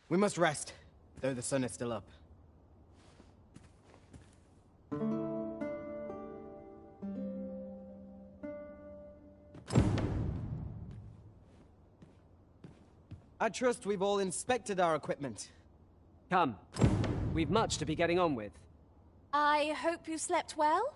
We must rest, though the sun is still up. I trust we've all inspected our equipment. Come. We've much to be getting on with. I hope you slept well?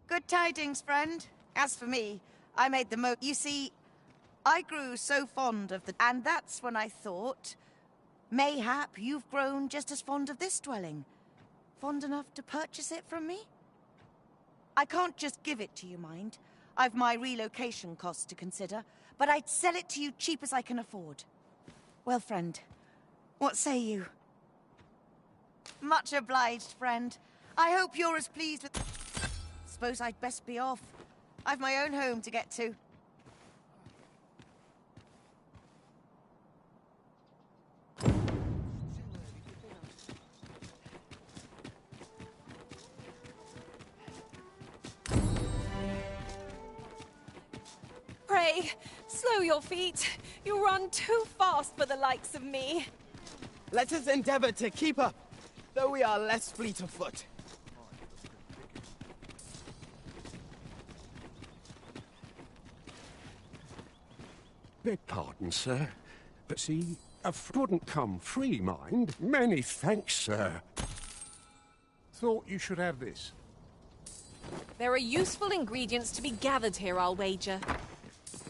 Good tidings, friend. As for me, I made the most. You see, I grew so fond of the... And that's when I thought, mayhap you've grown just as fond of this dwelling. Fond enough to purchase it from me? I can't just give it to you, mind. I've my relocation costs to consider, but I'd sell it to you cheap as I can afford. Well, friend, what say you? Much obliged, friend. I hope you're as pleased with... Suppose I'd best be off. I've my own home to get to. Pray, slow your feet. You run too fast for the likes of me. Let us endeavor to keep up, though we are less fleet of foot. Beg pardon, sir. But see, a wouldn't come free, mind. Many thanks, sir. Thought you should have this. There are useful ingredients to be gathered here, I'll wager.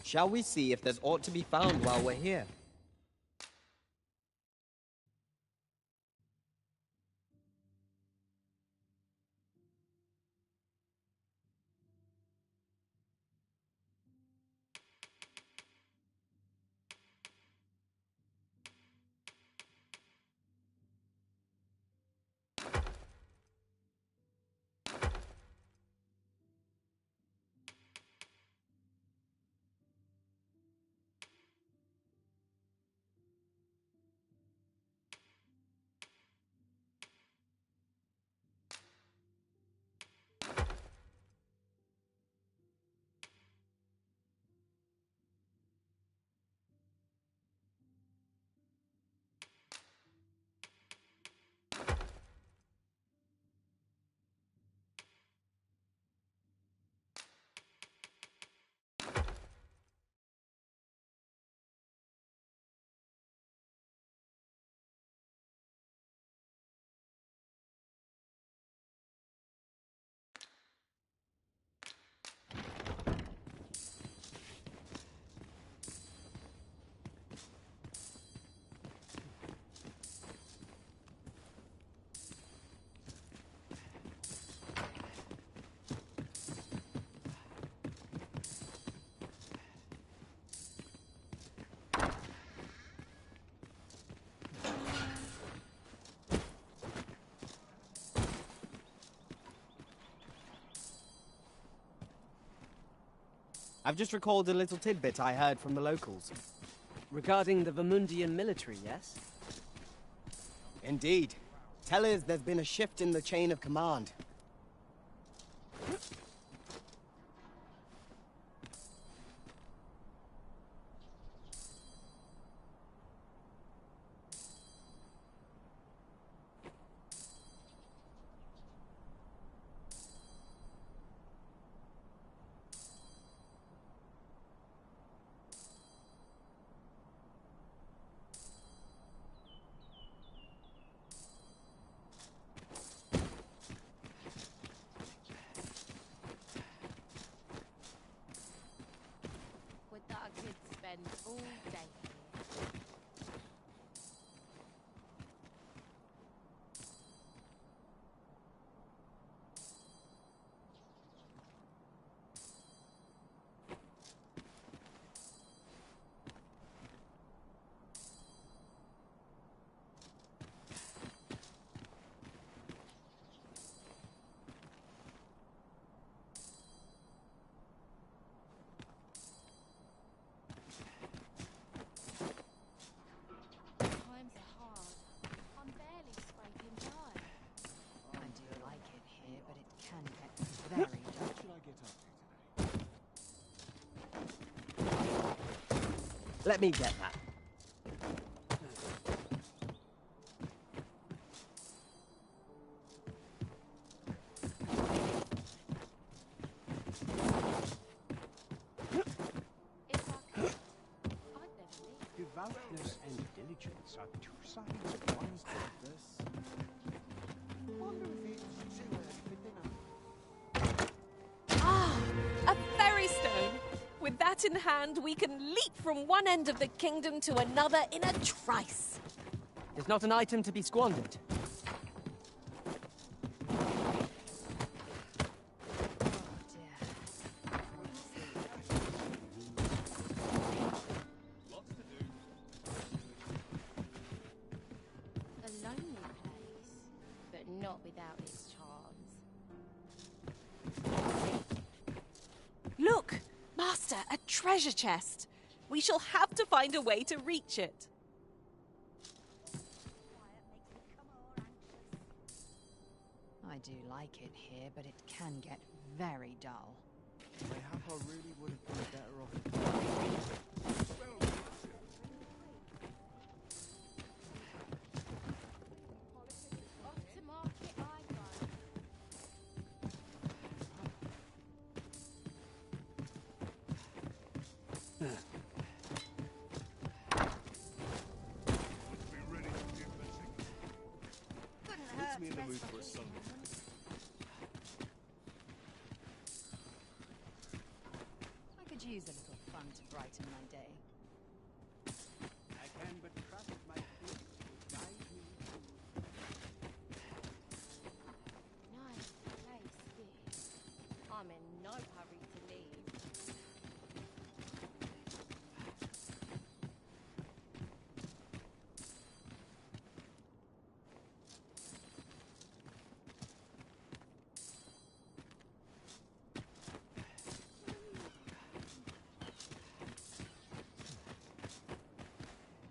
Shall we see if there's aught to be found while we're here? I've just recalled a little tidbit I heard from the locals. Regarding the Vermundian military, yes? Indeed. Tell us there's been a shift in the chain of command. Let me get that. Devoutness and diligence are two sides of one purpose. Wonder if it's too early for dinner. Ah, a ferry stone. With that in hand, we can leap from one end of the kingdom to another in a trice. It's not an item to be squandered. A lonely place, but not without its charms. Look, Master, a treasure chest. We shall have to find a way to reach it. I do like it here, but it can get very dull. Mayhap I really would have been better off. Off to market I go. Couldn't hurt me in the to mood rest for a a song. I could use a little fun to brighten my day. I can but trust my feet to guide me through. Nice place this. I'm in no hurry to leave.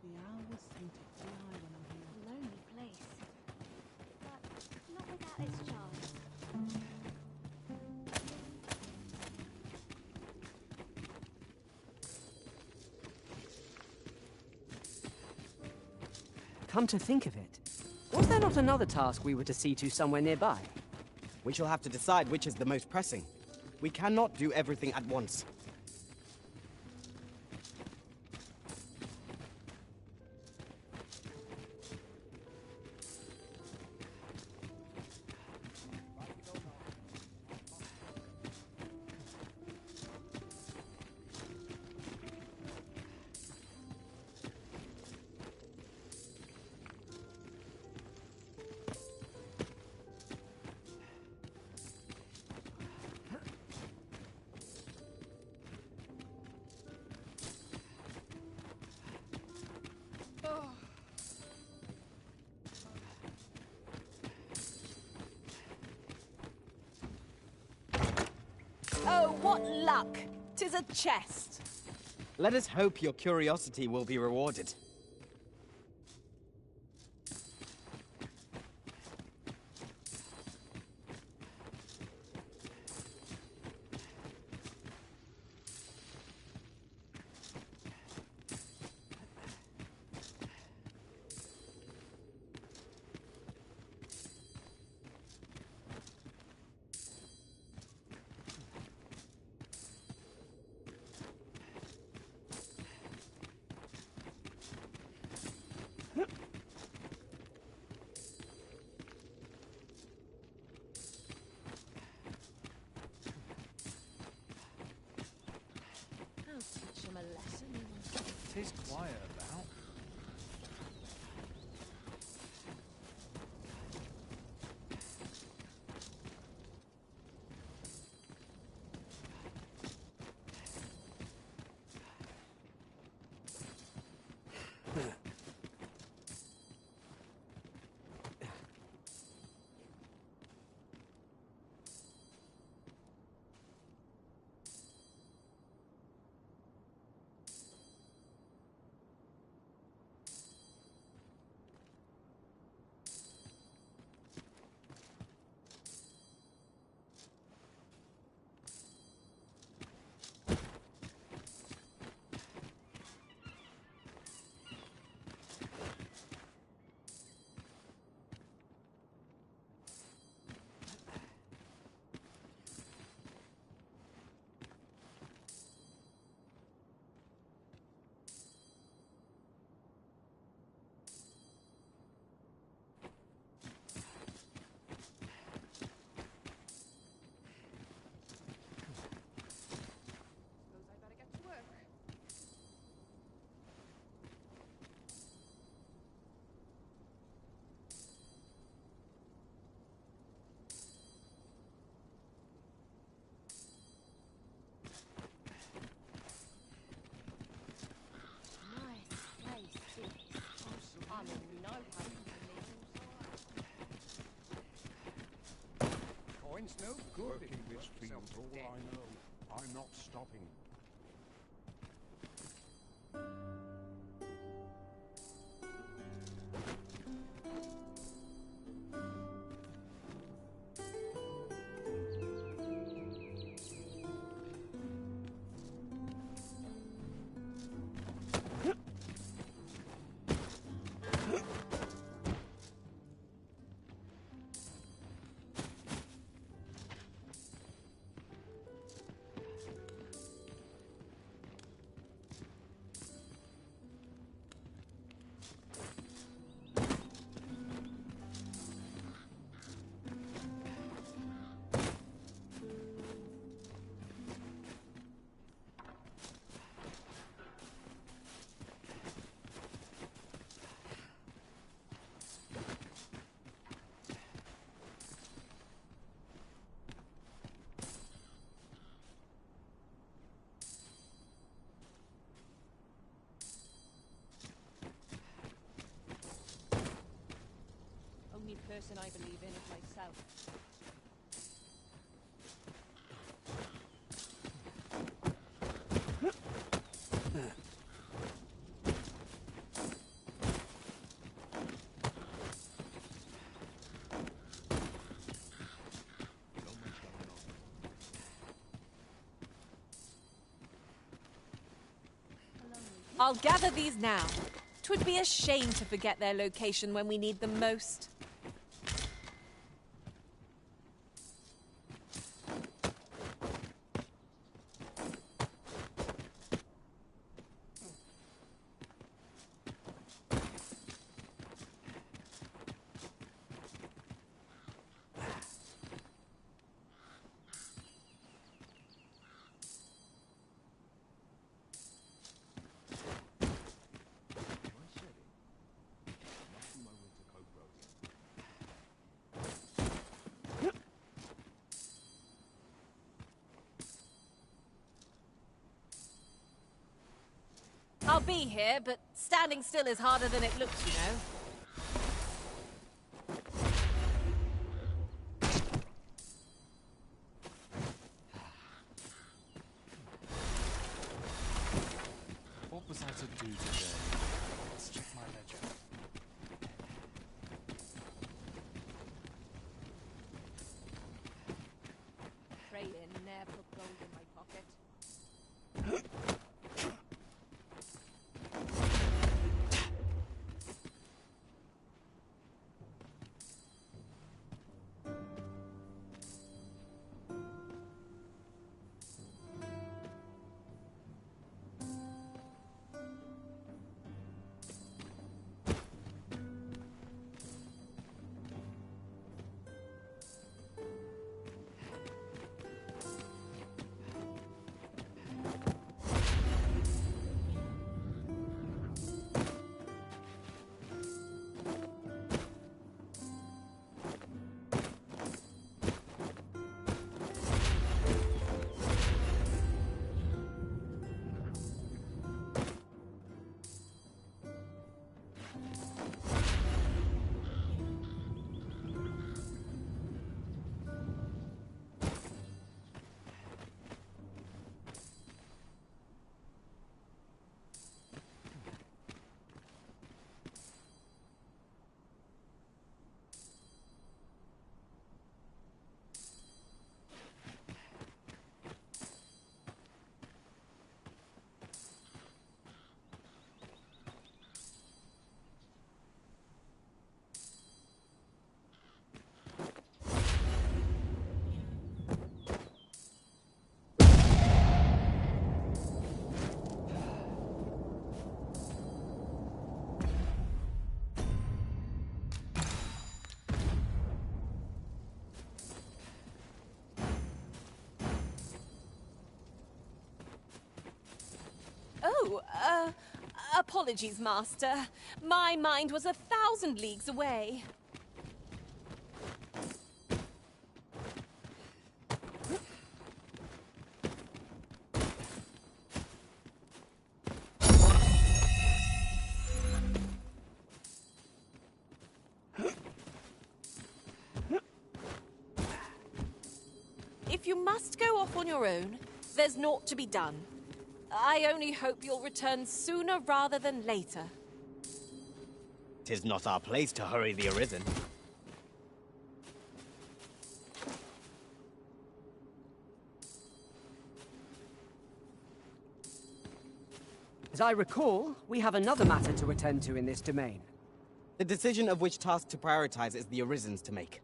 The hours seem to fly when I'm here. A lonely place, but not without its charms. Come to think of it, was there not another task we were to see to somewhere nearby? We shall have to decide which is the most pressing. We cannot do everything at once. Oh, what luck! 'Tis a chest. Let us hope your curiosity will be rewarded. I'll teach him a lesson. Tis quiet about. It's no good working this field for all I know. I'm not stopping. Only person I believe in is myself. I'll gather these now. 'Twould be a shame to forget their location when we need them most. I'll be here, but standing still is harder than it looks, you know. What was I to do today? Let's check my ledger. Pray they never put gold in my pocket. Oh, apologies, Master. My mind was 1,000 leagues away. you must go off on your own, there's naught to be done. I only hope you'll return sooner rather than later. 'Tis not our place to hurry the Arisen. As I recall, we have another matter to attend to in this domain. The decision of which task to prioritize is the Arisen's to make.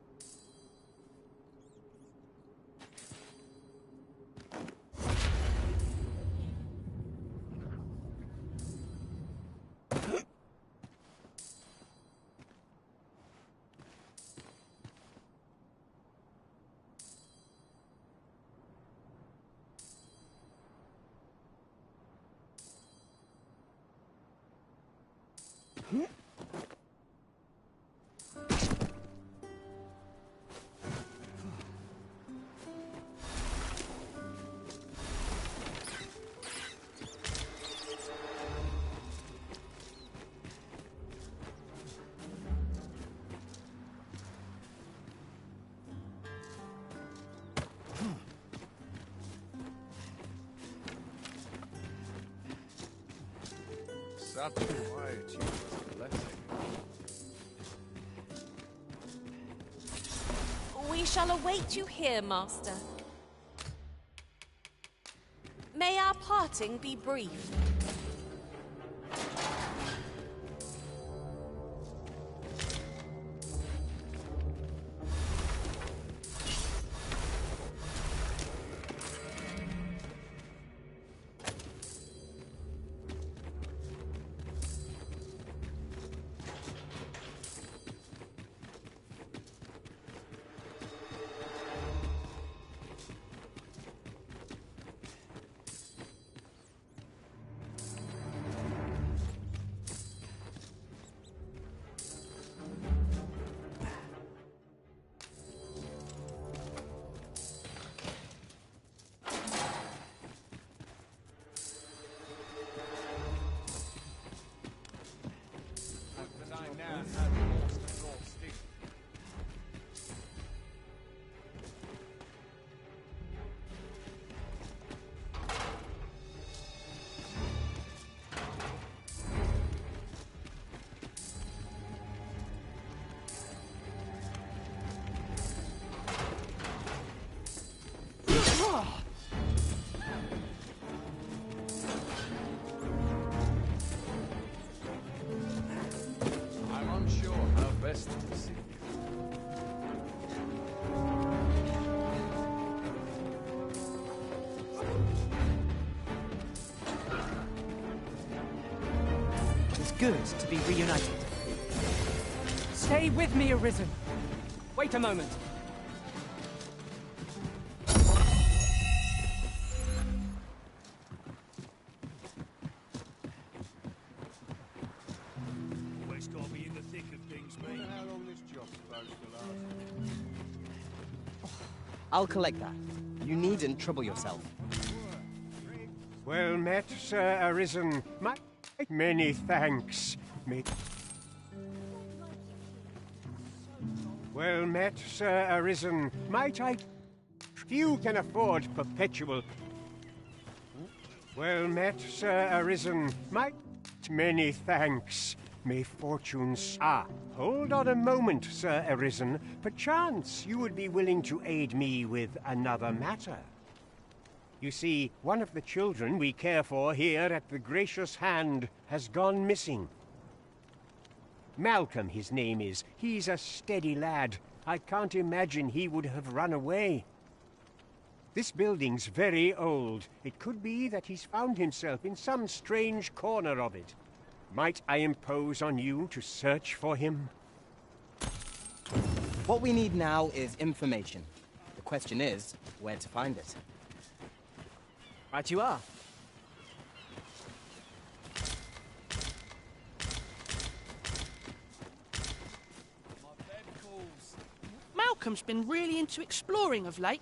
Such quietude was a blessing. We shall await you here, Master. May our parting be brief. I'm unsure how best to proceed. It's good to be reunited. Stay with me, Arisen. Wait a moment. Always got to be in the thick of things, mate. How long this job's supposed to last? I'll collect that. You needn't trouble yourself. Well met, Sir Arisen. Many thanks. Well met, Sir Arisen. Might I... Few can afford perpetual... Well met, Sir Arisen. Many thanks. May fortunes... hold on a moment, Sir Arisen. Perchance you would be willing to aid me with another matter. You see, one of the children we care for here at the Gracious Hand has gone missing. Malcolm, his name is. He's a steady lad. I can't imagine he would have run away. This building's very old. It could be that he's found himself in some strange corner of it. Might I impose on you to search for him? What we need now is information. The question is, where to find it. Right you are. Malcolm's been really into exploring of late.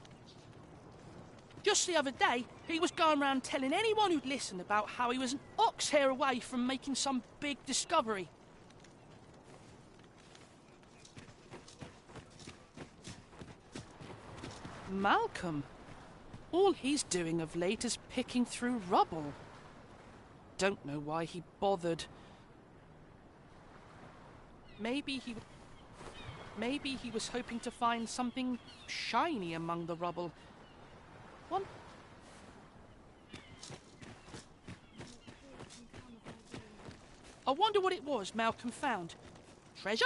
Just the other day, he was going around telling anyone who'd listen about how he was an ox hair away from making some big discovery. Malcolm? All he's doing of late is picking through rubble. Don't know why he bothered. Maybe he was hoping to find something shiny among the rubble. One. I wonder what it was Malcolm found. Treasure?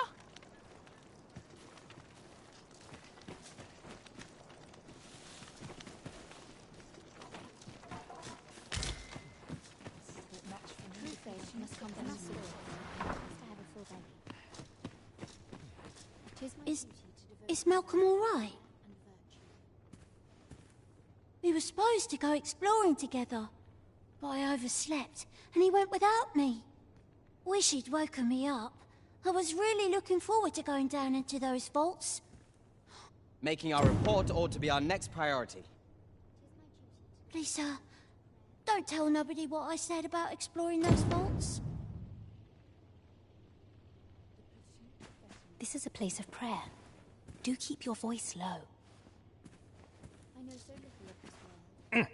Is Malcolm all right? We were supposed to go exploring together, but I overslept and he went without me. Wish he'd woken me up. I was really looking forward to going down into those vaults. Making our report ought to be our next priority. Please, sir, don't tell nobody what I said about exploring those vaults. This is a place of prayer. Do keep your voice low. I know so little of this world.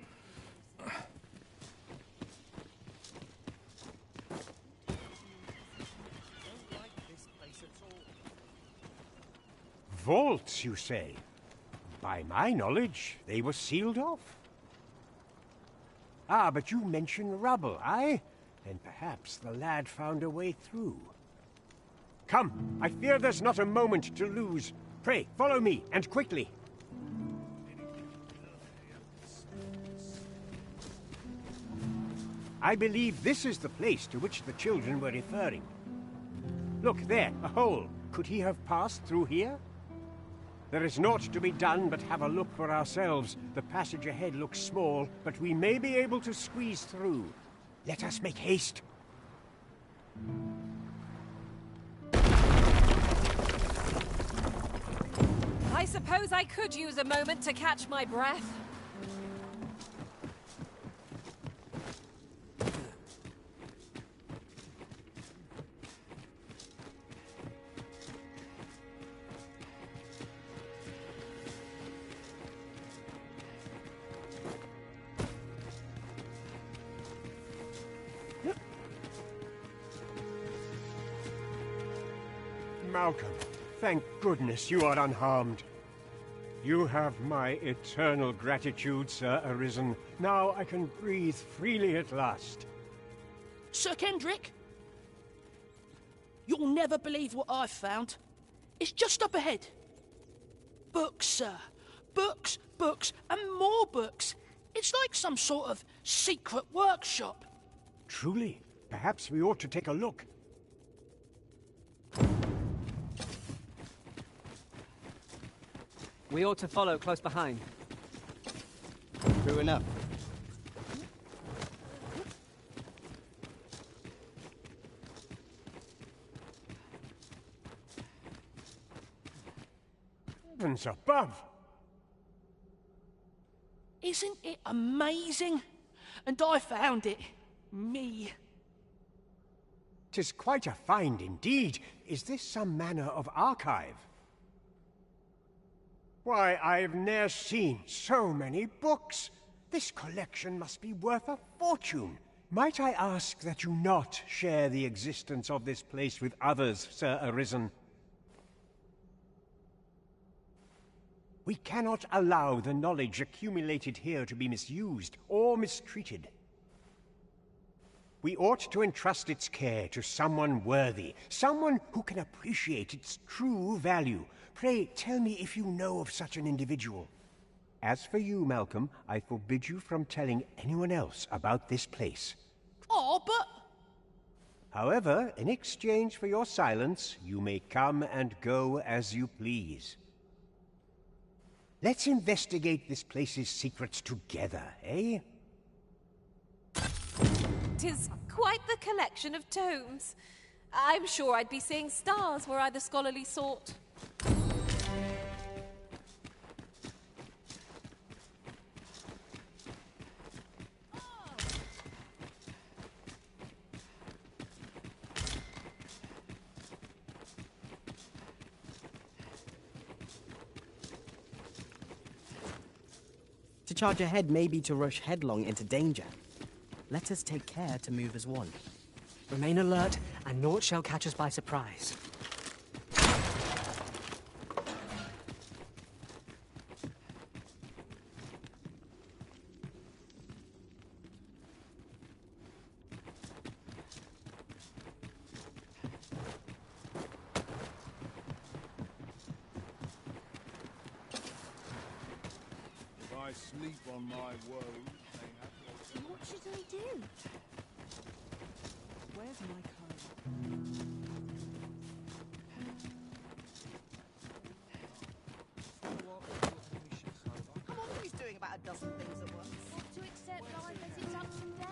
Vaults, you say? By my knowledge, they were sealed off. Ah, but you mentioned rubble, aye? Then perhaps the lad found a way through. Come, I fear there's not a moment to lose. Pray, follow me, and quickly. I believe this is the place to which the children were referring. Look there, a hole. Could he have passed through here? There is naught to be done but have a look for ourselves. The passage ahead looks small, but we may be able to squeeze through. Let us make haste. I suppose I could use a moment to catch my breath. Malcolm, thank goodness you are unharmed. You have my eternal gratitude, Sir Arisen. Now I can breathe freely at last. Sir Kendrick? You'll never believe what I've found. It's just up ahead. Books, sir. Books, books, and more books. It's like some sort of secret workshop. Truly? Perhaps we ought to take a look. We ought to follow close behind. True enough. Heavens above! Isn't it amazing? And I found it. Me. 'Tis quite a find indeed. Is this some manner of archive? Why, I've ne'er seen so many books. This collection must be worth a fortune. Might I ask that you not share the existence of this place with others, Sir Arisen? We cannot allow the knowledge accumulated here to be misused or mistreated. We ought to entrust its care to someone worthy, someone who can appreciate its true value. Pray, tell me if you know of such an individual. As for you, Malcolm, I forbid you from telling anyone else about this place. Oh, but... However, in exchange for your silence, you may come and go as you please. Let's investigate this place's secrets together, eh? 'Tis quite the collection of tomes. I'm sure I'd be seeing stars were I the scholarly sort. To charge ahead may be to rush headlong into danger. Let us take care to move as one. Remain alert, and naught shall catch us by surprise. If I sleep on my woes, they have to... What should I do? Where's my card? Come on, he's doing about a dozen things at once. Got to accept life as its ups and downs.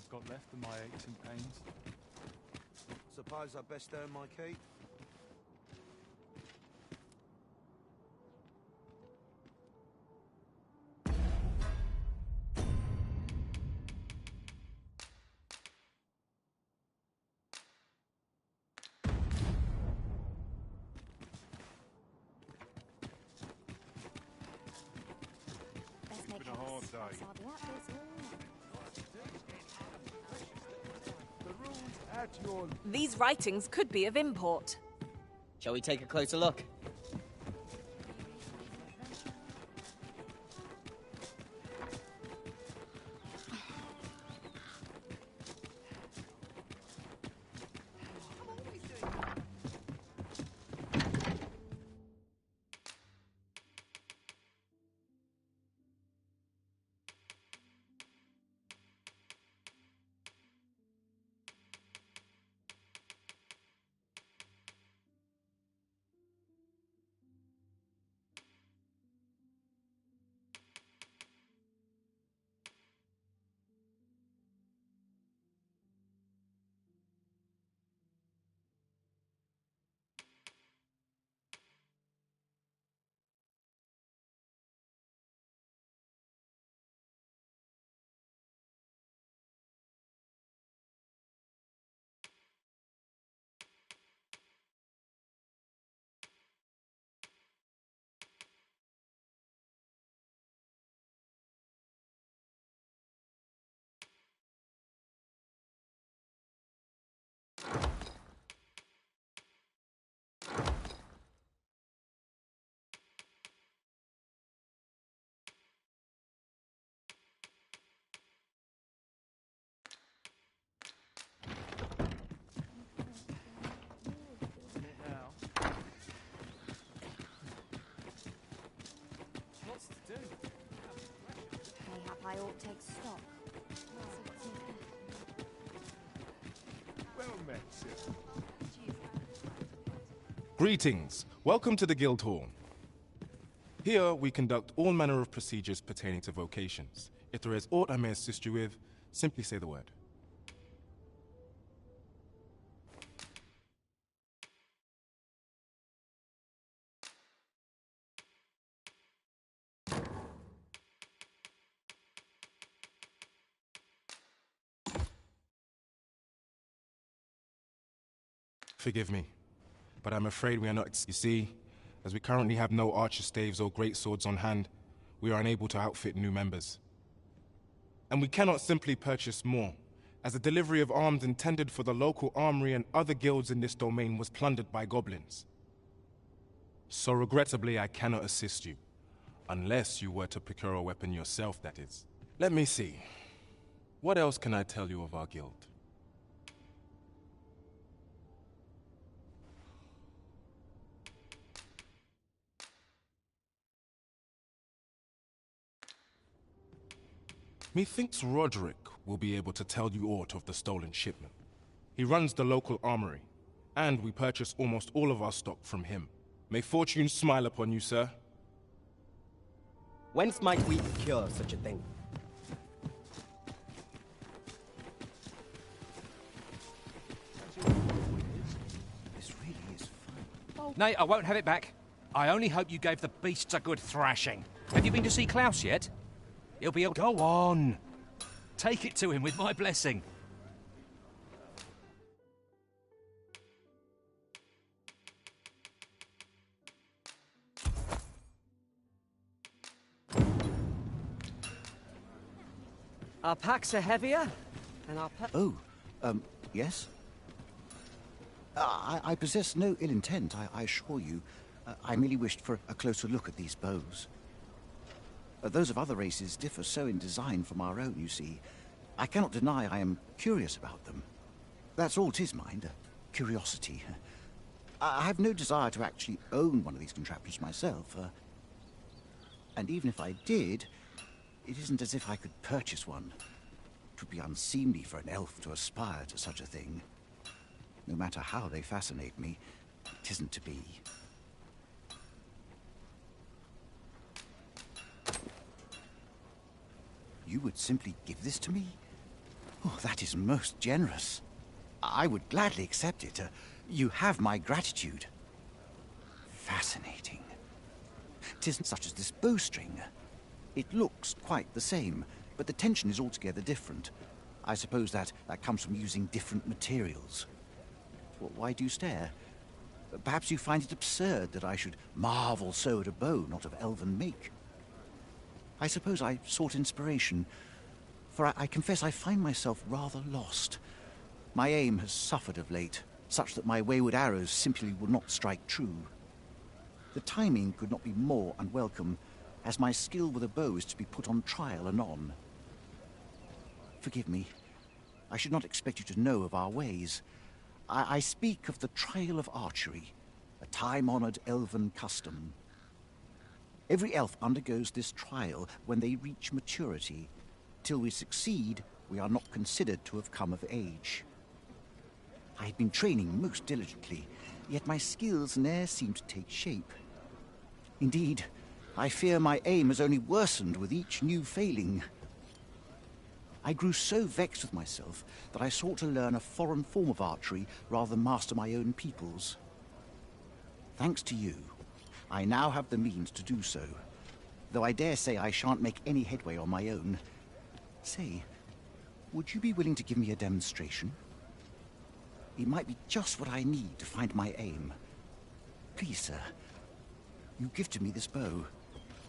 Got left of my aches and pains. Suppose I best earn my keep. Let's make Been a hard day. That's all the outfits. The rules at your... These writings could be of import. Shall we take a closer look? I ought take stock. Well met, sir. Greetings. Welcome to the Guild Hall. Here we conduct all manner of procedures pertaining to vocations. If there is aught I may assist you with, simply say the word. Forgive me, but I'm afraid we are not. You see, as we currently have no archer staves or great swords on hand, we are unable to outfit new members. And we cannot simply purchase more, as the delivery of arms intended for the local armory and other guilds in this domain was plundered by goblins. So regrettably, I cannot assist you, unless you were to procure a weapon yourself, that is. Let me see. What else can I tell you of our guild? Methinks Roderick will be able to tell you aught of the stolen shipment. He runs the local armory, and we purchase almost all of our stock from him. May fortune smile upon you, sir. Whence might we procure such a thing? This really is fun. Nay, I won't have it back. I only hope you gave the beasts a good thrashing. Have you been to see Klaus yet? He'll be able to... Go on! Take it to him with my blessing. Our packs are heavier, and our yes? I possess no ill intent, I assure you. I merely wished for a closer look at these bows. Those of other races differ so in design from our own, you see. I cannot deny I am curious about them. That's all 'tis, mind, curiosity. I have no desire to actually own one of these contraptions myself. And even if I did, it isn't as if I could purchase one. It would be unseemly for an elf to aspire to such a thing. No matter how they fascinate me, it isn't to be. You would simply give this to me? Oh, that is most generous. I would gladly accept it. You have my gratitude. Fascinating. 'Tisn't such as this bowstring. It looks quite the same, but the tension is altogether different. I suppose that comes from using different materials. Well, why do you stare? Perhaps you find it absurd that I should marvel so at a bow not of elven make. I suppose I sought inspiration, for I confess I find myself rather lost. My aim has suffered of late, such that my wayward arrows simply will not strike true. The timing could not be more unwelcome, as my skill with a bow is to be put on trial anon. Forgive me. I should not expect you to know of our ways. I speak of the trial of archery, a time-honored elven custom. Every elf undergoes this trial when they reach maturity. Till we succeed, we are not considered to have come of age. I had been training most diligently, yet my skills ne'er seemed to take shape. Indeed, I fear my aim has only worsened with each new failing. I grew so vexed with myself that I sought to learn a foreign form of archery rather than master my own people's. Thanks to you, I now have the means to do so, though I dare say I shan't make any headway on my own. Say, would you be willing to give me a demonstration? It might be just what I need to find my aim. Please, sir, you gifted me this bow.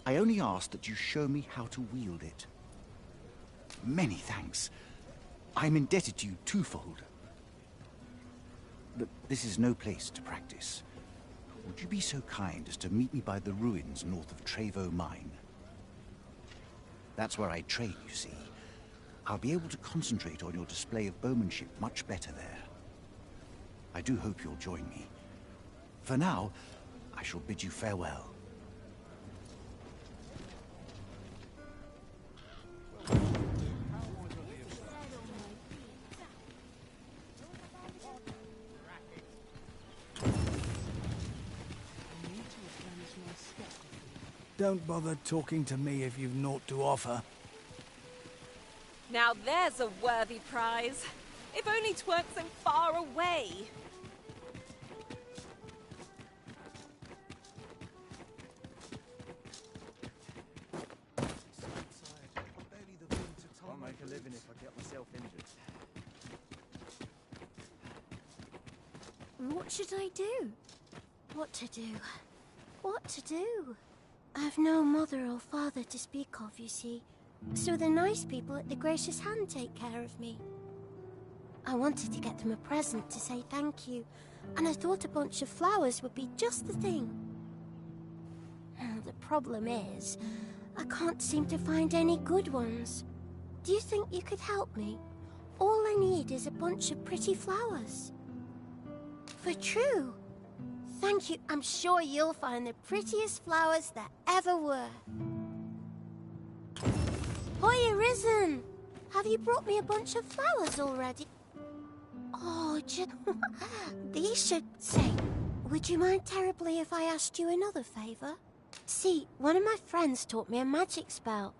I only ask that you show me how to wield it. Many thanks. I'm indebted to you twofold. But this is no place to practice. Would you be so kind as to meet me by the ruins north of Trevo Mine? That's where I train, you see. I'll be able to concentrate on your display of bowmanship much better there. I do hope you'll join me. For now, I shall bid you farewell. Don't bother talking to me if you've naught to offer. Now there's a worthy prize. If only 't weren't so far away. I'll make a living if I get myself injured. What should I do? What to do? What to do? I've no mother or father to speak of, you see. So the nice people at the Gracious Hand take care of me. I wanted to get them a present to say thank you, and I thought a bunch of flowers would be just the thing. The problem is, I can't seem to find any good ones. Do you think you could help me? All I need is a bunch of pretty flowers. For true. Thank you. I'm sure you'll find the prettiest flowers that ever were. Hoy, Arisen! Have you brought me a bunch of flowers already? Oh, these should say, would you mind terribly if I asked you another favor? See, one of my friends taught me a magic spell.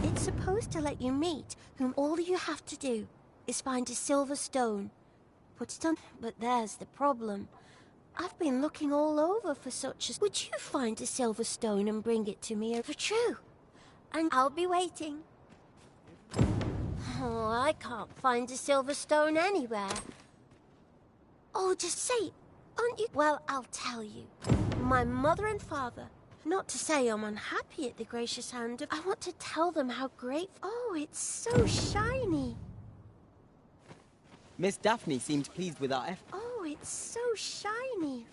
It's supposed to let you meet whom all you have to do is find a silver stone. Put it on, but there's the problem. I've been looking all over for such a... Would you find a silver stone and bring it to me for true? And I'll be waiting. Oh, I can't find a silver stone anywhere. Oh, just say, aren't you... Well, I'll tell you. My mother and father... Not to say I'm unhappy at the Gracious Hand. I want to tell them how great... Oh, it's so shiny. Miss Daphne seemed pleased with our effort. Oh, it's so shiny.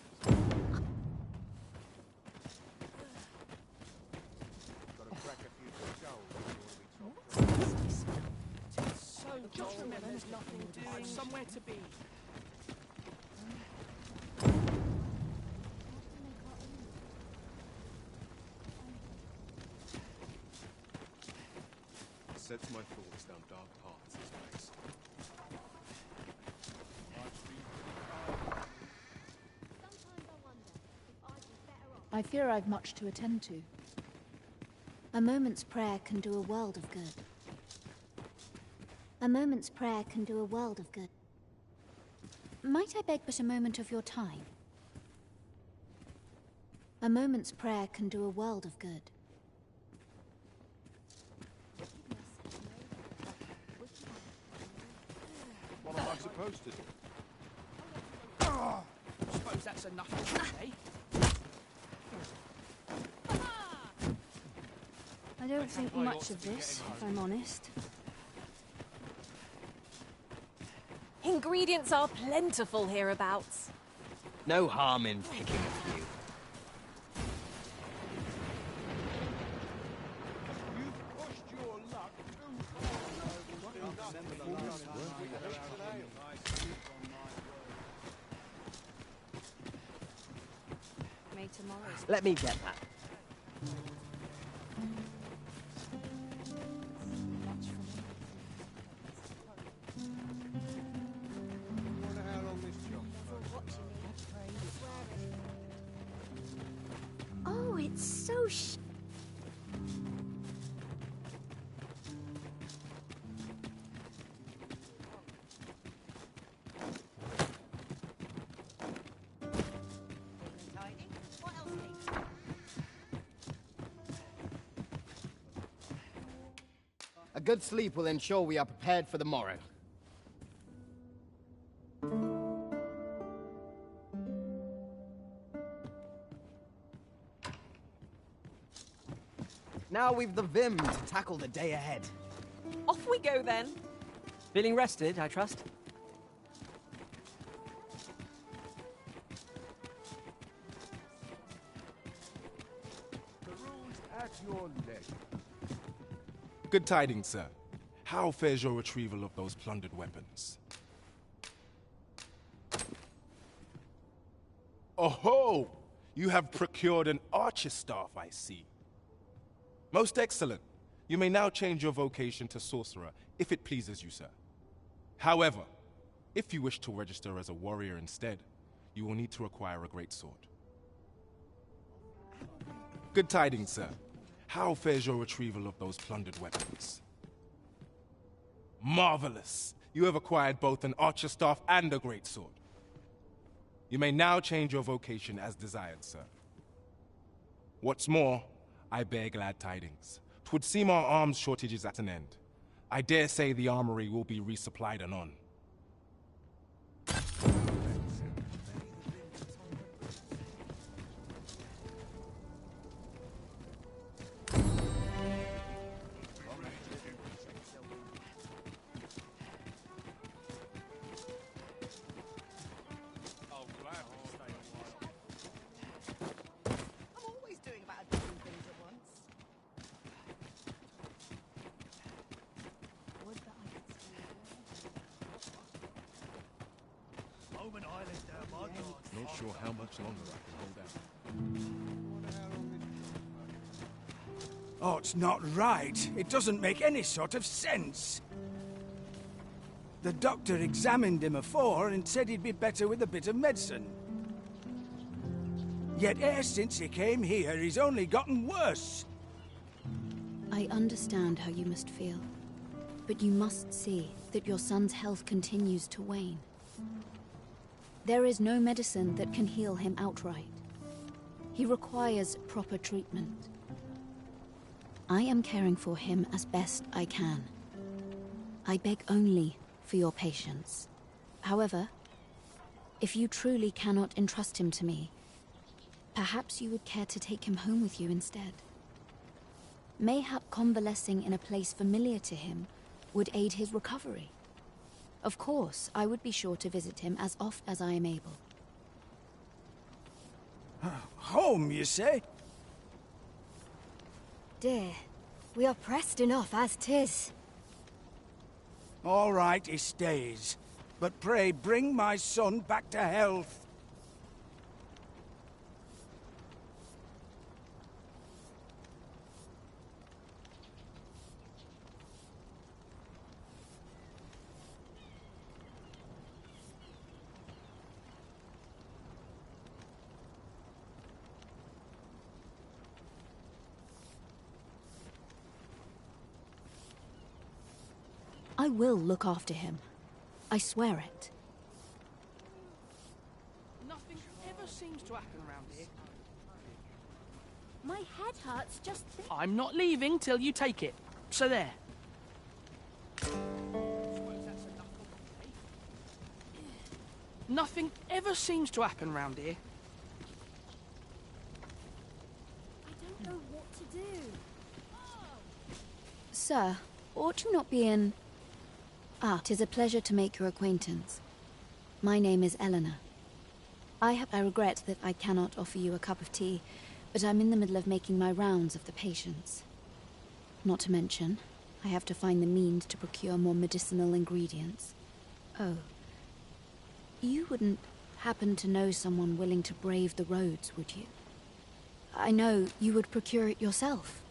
So just remember, there's nothing doing, somewhere to be. Sets my thoughts down dark paths, this place. I fear I've much to attend to. A moment's prayer can do a world of good. A moment's prayer can do a world of good. Might I beg but a moment of your time? A moment's prayer can do a world of good. What am I supposed to do? Oh, suppose that's enough for today. I don't think much of this, if I'm honest. Ingredients are plentiful hereabouts. No harm in picking a few. You've pushed your luck too May tomorrow's... Let me get that. Oh, it's so A good sleep will ensure we are prepared for the morrow. Now we've the vim to tackle the day ahead. Off we go then. Feeling rested, I trust? The rules at your leisure. Good tidings, sir. How fares your retrieval of those plundered weapons? Oh-ho! You have procured an archer staff, I see. Most excellent. You may now change your vocation to sorcerer, if it pleases you, sir. However, if you wish to register as a warrior instead, you will need to acquire a great sword. Good tidings, sir. How fares your retrieval of those plundered weapons? Marvelous! You have acquired both an archer staff and a greatsword. You may now change your vocation as desired, sir. What's more, I bear glad tidings. 'Twould seem our arms shortage is at an end. I dare say the armory will be resupplied anon. I'm always doing about a dozen things at once. Would that I could see Moment I let down my guard. Not sure how much longer I can hold out. Oh, it's not right. It doesn't make any sort of sense. The doctor examined him afore and said he'd be better with a bit of medicine. Yet ever since he came here, he's only gotten worse. I understand how you must feel, but you must see that your son's health continues to wane. There is no medicine that can heal him outright. He requires proper treatment. I am caring for him as best I can. I beg only for your patience. However, if you truly cannot entrust him to me, perhaps you would care to take him home with you instead. Mayhap convalescing in a place familiar to him would aid his recovery. Of course, I would be sure to visit him as oft as I am able. Home, you say? Dear, we are pressed enough as 'tis. All right, he stays. But pray, bring my son back to health. I will look after him. I swear it. Nothing ever seems to happen around here. My head hurts just I'm not leaving till you take it. So there. Nothing ever seems to happen around here. I don't know what to do. Sir, ought you not be in... Ah, 'tis a pleasure to make your acquaintance. My name is Eleanor. I regret that I cannot offer you a cup of tea, but I'm in the middle of making my rounds of the patients. Not to mention, I have to find the means to procure more medicinal ingredients. Oh. You wouldn't happen to know someone willing to brave the roads, would you? I know you would procure it yourself.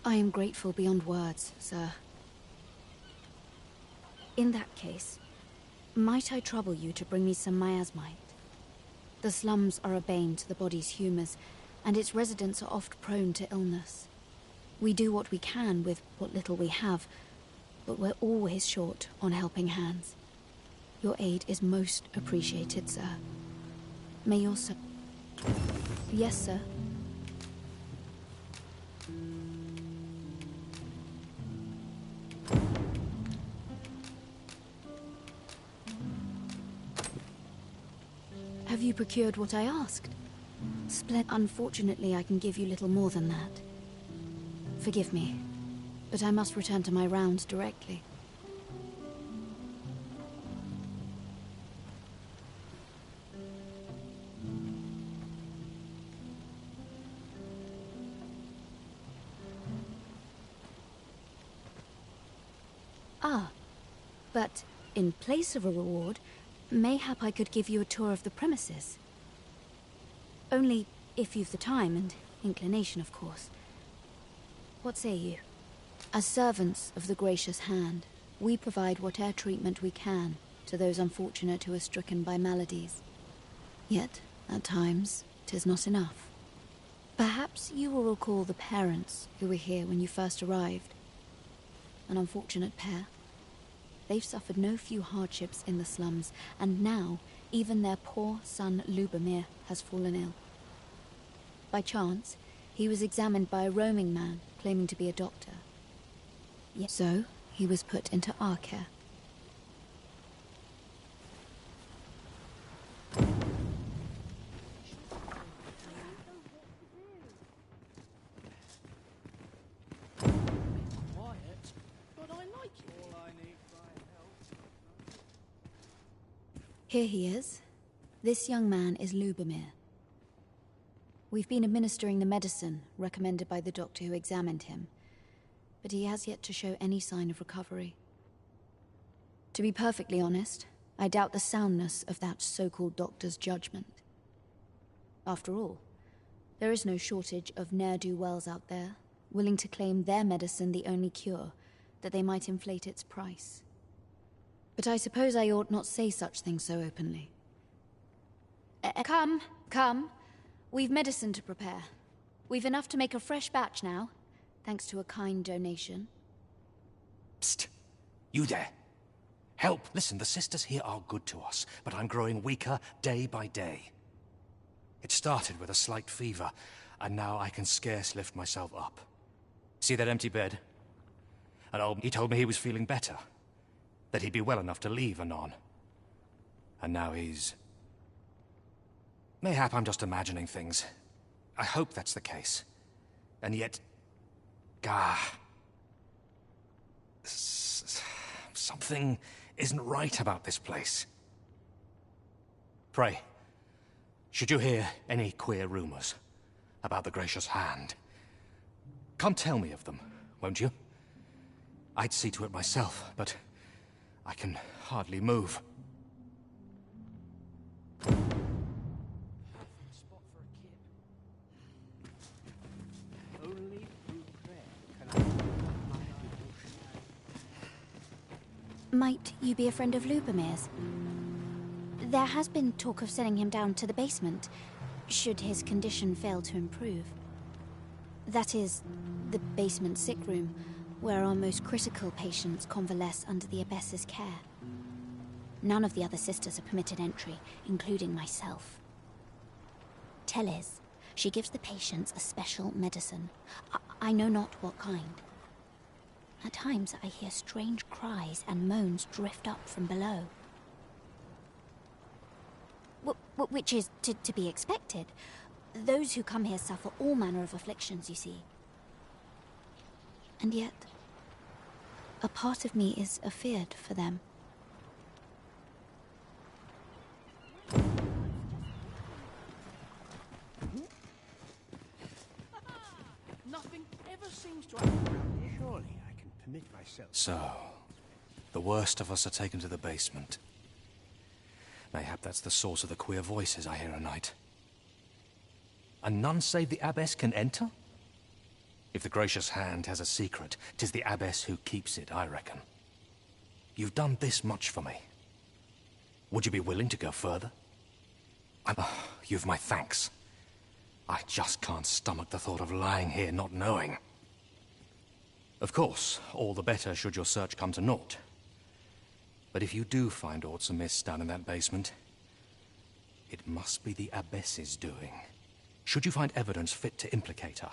I am grateful beyond words, sir. In that case, might I trouble you to bring me some miasmite? The slums are a bane to the body's humours, and its residents are oft prone to illness. We do what we can with what little we have, but we're always short on helping hands. Your aid is most appreciated, sir. May your son... Yes, sir. Have you procured what I asked? Unfortunately, I can give you little more than that. Forgive me, but I must return to my rounds directly. Ah, but in place of a reward, mayhap I could give you a tour of the premises. Only if you've the time and inclination, of course. What say you? As servants of the gracious hand, we provide whatever treatment we can to those unfortunate who are stricken by maladies. Yet, at times, 'tis not enough. Perhaps you will recall the parents who were here when you first arrived. An unfortunate pair. They've suffered no few hardships in the slums, and now even their poor son Lubomir has fallen ill. By chance, he was examined by a roaming man claiming to be a doctor. So, he was put into our care. Here he is. This young man is Lubomir. We've been administering the medicine recommended by the doctor who examined him, but he has yet to show any sign of recovery. To be perfectly honest, I doubt the soundness of that so-called doctor's judgment. After all, there is no shortage of ne'er-do-wells out there, willing to claim their medicine the only cure, that they might inflate its price. But I suppose I ought not say such things so openly. Come. We've medicine to prepare. We've enough to make a fresh batch now, thanks to a kind donation. Psst! You there! Help! Listen, the sisters here are good to us, but I'm growing weaker day by day. It started with a slight fever, and now I can scarce lift myself up. See that empty bed? He told me he was feeling better, that he'd be well enough to leave anon. And now he's... Mayhap I'm just imagining things. I hope that's the case. And yet... Gah... Something isn't right about this place. Pray, should you hear any queer rumors about the Gracious Hand, come tell me of them, won't you? I'd see to it myself, but I can hardly move. Might you be a friend of Lubomir's? There has been talk of sending him down to the basement, should his condition fail to improve. That is, the basement sick room, where our most critical patients convalesce under the Abbess's care. None of the other sisters are permitted entry, including myself. Teles, she gives the patients a special medicine. I know not what kind. At times I hear strange cries and moans drift up from below. Which is to be expected. Those who come here suffer all manner of afflictions, you see. And yet, a part of me is afeard for them. Nothing ever seems to happen around here. Surely I can permit myself... So, the worst of us are taken to the basement. Mayhap that's the source of the queer voices I hear at night. And none save the Abbess can enter? If the Gracious Hand has a secret, 'tis the Abbess who keeps it, I reckon. You've done this much for me. Would you be willing to go further? You've my thanks. I just can't stomach the thought of lying here not knowing. Of course, all the better should your search come to naught. But if you do find aught amiss down in that basement, it must be the Abbess's doing. Should you find evidence fit to implicate her,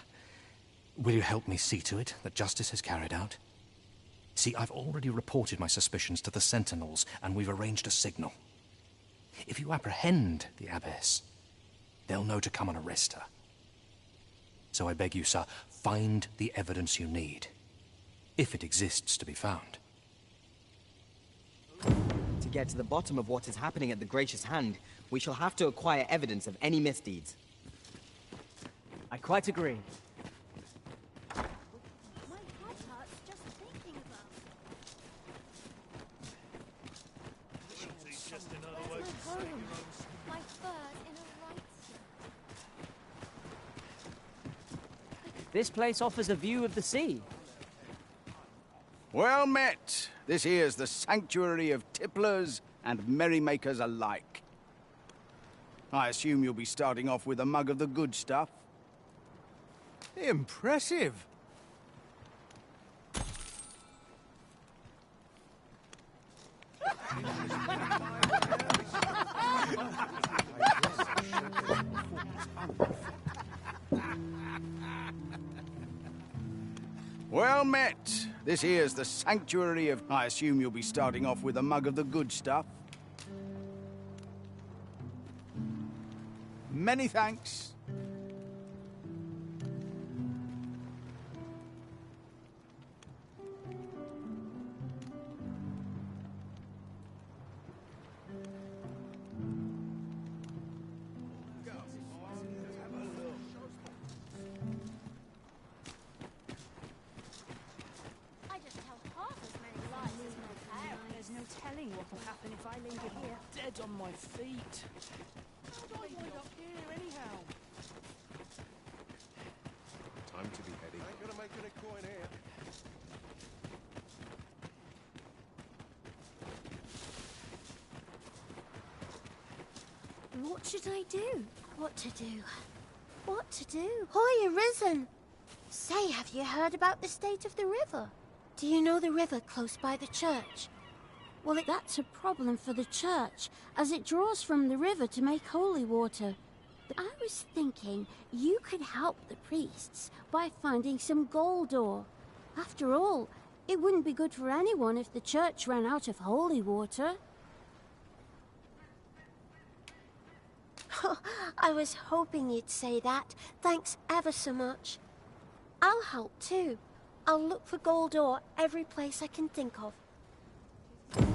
will you help me see to it that justice is carried out? See, I've already reported my suspicions to the Sentinels, and we've arranged a signal. If you apprehend the Abbess, they'll know to come and arrest her. So I beg you, sir, find the evidence you need, if it exists to be found. To get to the bottom of what is happening at the Gracious Hand, we shall have to acquire evidence of any misdeeds. I quite agree. My head hurts just thinking about it. My fur's in a right state. This place offers a view of the sea. Well met. This here's the sanctuary of tipplers and merrymakers alike. I assume you'll be starting off with a mug of the good stuff. Impressive. Well met. This here's the sanctuary of... I assume you'll be starting off with a mug of the good stuff. Many thanks. Telling what will happen if I linger here. Dead on my feet. How'd I wind up here anyhow? Time to be heading. Ain't gonna make any coin here. What should I do? What to do? What to do? Hoy, Arisen! Say, have you heard about the state of the river? Do you know the river close by the church? Well, that's a problem for the church, as it draws from the river to make holy water. But I was thinking you could help the priests by finding some gold ore. After all, it wouldn't be good for anyone if the church ran out of holy water. I was hoping you'd say that. Thanks ever so much. I'll help too. I'll look for gold ore every place I can think of.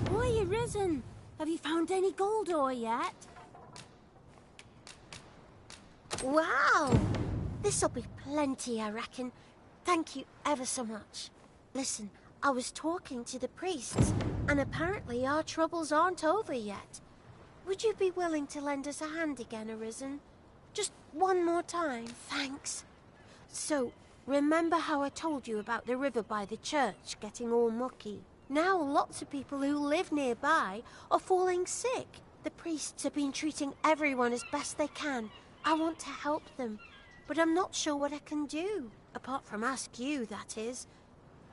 Boy, Arisen! Have you found any gold ore yet? Wow! This'll be plenty, I reckon. Thank you ever so much. Listen, I was talking to the priests, and apparently our troubles aren't over yet. Would you be willing to lend us a hand again, Arisen? Just one more time, thanks. So, remember how I told you about the river by the church getting all mucky? Now lots of people who live nearby are falling sick. The priests have been treating everyone as best they can. I want to help them, but I'm not sure what I can do. Apart from ask you, that is.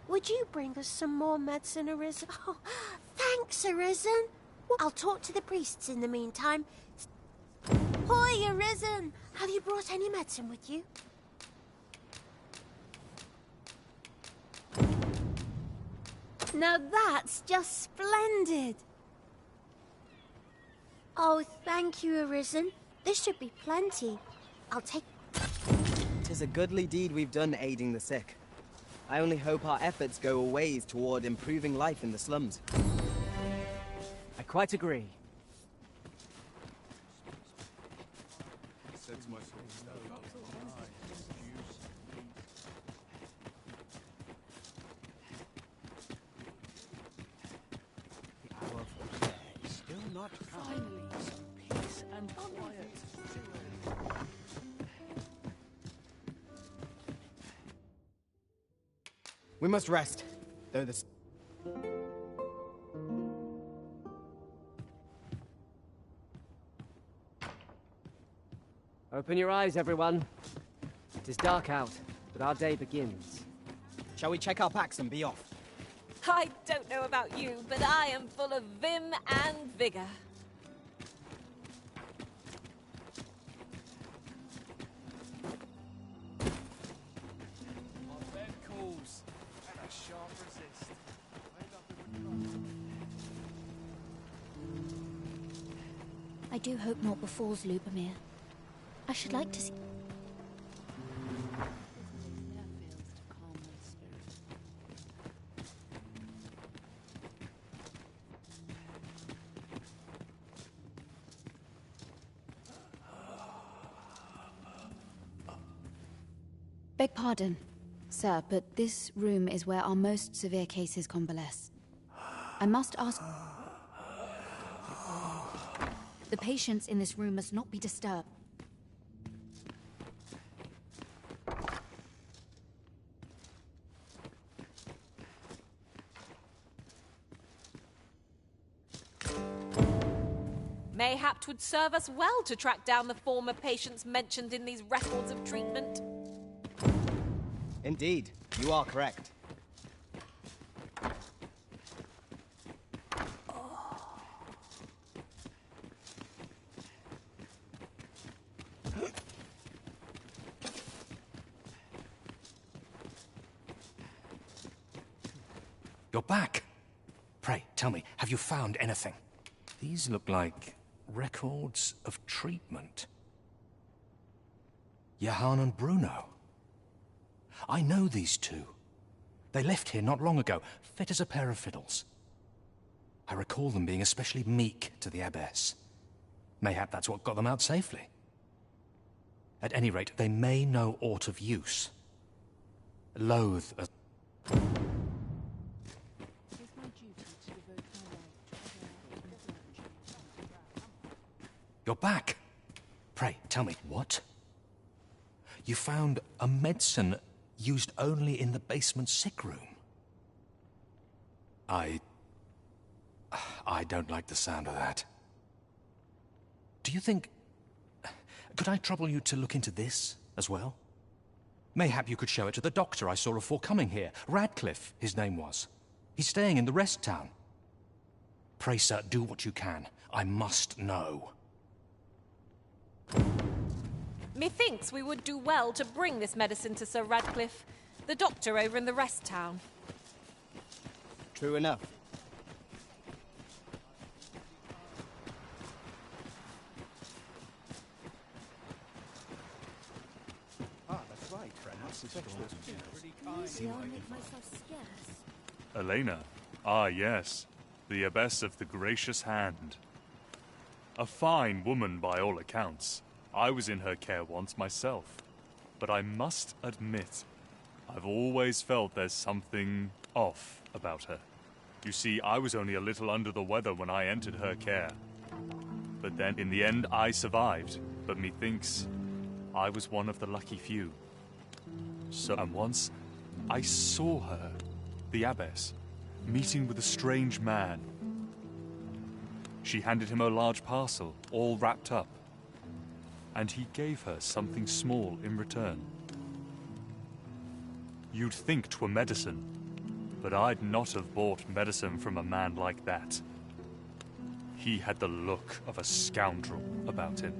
Would you bring us some more medicine, Arisen? Oh, thanks, Arisen. Well, I'll talk to the priests in the meantime. Hoy, Arisen! Have you brought any medicine with you? Now that's just splendid! Oh, thank you, Arisen. This should be plenty. I'll take... 'Tis a goodly deed we've done aiding the sick. I only hope our efforts go a ways toward improving life in the slums. I quite agree. Sets my soul stone. Still not finally some peace and quiet. We must rest, though the... Open your eyes, everyone. It is dark out, but our day begins. Shall we check our packs and be off? I don't know about you, but I am full of vim and vigor. On bed calls and a sharp resist. I do hope naught befalls Lubomir. I should like to see... Beg pardon, sir, but this room is where our most severe cases convalesce. I must ask... The patients in this room must not be disturbed. Mayhap 'twould serve us well to track down the former patients mentioned in these records of treatment. Indeed, you are correct. You're back. Pray, tell me, have you found anything? These look like records of treatment. Johann and Bruno. I know these two. They left here not long ago, fit as a pair of fiddles. I recall them being especially meek to the abbess. Mayhap that's what got them out safely. At any rate, they may know aught of use. Loathe a... You're back. Pray, tell me, what? You found a medicine used only in the basement sick room. I don't like the sound of that. Do you think... Could I trouble you to look into this as well? Mayhap you could show it to the doctor I saw before coming here. Radcliffe, his name was. He's staying in the rest town. Pray, sir, do what you can. I must know. Methinks we would do well to bring this medicine to Sir Radcliffe, the doctor over in the rest town. True enough. That's right, friend. I'll make myself scarce. Elena. Ah, yes. The abbess of the Gracious Hand. A fine woman by all accounts. I was in her care once myself. But I must admit, I've always felt there's something off about her. You see, I was only a little under the weather when I entered her care. But then, in the end, I survived. But methinks I was one of the lucky few. So, and once, I saw her, the abbess, meeting with a strange man. She handed him a large parcel, all wrapped up. And he gave her something small in return. You'd think 'twere medicine, but I'd not have bought medicine from a man like that. He had the look of a scoundrel about him.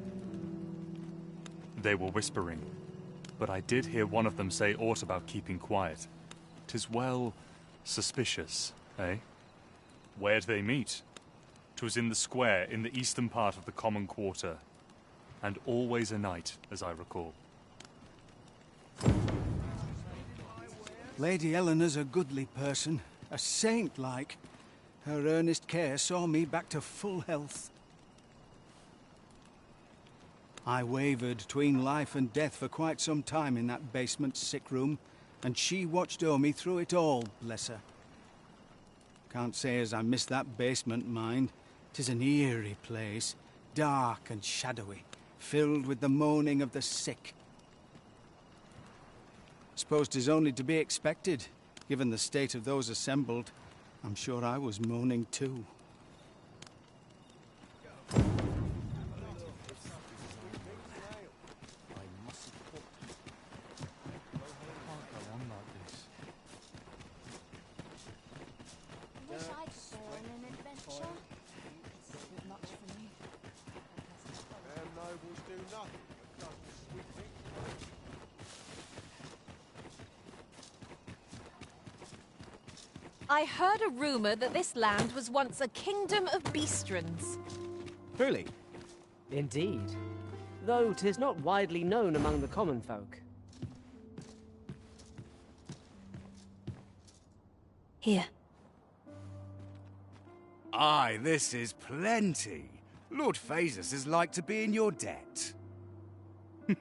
They were whispering, but I did hear one of them say aught about keeping quiet. 'Tis well suspicious, eh? Where'd they meet? 'Twas in the square in the eastern part of the common quarter. And always a night, as I recall. Lady Eleanor's a goodly person, a saint-like. Her earnest care saw me back to full health. I wavered between life and death for quite some time in that basement sick room, and she watched o'er me through it all, bless her. Can't say as I miss that basement, mind. 'Tis an eerie place, dark and shadowy, filled with the moaning of the sick. Suppose 'tis only to be expected, given the state of those assembled. I'm sure I was moaning too. Wish I'd stolen an adventure. It's a bit much for me. Nobles do nothing but come sweeping. I heard a rumor that this land was once a kingdom of beastrons. Truly? Indeed. Though 'tis not widely known among the common folk. Here. Aye, this is plenty. Lord Phasus is like to be in your debt.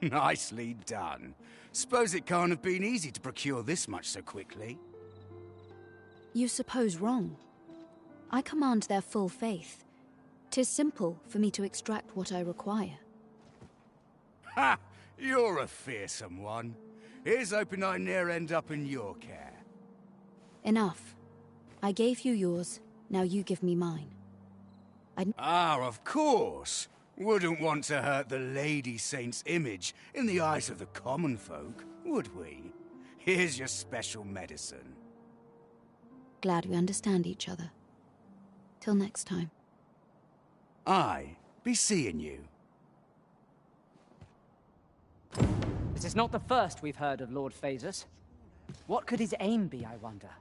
Nicely done. Suppose it can't have been easy to procure this much so quickly. You suppose wrong. I command their full faith. 'Tis simple for me to extract what I require. Ha! You're a fearsome one. Here's hoping I ne'er end up in your care. Enough. I gave you yours, now you give me mine. Of course. Wouldn't want to hurt the Lady Saint's image in the eyes of the common folk, would we? Here's your special medicine. Glad we understand each other. Till next time. I be seeing you. This is not the first we've heard of Lord Phasus. What could his aim be, I wonder?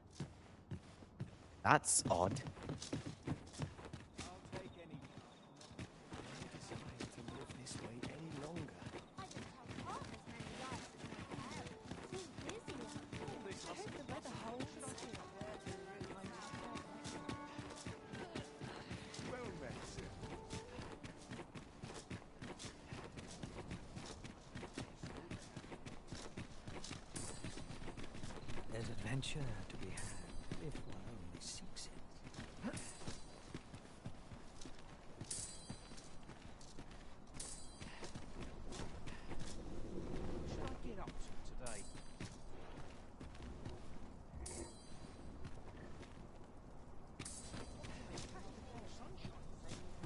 That's odd. There's adventure to be had if one only seeks it. What should I get up to today?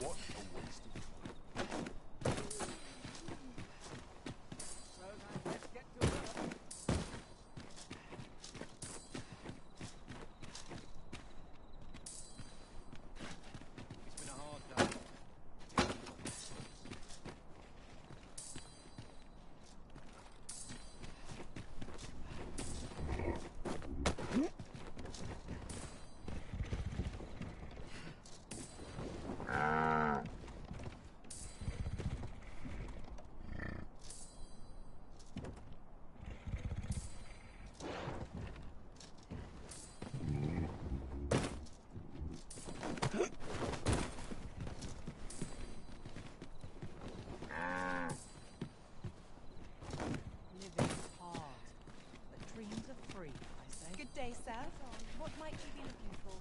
What a waste of time. It's been a hard day. Living hard, but dreams are free, I say. Good day, sir. What might you be looking for?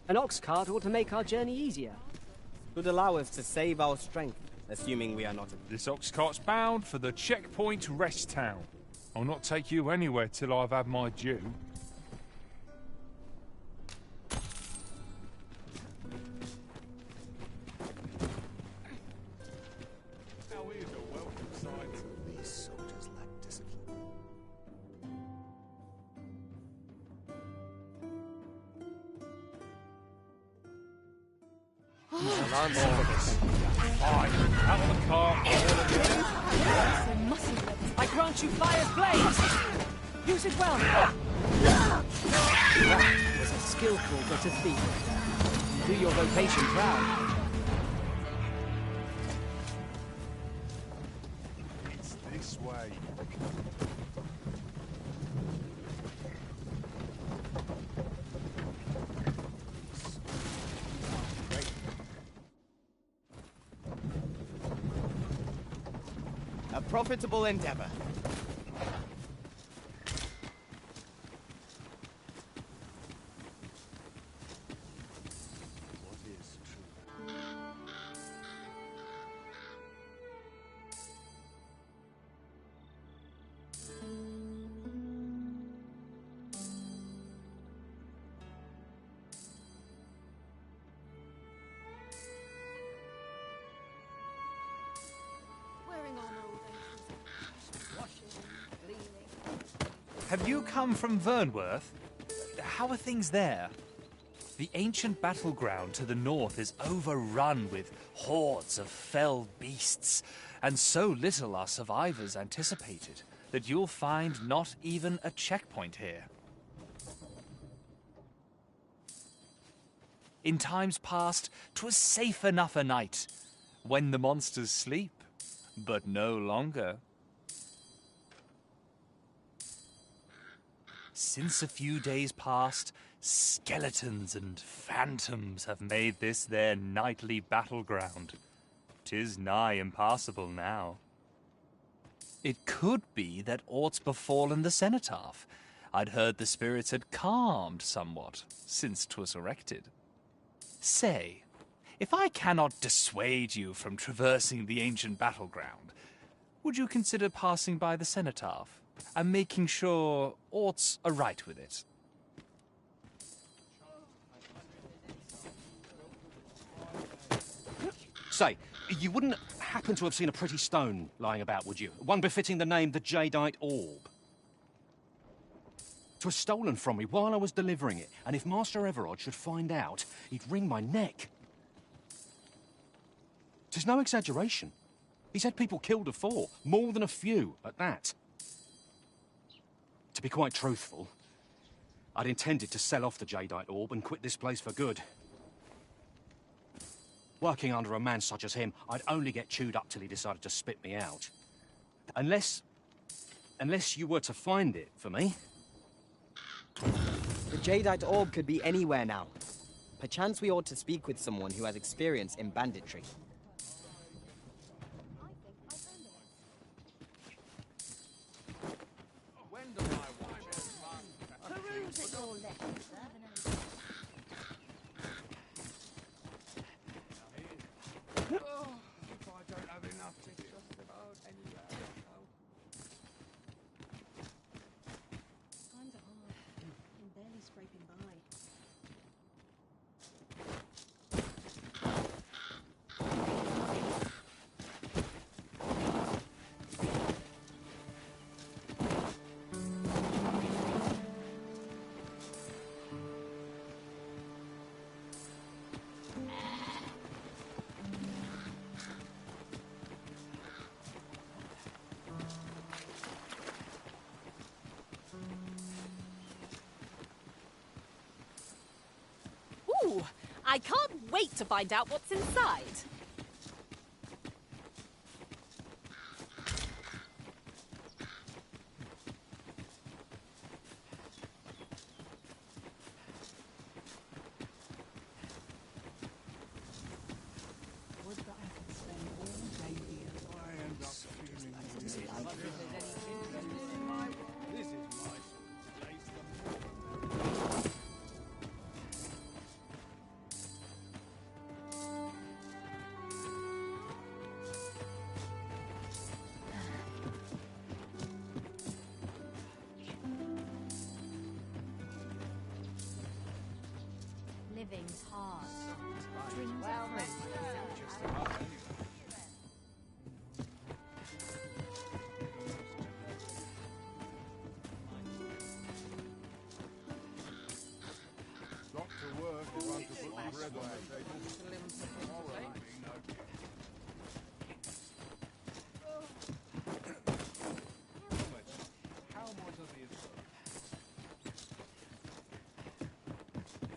An ox cart ought to make our journey easier. Would allow us to save our strength, assuming we are not... This ox cart's bound for the checkpoint rest town. I'll not take you anywhere till I've had my due. Now here's a welcome sight. These soldiers lack discipline. Fine, out of the car, all of you. I grant you fire's blaze! Use it well! That was a skillful bit of feat. Do your vocation proud. It's this way. A profitable endeavor. What is true? Wearing on all those washing, cleaning. Have you come from Vernworth? How are things there? The ancient battleground to the north is overrun with hordes of fell beasts, and so little are survivors anticipated that you'll find not even a checkpoint here. In times past, 'twas safe enough a night, when the monsters sleep, but no longer. Since a few days past, skeletons and phantoms have made this their nightly battleground. 'Tis nigh impassable now. It could be that aught's befallen the cenotaph. I'd heard the spirits had calmed somewhat since 'twas erected. Say, if I cannot dissuade you from traversing the ancient battleground, would you consider passing by the cenotaph and making sure all's right with it. Say, you wouldn't happen to have seen a pretty stone lying about, would you? One befitting the name the Jadeite Orb. It was stolen from me while I was delivering it, and if Master Everard should find out, he'd wring my neck. 'Tis no exaggeration. He's had people killed afore, more than a few at that. To be quite truthful, I'd intended to sell off the Jadeite Orb and quit this place for good. Working under a man such as him, I'd only get chewed up till he decided to spit me out. Unless you were to find it for me. The Jadeite Orb could be anywhere now. Perchance we ought to speak with someone who has experience in banditry. Ooh, I can't wait to find out what's inside. Living's hard. Dreams are Got to work if I'm to put my bread on the table. All right. How much of the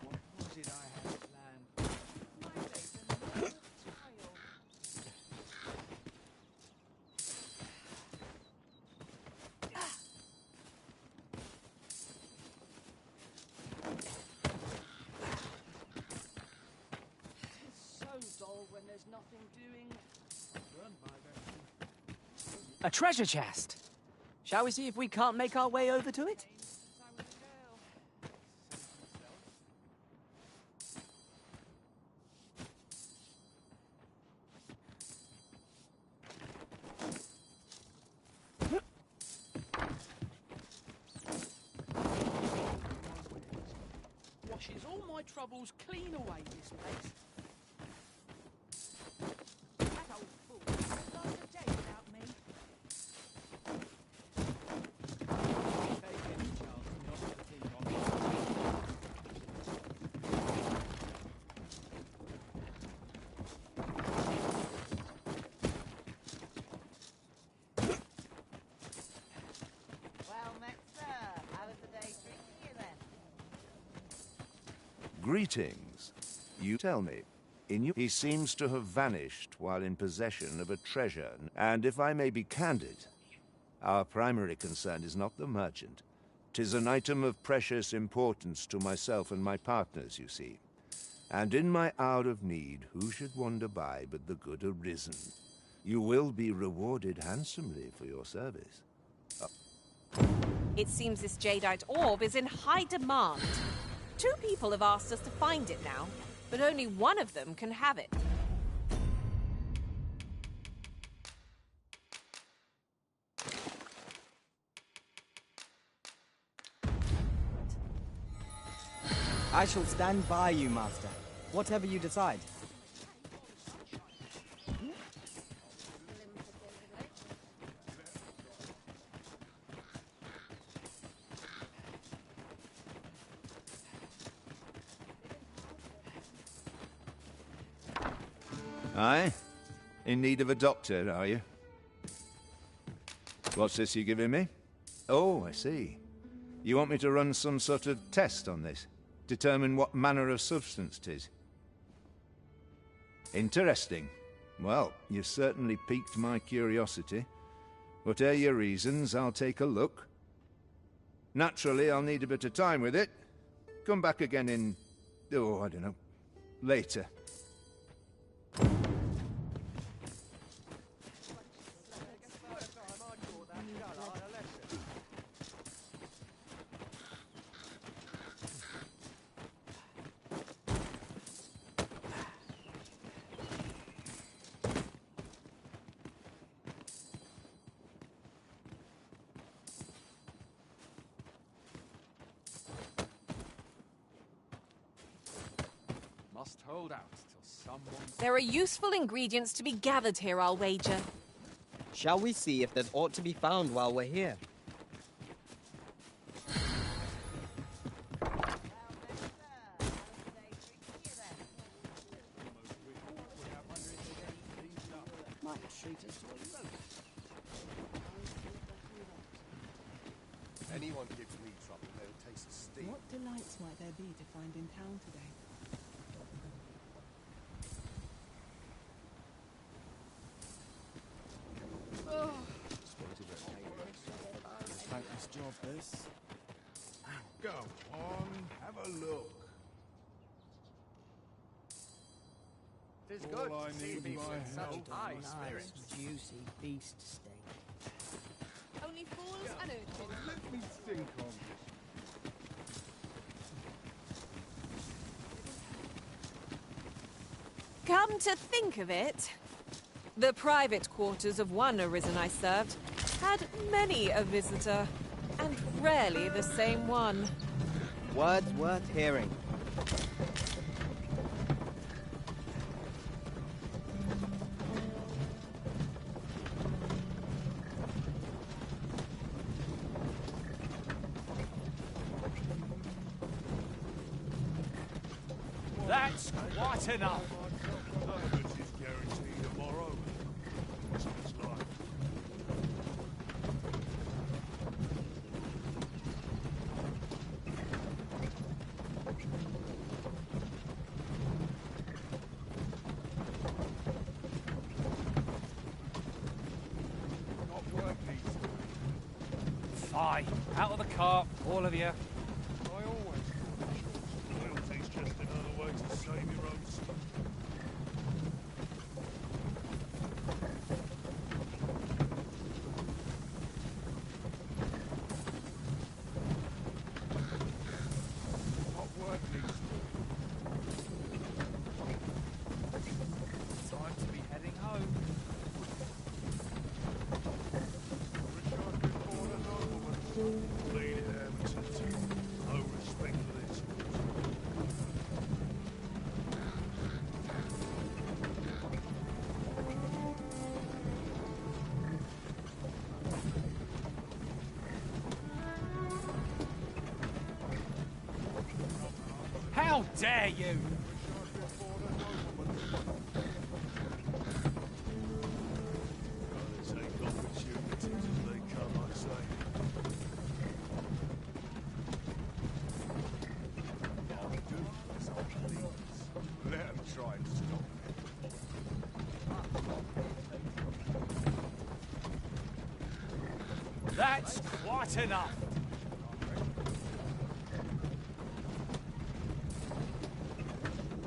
what was it I had planned? It's so dull when there's nothing doing. A treasure chest. Shall we see if we can't make our way over to it? Washes all my troubles clean away, this place. That old fool loads of days without me. Well met, sir. How was the day treating you then? Greetings. You tell me. He seems to have vanished while in possession of a treasure, and if I may be candid, our primary concern is not the merchant. 'Tis an item of precious importance to myself and my partners, you see. And in my hour of need, who should wander by but the good Arisen? You will be rewarded handsomely for your service. It seems this Jadeite Orb is in high demand. 2 people have asked us to find it now, but only one of them can have it. I shall stand by you, Master. Whatever you decide. Aye? In need of a doctor, are you? What's this you're giving me? Oh, I see. You want me to run some sort of test on this? Determine what manner of substance 'tis? Interesting. Well, you've certainly piqued my curiosity. Whatever your reasons, I'll take a look. Naturally, I'll need a bit of time with it. Come back again in... oh, I don't know. Later. Must hold out till someone... There are useful ingredients to be gathered here, I'll wager. Shall we see if there's aught to be found while we're here? Might treat us to a loaf. Anyone gives me trouble, they'll taste the steam. What delights might there be to find in town today? Thankless job, this. Go on, have a look. Tis All good I to see need people my in such help. high Nice, spirits. Juicy beast steak. Only fools and urchins. Let me think on this. Come to think of it, the private quarters of one Arisen I served had many a visitor, and rarely the same one. Words worth hearing. That's quite enough. Service is guaranteed tomorrow. Christmas life. Not work needs to be. Fine. Out of the cart, all of you. I always thought loyalty's just another way to save your own skin. What work needs to Time to be heading home. Lead Hermitage. No respect for this. How dare you! Take opportunities as they come, I say. I'll do as I please. Let 'em try and stop me. That's quite enough.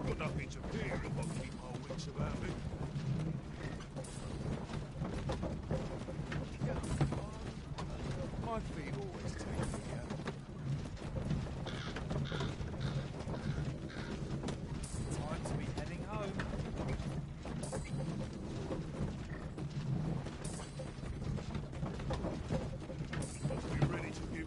Got nothing to fear if I keep my wits about me. My feet always take me out. Time to be heading home. Be ready to give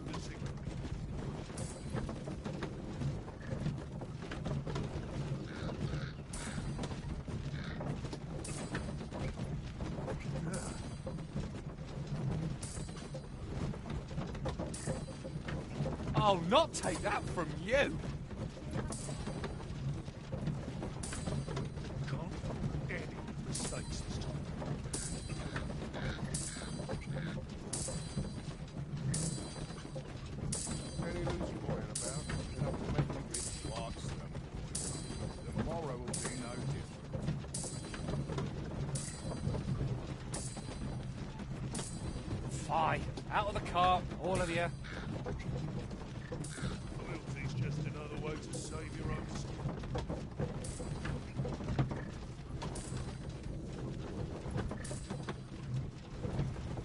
I'll not take that from you! Can't any mistakes this time. Any loose coin about, enough to make you get watch them, boys. Tomorrow will be no different. Fine. Out of the car, all of you. Loyalty's just another way to save your own skin.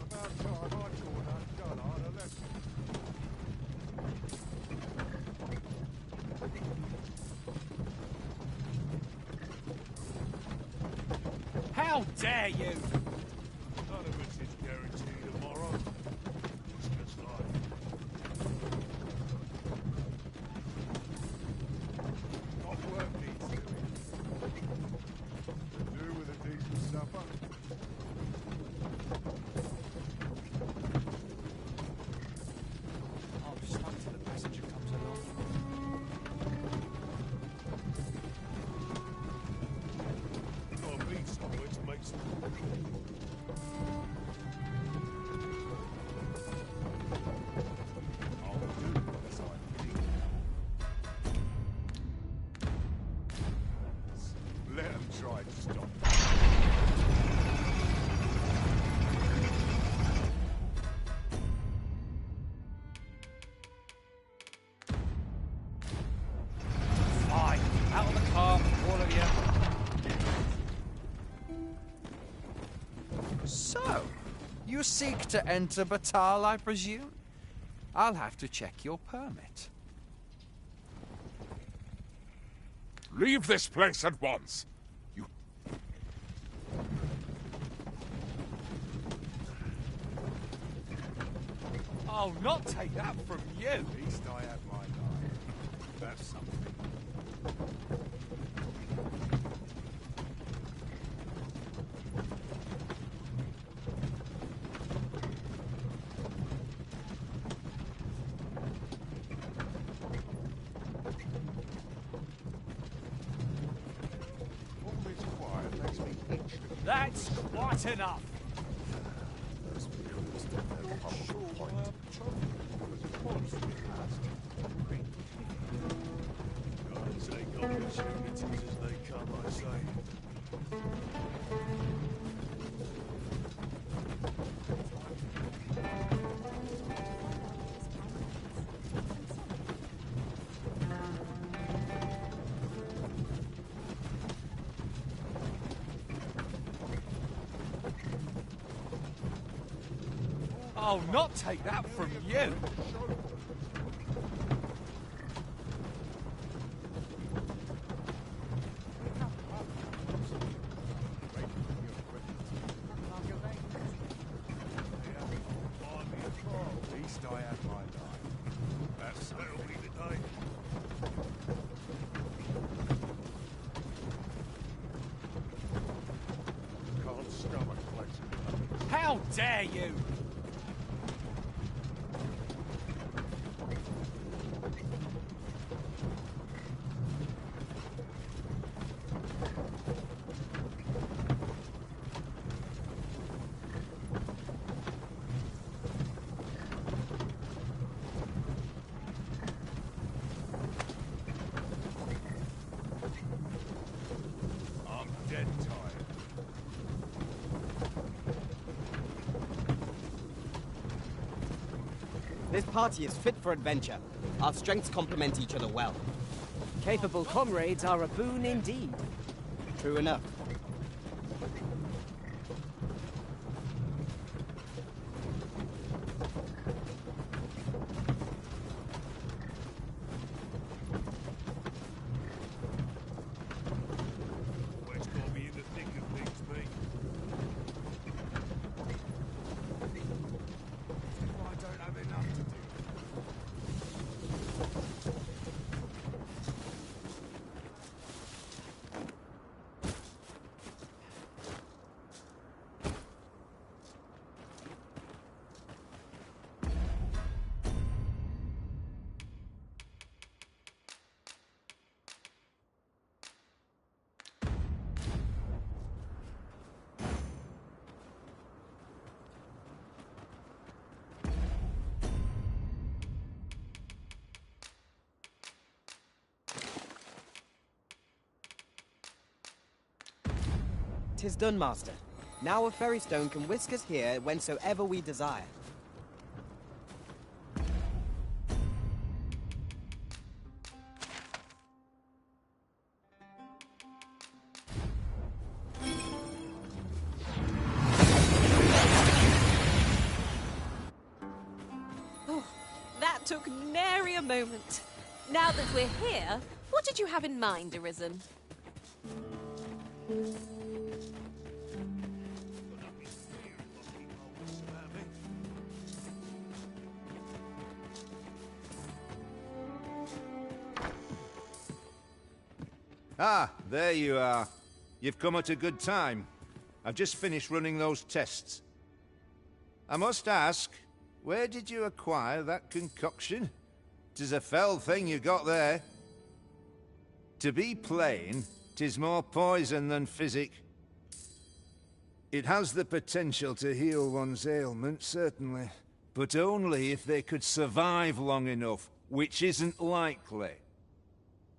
About time I taught that dullard a lesson. How dare you! None of it is guaranteed tomorrow. It's just life. Got work needs doing. To do with a decent supper. I'm stuck till the passenger comes along. Gotta be somewhere to make some I'll do as I think. Let them try to stop. Fine. Out of the car, all of you. So, you seek to enter Batal, I presume? I'll have to check your permit. Leave this place at once. I'll not take that from you. At least I have my life. That's something. All this quiet makes me itch to That's quite enough. Take opportunities as they come, I say. I'll not take that from you. At least I have my life. That'll be the day. Can't stomach flexing. How dare you! I'm dead tired. This party is fit for adventure. Our strengths complement each other well. Capable comrades are a boon indeed. True enough. Always got me in the thick of things, mate. I don't have enough to do. 'Tis done, Master. Now a ferry stone can whisk us here whensoever we desire. Oh, that took nary a moment. Now that we're here, what did you have in mind, Arisen? Ah, there you are. You've come at a good time. I've just finished running those tests. I must ask, where did you acquire that concoction? 'Tis a fell thing you got there. To be plain, 'tis more poison than physic. It has the potential to heal one's ailment, certainly, but only if they could survive long enough, which isn't likely.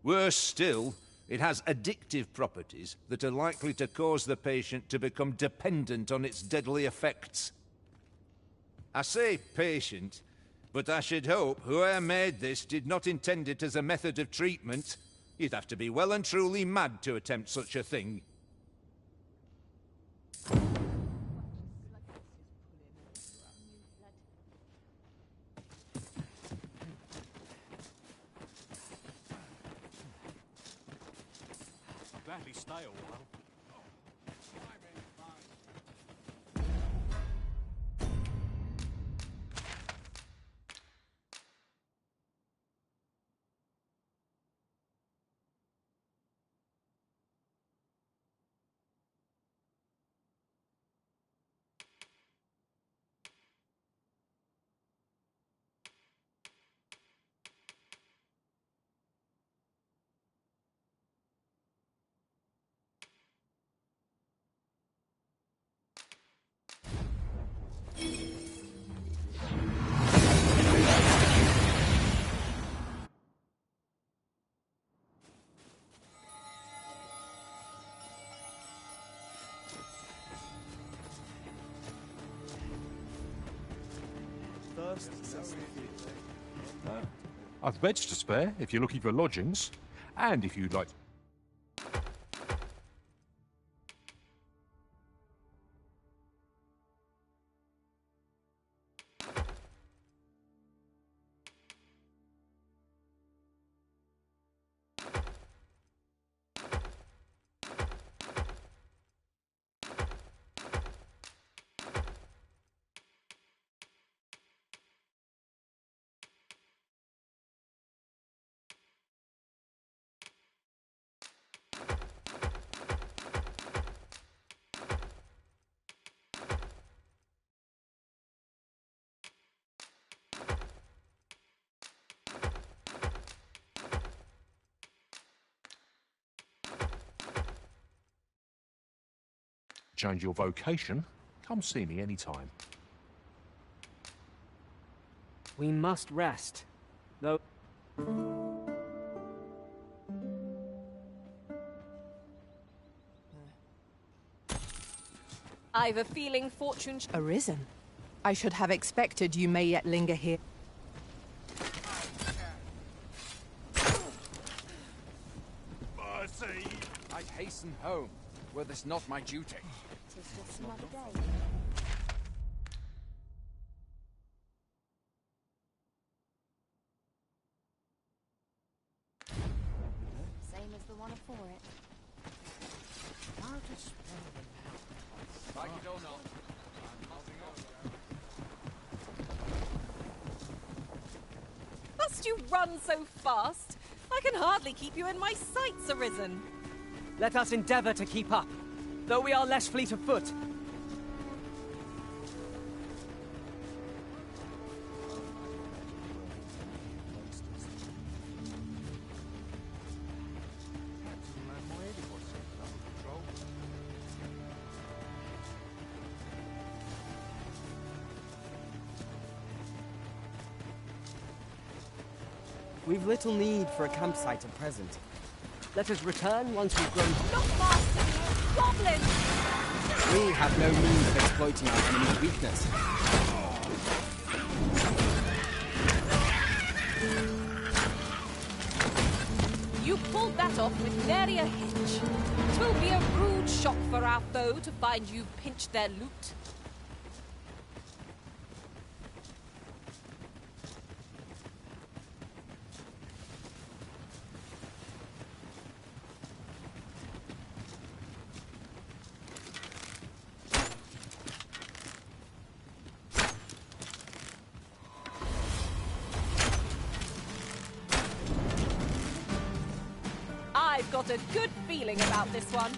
Worse still, it has addictive properties that are likely to cause the patient to become dependent on its deadly effects. I say patient, but I should hope whoever made this did not intend it as a method of treatment. You'd have to be well and truly mad to attempt such a thing. Gladly stay a while. I've beds to spare if you're looking for lodgings, and if you'd like. Change your vocation, come see me anytime. We must rest, though. I've a feeling fortune... Arisen. I should have expected you may yet linger here. Mercy! I hasten home. Were this not my duty? 'Tis just another day. Same as the one afore it. Like it or not. Must you run so fast? I can hardly keep you in my sights, Arisen. Let us endeavor to keep up, though we are less fleet of foot. We've little need for a campsite at present. Let us return once we've grown... Look, Master, goblins! We have no means of exploiting our enemy's weakness. You pulled that off with nary a hitch. 'Twill be a rude shock for our foe to find you pinched their loot. I've got a good feeling about this one.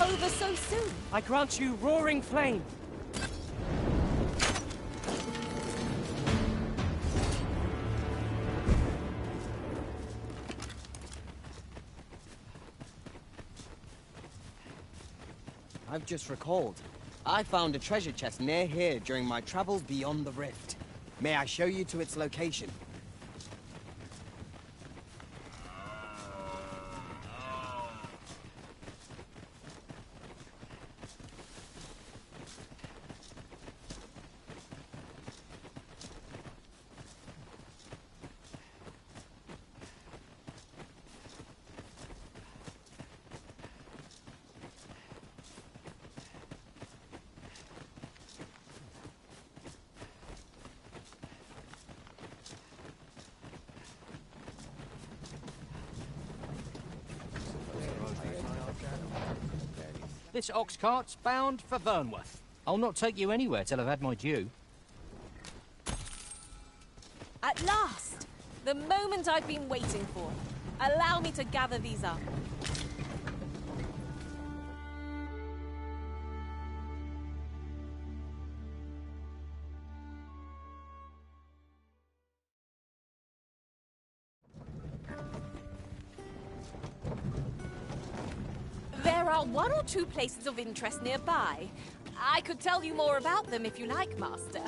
Over so soon. I grant you roaring flame. I've just recalled. I found a treasure chest near here during my travels beyond the rift. May I show you to its location? This ox cart's bound for Vernworth. I'll not take you anywhere till I've had my due. At last! The moment I've been waiting for. Allow me to gather these up. There are one or two places of interest nearby. I could tell you more about them if you like, Master.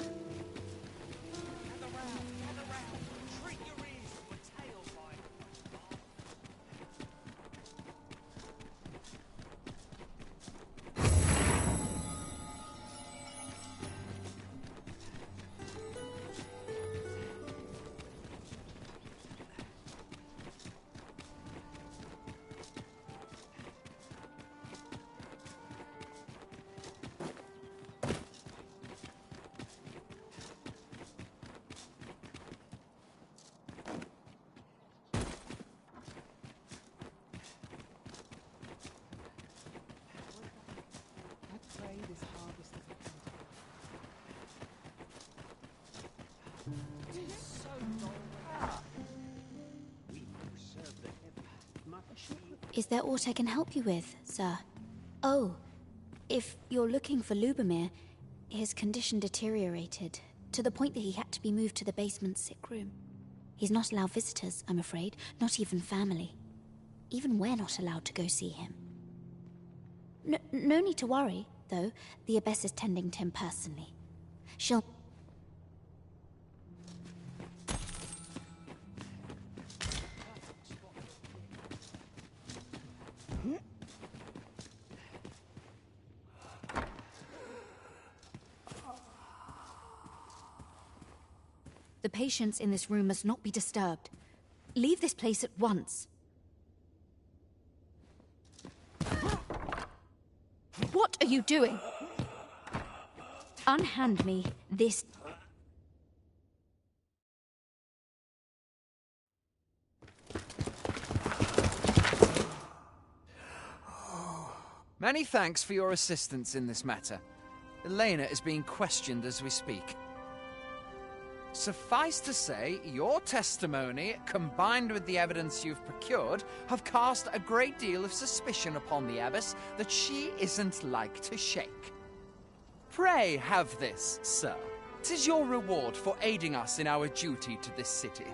Is there aught I can help you with, sir? Oh, if you're looking for Lubomir, his condition deteriorated to the point that he had to be moved to the basement sick room. He's not allowed visitors, I'm afraid, not even family. Even we're not allowed to go see him. No need to worry, though. The Abbess is tending to him personally. She'll... The patients in this room must not be disturbed. Leave this place at once. What are you doing? Unhand me this... Many thanks for your assistance in this matter. Elena is being questioned as we speak. Suffice to say, your testimony, combined with the evidence you've procured, have cast a great deal of suspicion upon the Abbess that she isn't like to shake. Pray have this, sir. 'Tis your reward for aiding us in our duty to this city.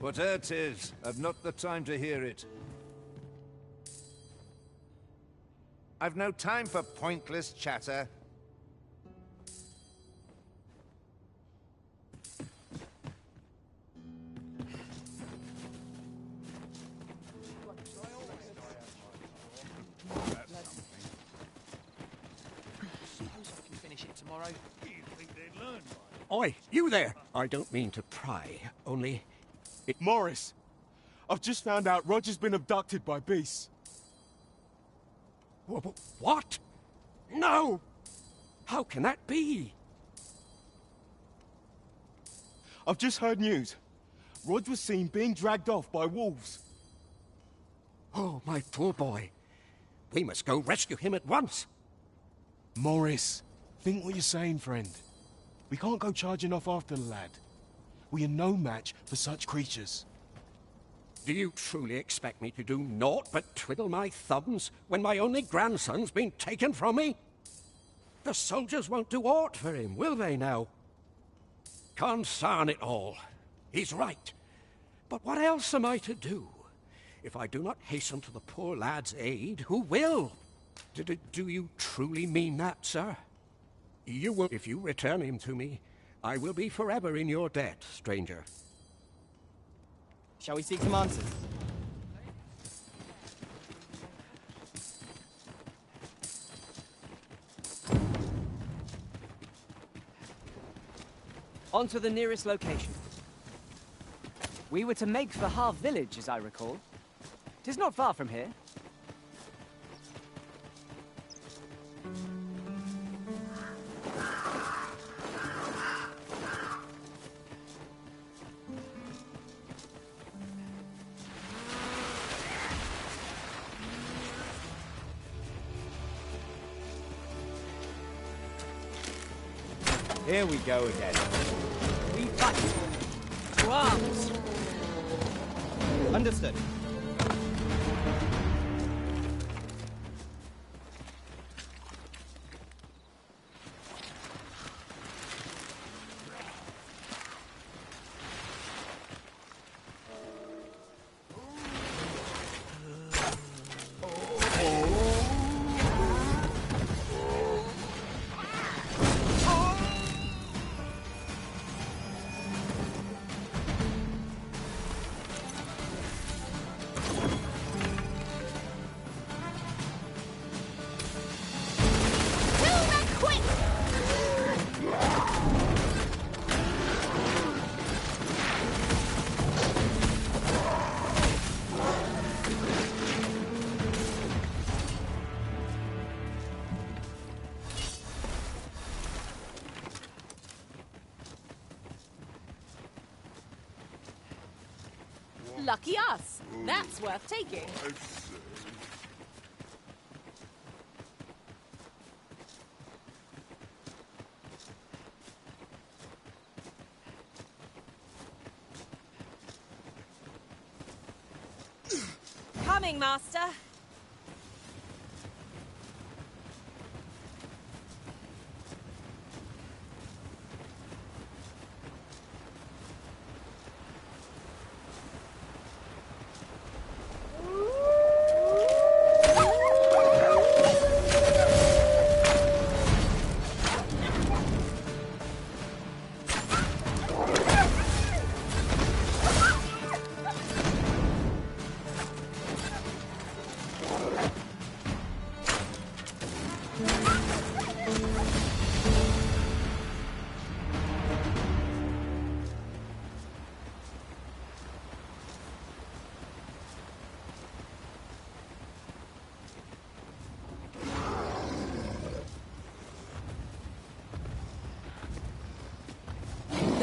Whatever 'tis, I've not the time to hear it. I've no time for pointless chatter. Oi, you there! I don't mean to pry, only... Morris, I've just found out Roger's been abducted by beasts. What? No! How can that be? I've just heard news. Rog was seen being dragged off by wolves. Oh, my poor boy. We must go rescue him at once. Morris, think what you're saying, friend. We can't go charging off after the lad. We are no match for such creatures. Do you truly expect me to do naught but twiddle my thumbs when my only grandson's been taken from me? The soldiers won't do aught for him, will they now? Consarn it all. He's right. But what else am I to do? If I do not hasten to the poor lad's aid, who will? Do you truly mean that, sir? You will. If you return him to me, I will be forever in your debt, stranger. Shall we seek some answers? On to the nearest location. We were to make for Harv village, as I recall. 'Tis not far from here. Here we go again. We fight. To arms! Understood. Lucky us. That's worth taking. Coming, Master.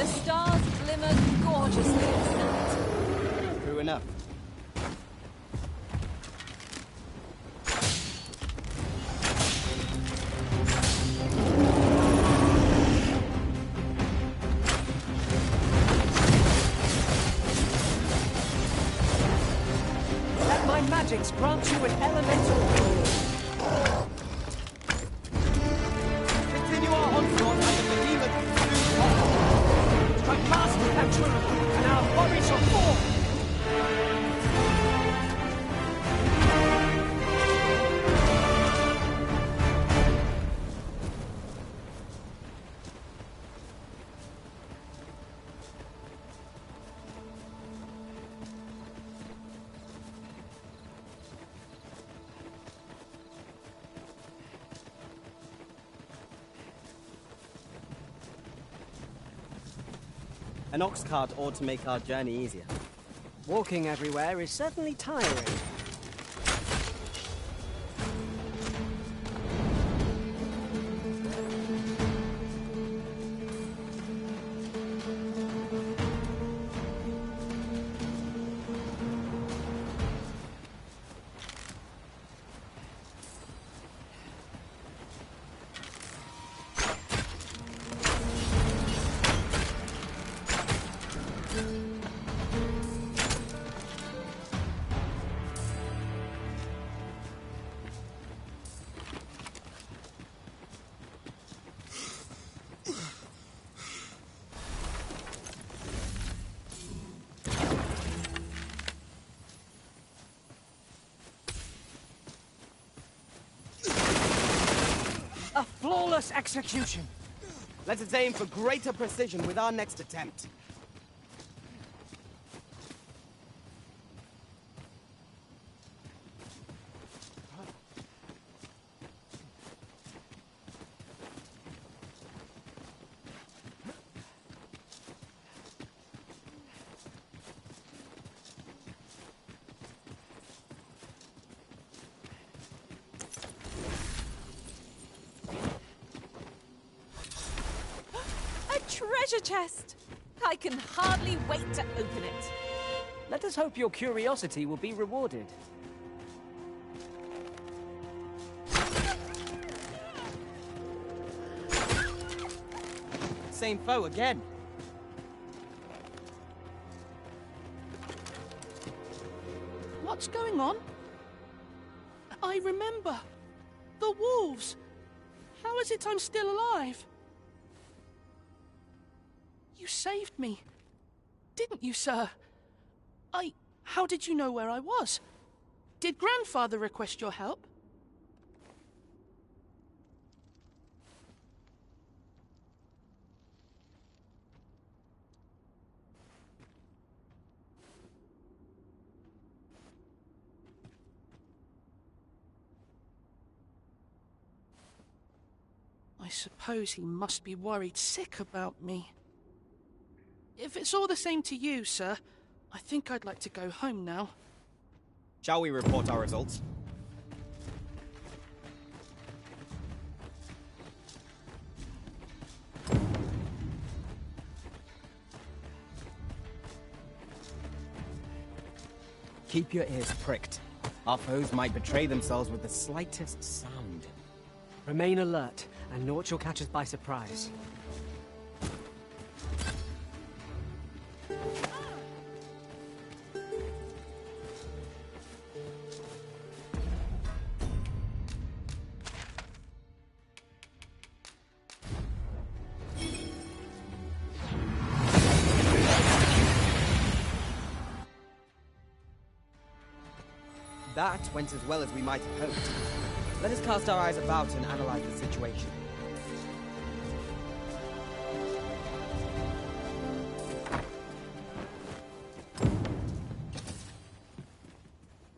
The stars glimmer gorgeously at night. True enough. Let my magics grant you an elemental. Continue our onslaught under the demon. Strike past the capture, and our bodies shall fall. An ox cart ought to make our journey easier. Walking everywhere is certainly tiring. A flawless execution! Let us aim for greater precision with our next attempt. Treasure chest! I can hardly wait to open it. Let us hope your curiosity will be rewarded. Same foe again. What's going on? I remember. The wolves. How is it I'm still alive? You saved me. Didn't you, sir? How did you know where I was? Did Grandfather request your help? I suppose he must be worried sick about me. If it's all the same to you, sir, I think I'd like to go home now. Shall we report our results? Keep your ears pricked. Our foes might betray themselves with the slightest sound. Remain alert, and naught shall catch us by surprise. That went as well as we might have hoped. Let us cast our eyes about and analyze the situation.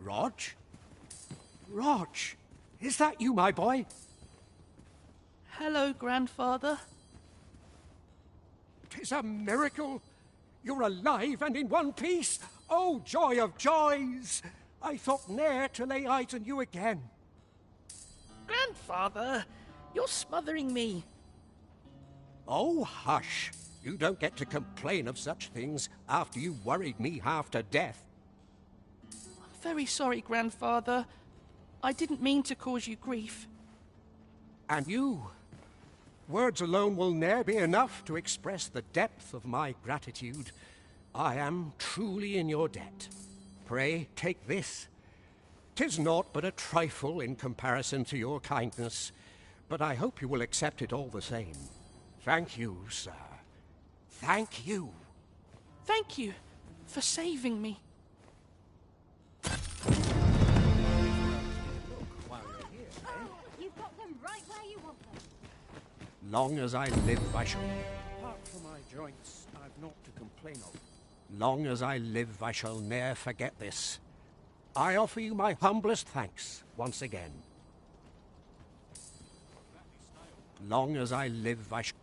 Rog? Rog, is that you, my boy? Hello, Grandfather. 'Tis a miracle. You're alive and in one piece. Oh, joy of joys! I thought ne'er to lay eyes on you again. Grandfather, you're smothering me. Oh, hush. You don't get to complain of such things after you worried me half to death. I'm very sorry, Grandfather. I didn't mean to cause you grief. And you? Words alone will ne'er be enough to express the depth of my gratitude. I am truly in your debt. Pray, take this. 'Tis naught but a trifle in comparison to your kindness, but I hope you will accept it all the same. Thank you, sir. Thank you. Thank you for saving me. You've got them right where you want them. Long as I live, I shall... Apart from my joints, I've naught to complain of. Long as I live, I shall ne'er forget this. I offer you my humblest thanks once again. Long as I live, I shall...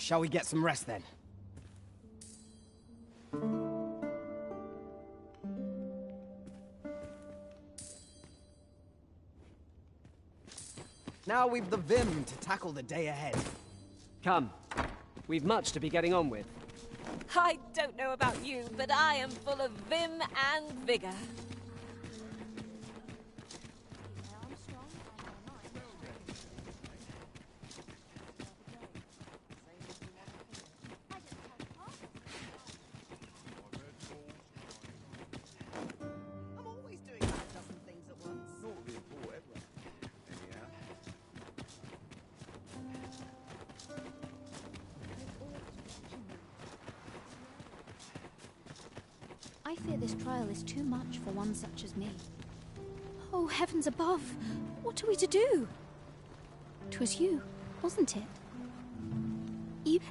Shall we get some rest then? Now we've the vim to tackle the day ahead. Come. We've much to be getting on with. I don't know about you, but I am full of vim and vigor. I'm always doing about a dozen things at once. Not the important one. Anyhow. I fear this trial is too much for one such as me. Oh, heavens above! What are we to do? 'Twas you, wasn't it?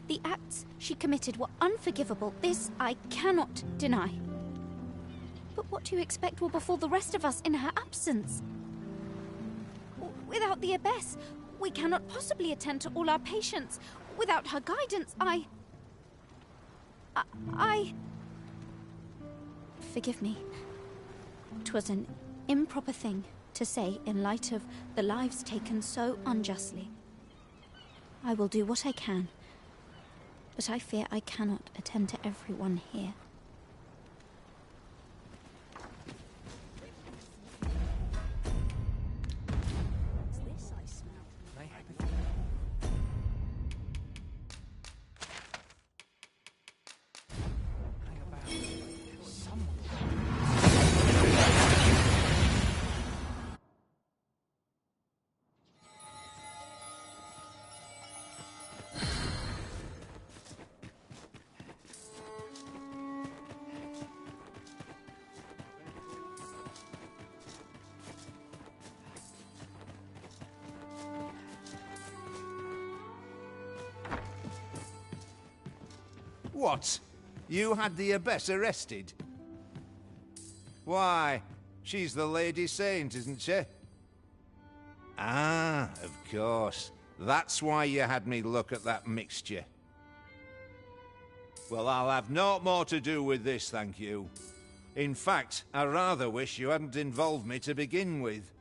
The acts she committed were unforgivable. This I cannot deny. But what do you expect will befall the rest of us in her absence? Without the abbess, we cannot possibly attend to all our patients. Without her guidance, I... Forgive me. 'Twas an improper thing to say in light of the lives taken so unjustly. I will do what I can, but I fear I cannot attend to everyone here. What? You had the abbess arrested? Why, she's the Lady Saint, isn't she? Ah, of course. That's why you had me look at that mixture. Well, I'll have naught more to do with this, thank you. In fact, I rather wish you hadn't involved me to begin with.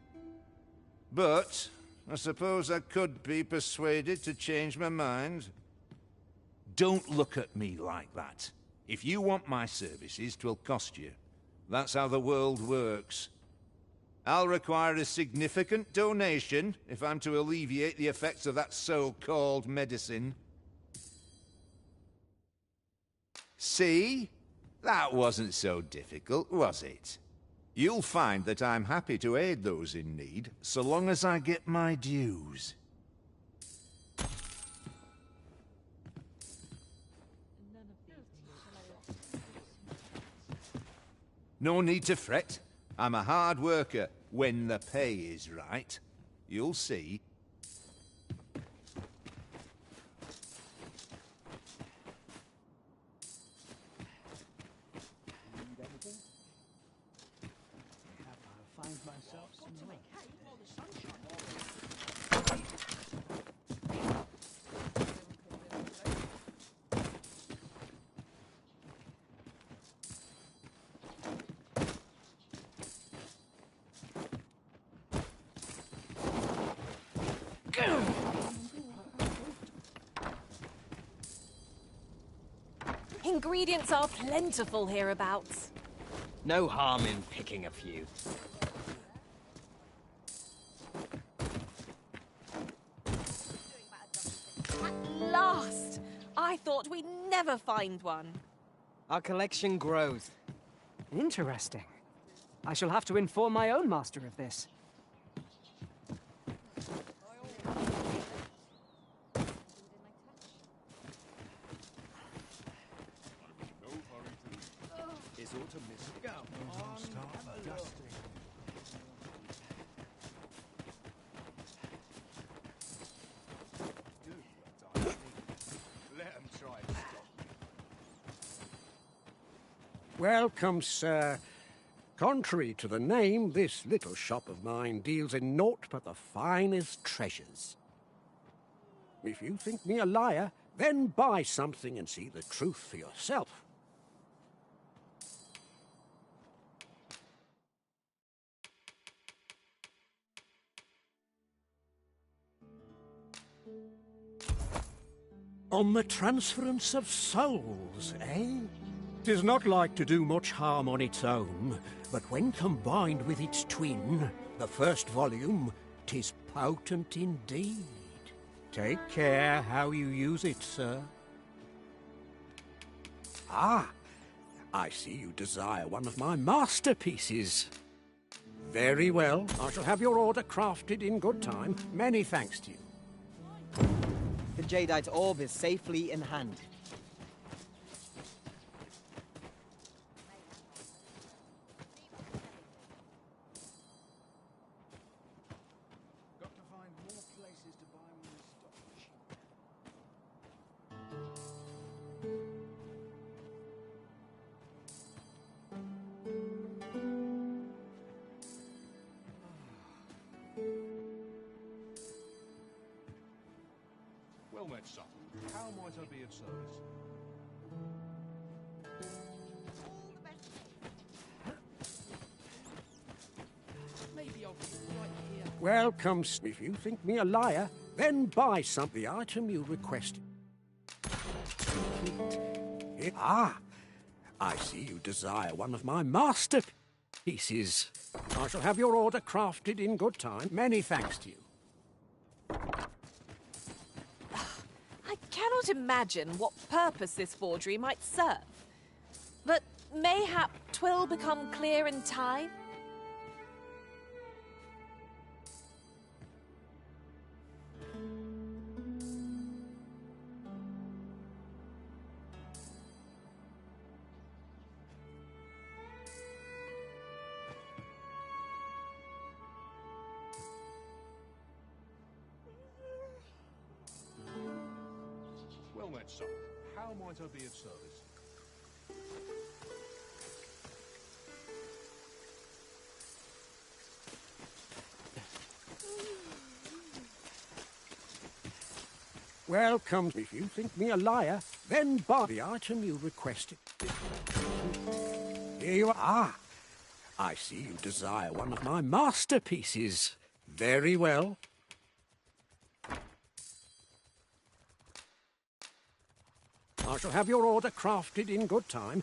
But I suppose I could be persuaded to change my mind. Don't look at me like that. If you want my services, 'twill cost you. That's how the world works. I'll require a significant donation if I'm to alleviate the effects of that so-called medicine. See? That wasn't so difficult, was it? You'll find that I'm happy to aid those in need, so long as I get my dues. No need to fret. I'm a hard worker when the pay is right. You'll see. I find myself some Ingredients are plentiful hereabouts. No harm in picking a few. At last! I thought we'd never find one. Our collection grows. Interesting. I shall have to inform my own master of this. It's autumn mist. Go on, have a look. Let 'em try and stop me. Welcome, sir. Contrary to the name, this little shop of mine deals in naught but the finest treasures. If you think me a liar, Then buy something and see the truth for yourself. On the transference of souls, eh? 'Tis not like to do much harm on its own, but when combined with its twin, the first volume, 'tis potent indeed. Take care how you use it, sir. Ah, I see you desire one of my masterpieces. Very well, I shall have your order crafted in good time. Many thanks to you. The Jadeite orb is safely in hand. Got to find more places to buy my stock cheap. Well met, son. How might I be of service? Maybe I'll be right here. Welcome. If you think me a liar, then buy some. The item you requested. Ah, I see you desire one of my masterpieces. I shall have your order crafted in good time. Many thanks to you. I cannot imagine what purpose this forgery might serve. But mayhap 'twill become clear in time? Well met, son. How might I be of service? Welcome. If you think me a liar, then buy the item you requested. Here you are. Ah, I see you desire one of my masterpieces. Very well. I shall have your order crafted in good time.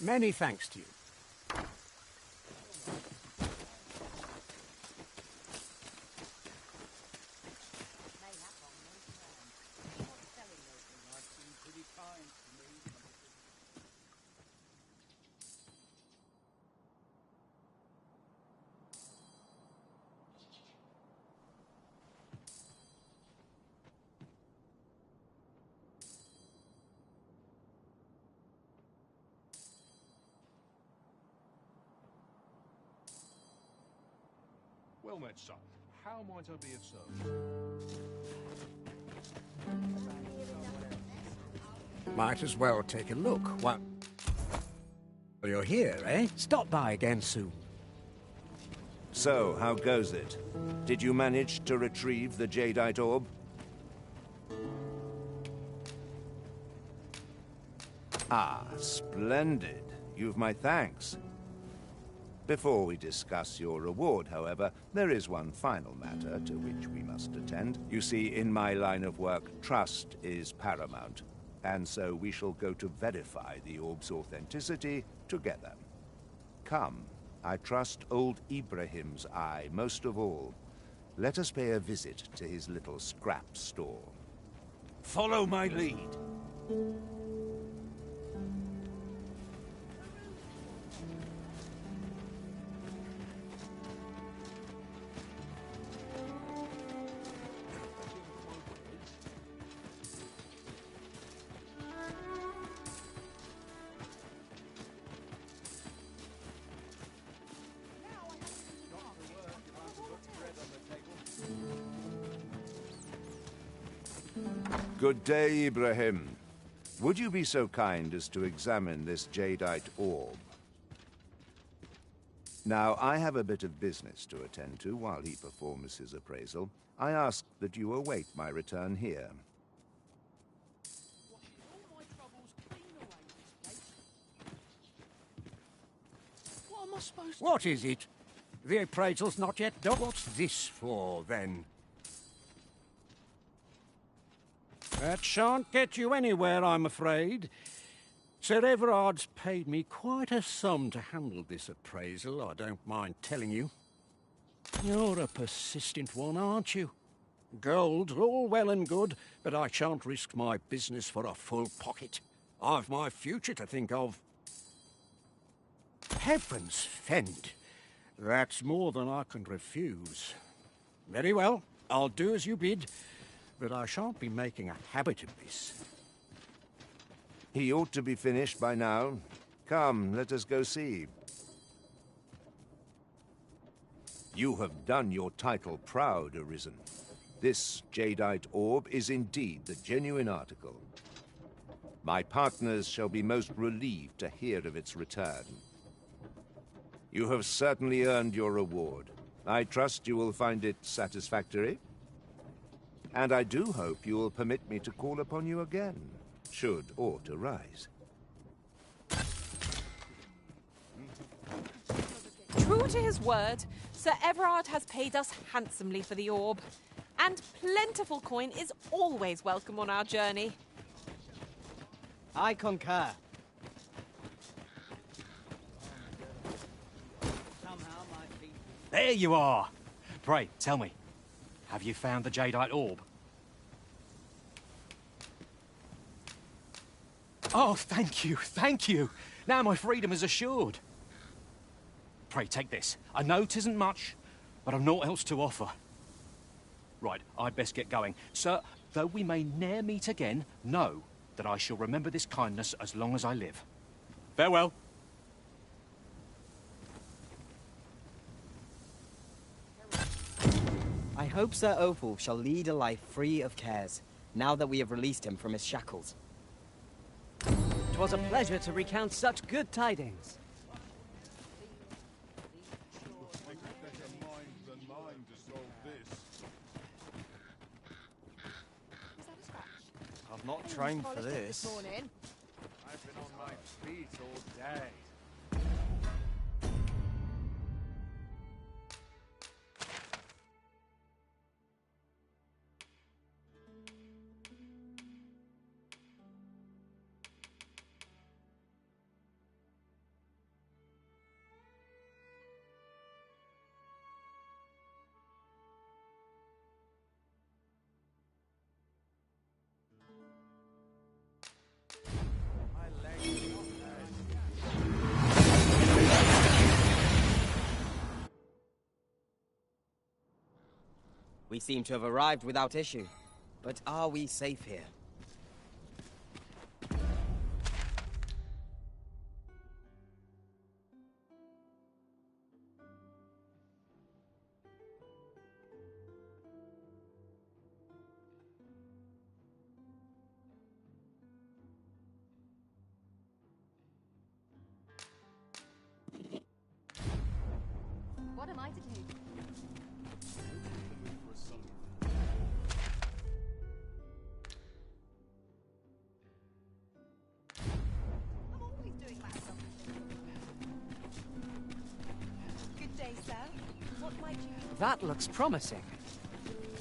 Many thanks to you. Well met, son. How might I be of service? Might as well take a look. What? You're here, eh? Stop by again soon. So, how goes it? Did you manage to retrieve the Jadeite orb? Ah, splendid. You've my thanks. Before we discuss your reward, however, there is one final matter to which we must attend. You see, in my line of work, trust is paramount, and so we shall go to verify the orb's authenticity together. Come, I trust old Ibrahim's eye most of all. Let us pay a visit to his little scrap store. Follow my lead. Good day, Ibrahim. Would you be so kind as to examine this Jadeite orb? Now, I have a bit of business to attend to while he performs his appraisal. I ask that you await my return here. suppose... What is it? The appraisal's not yet done. What's this for, then? That shan't get you anywhere, I'm afraid. Sir Everard's paid me quite a sum to handle this appraisal, I don't mind telling you. You're a persistent one, aren't you? Gold's all well and good, but I shan't risk my business for a full pocket. I've my future to think of. Heavens fend! That's more than I can refuse. Very well, I'll do as you bid, but I shan't be making a habit of this. He ought to be finished by now. Come, let us go see. You have done your title proud, Arisen. This jadeite orb is indeed the genuine article. My partners shall be most relieved to hear of its return. You have certainly earned your reward. I trust you will find it satisfactory. And I do hope you will permit me to call upon you again, should aught arise. True to his word, Sir Everard has paid us handsomely for the orb. And plentiful coin is always welcome on our journey. I concur. There you are! Pray, tell me, have you found the jadeite orb? Oh, thank you, thank you! Now my freedom is assured. Pray, take this. I know 'tisn't much, but I've naught else to offer. Right, I'd best get going. Sir, though we may ne'er meet again, know that I shall remember this kindness as long as I live. Farewell. I hope Sir Opal shall lead a life free of cares, now that we have released him from his shackles. 'Twas a pleasure to recount such good tidings. I'm not trained for this. I've been on my feet all day. We seem to have arrived without issue. But are we safe here? What am I to do? Good day, sir. What might you... That looks promising.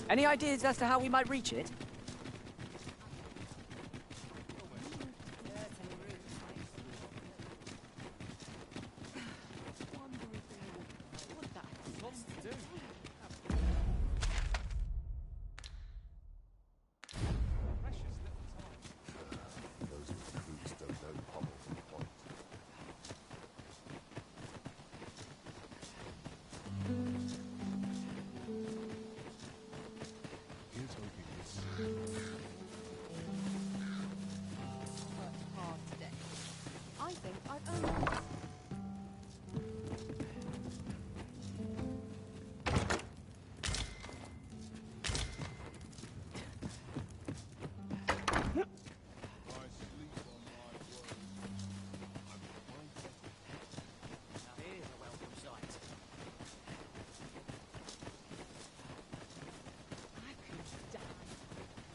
Any ideas as to how we might reach it? I think I've earned this.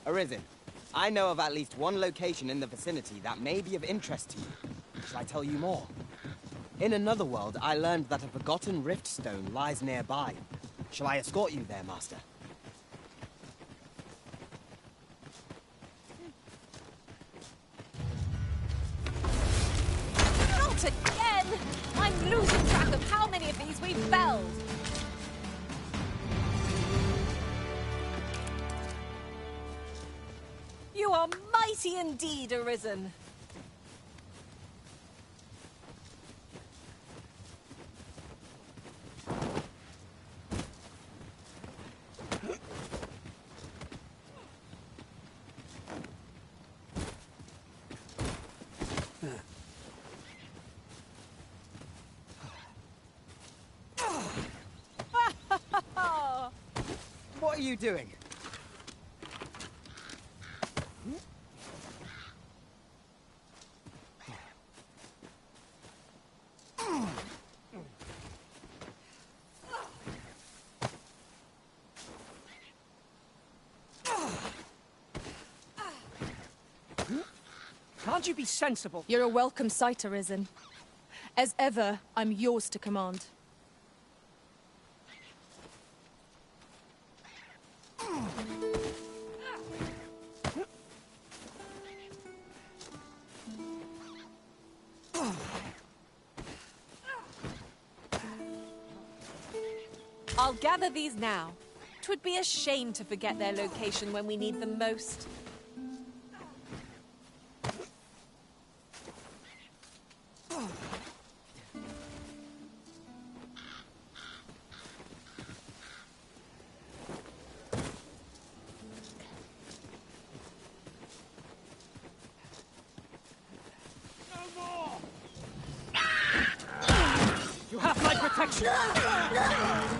Arisen, I know of at least one location in the vicinity that may be of interest to you. Shall I tell you more? In another world, I learned that a forgotten rift stone lies nearby. Shall I escort you there, Master? Not again! I'm losing track of how many of these we've felled. You are mighty indeed, Arisen. What are you doing? Can't you be sensible? You're a welcome sight, Arisen. As ever, I'm yours to command. I'll gather these now. 'Twould be a shame to forget their location when we need them most. You have my protection!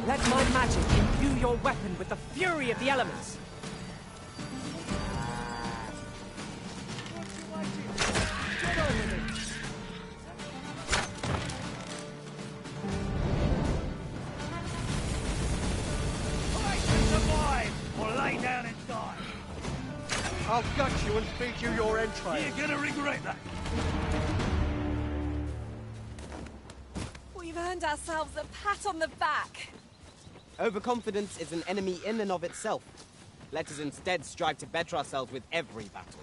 Let my magic imbue your weapon with the fury of the elements! I'll gut you and feed you your entrails. You're gonna regret that. We've earned ourselves a pat on the back. Overconfidence is an enemy in and of itself. Let us instead strive to better ourselves with every battle.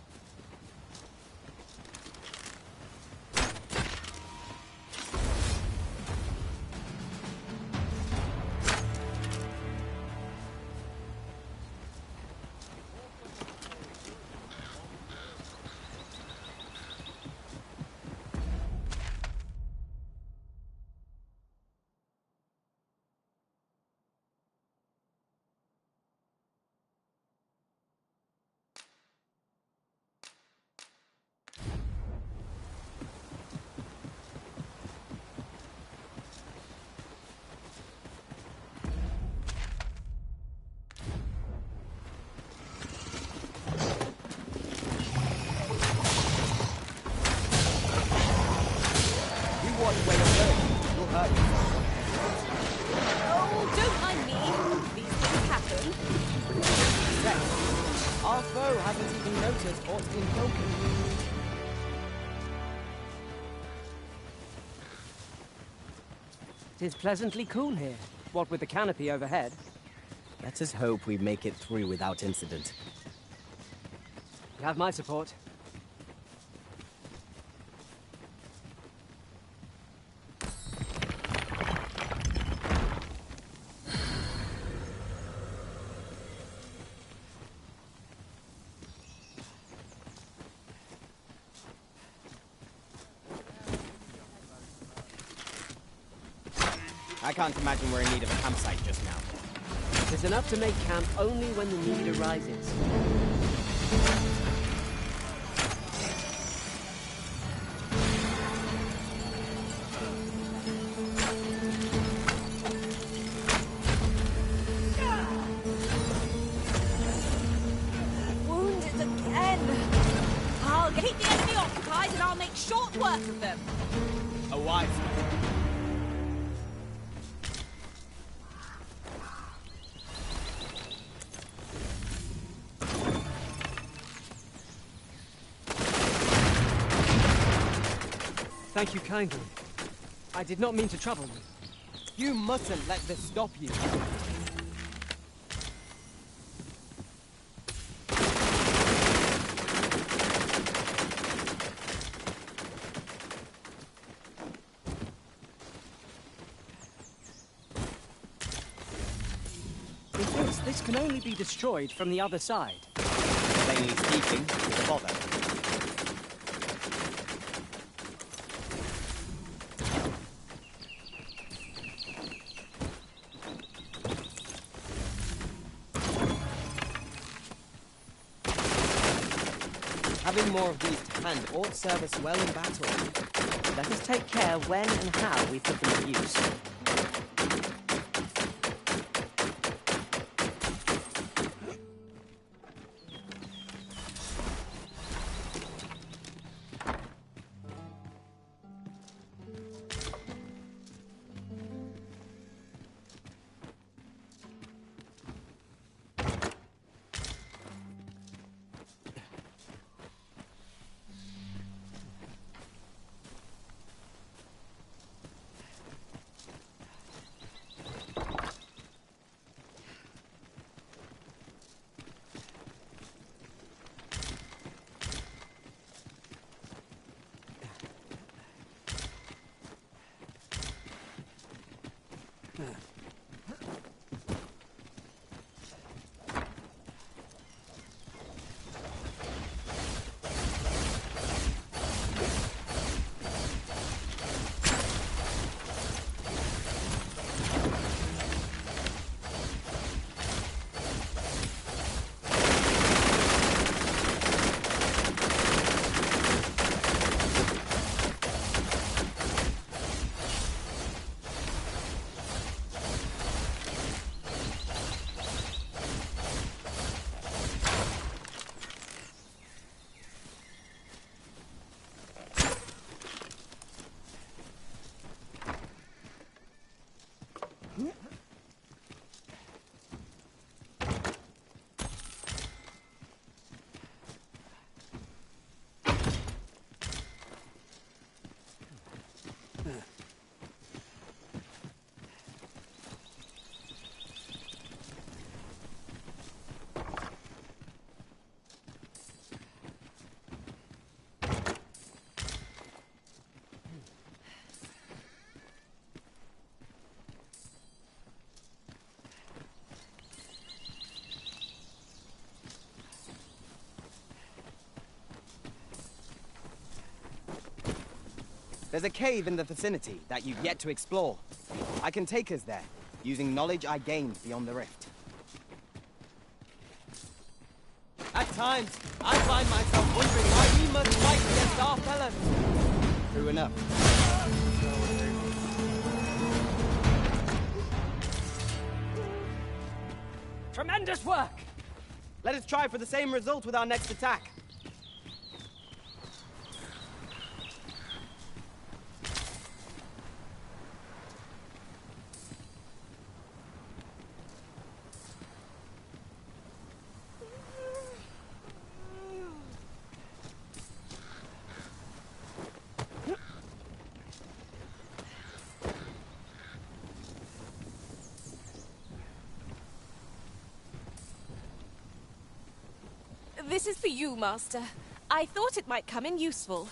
Oh, don't mind me. These things happen. Rex, our foe hasn't even noticed aught invoking. Tis pleasantly cool here, what with the canopy overhead. Let us hope we make it through without incident. You have my support. I can't imagine we're in need of a campsite just now. It's enough to make camp only when the need arises. Wounded again. I'll keep the enemy occupied and I'll make short work of them. A wise man. Thank you kindly. I did not mean to trouble you. You mustn't let this stop you. Methinks this can only be destroyed from the other side. Plainly speaking, it's a bother. Having more of these to hand ought serve us well in battle. Let us take care when and how we put them to use. There's a cave in the vicinity that you've yet to explore. I can take us there, using knowledge I gained beyond the rift. At times, I find myself wondering why we must fight against our fellows. True enough. Tremendous work! Let us try for the same result with our next attack. This is for you, Master. I thought it might come in useful.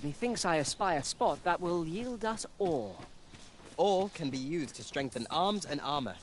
Methinks I espy a spot that will yield us ore. Ore can be used to strengthen arms and armor.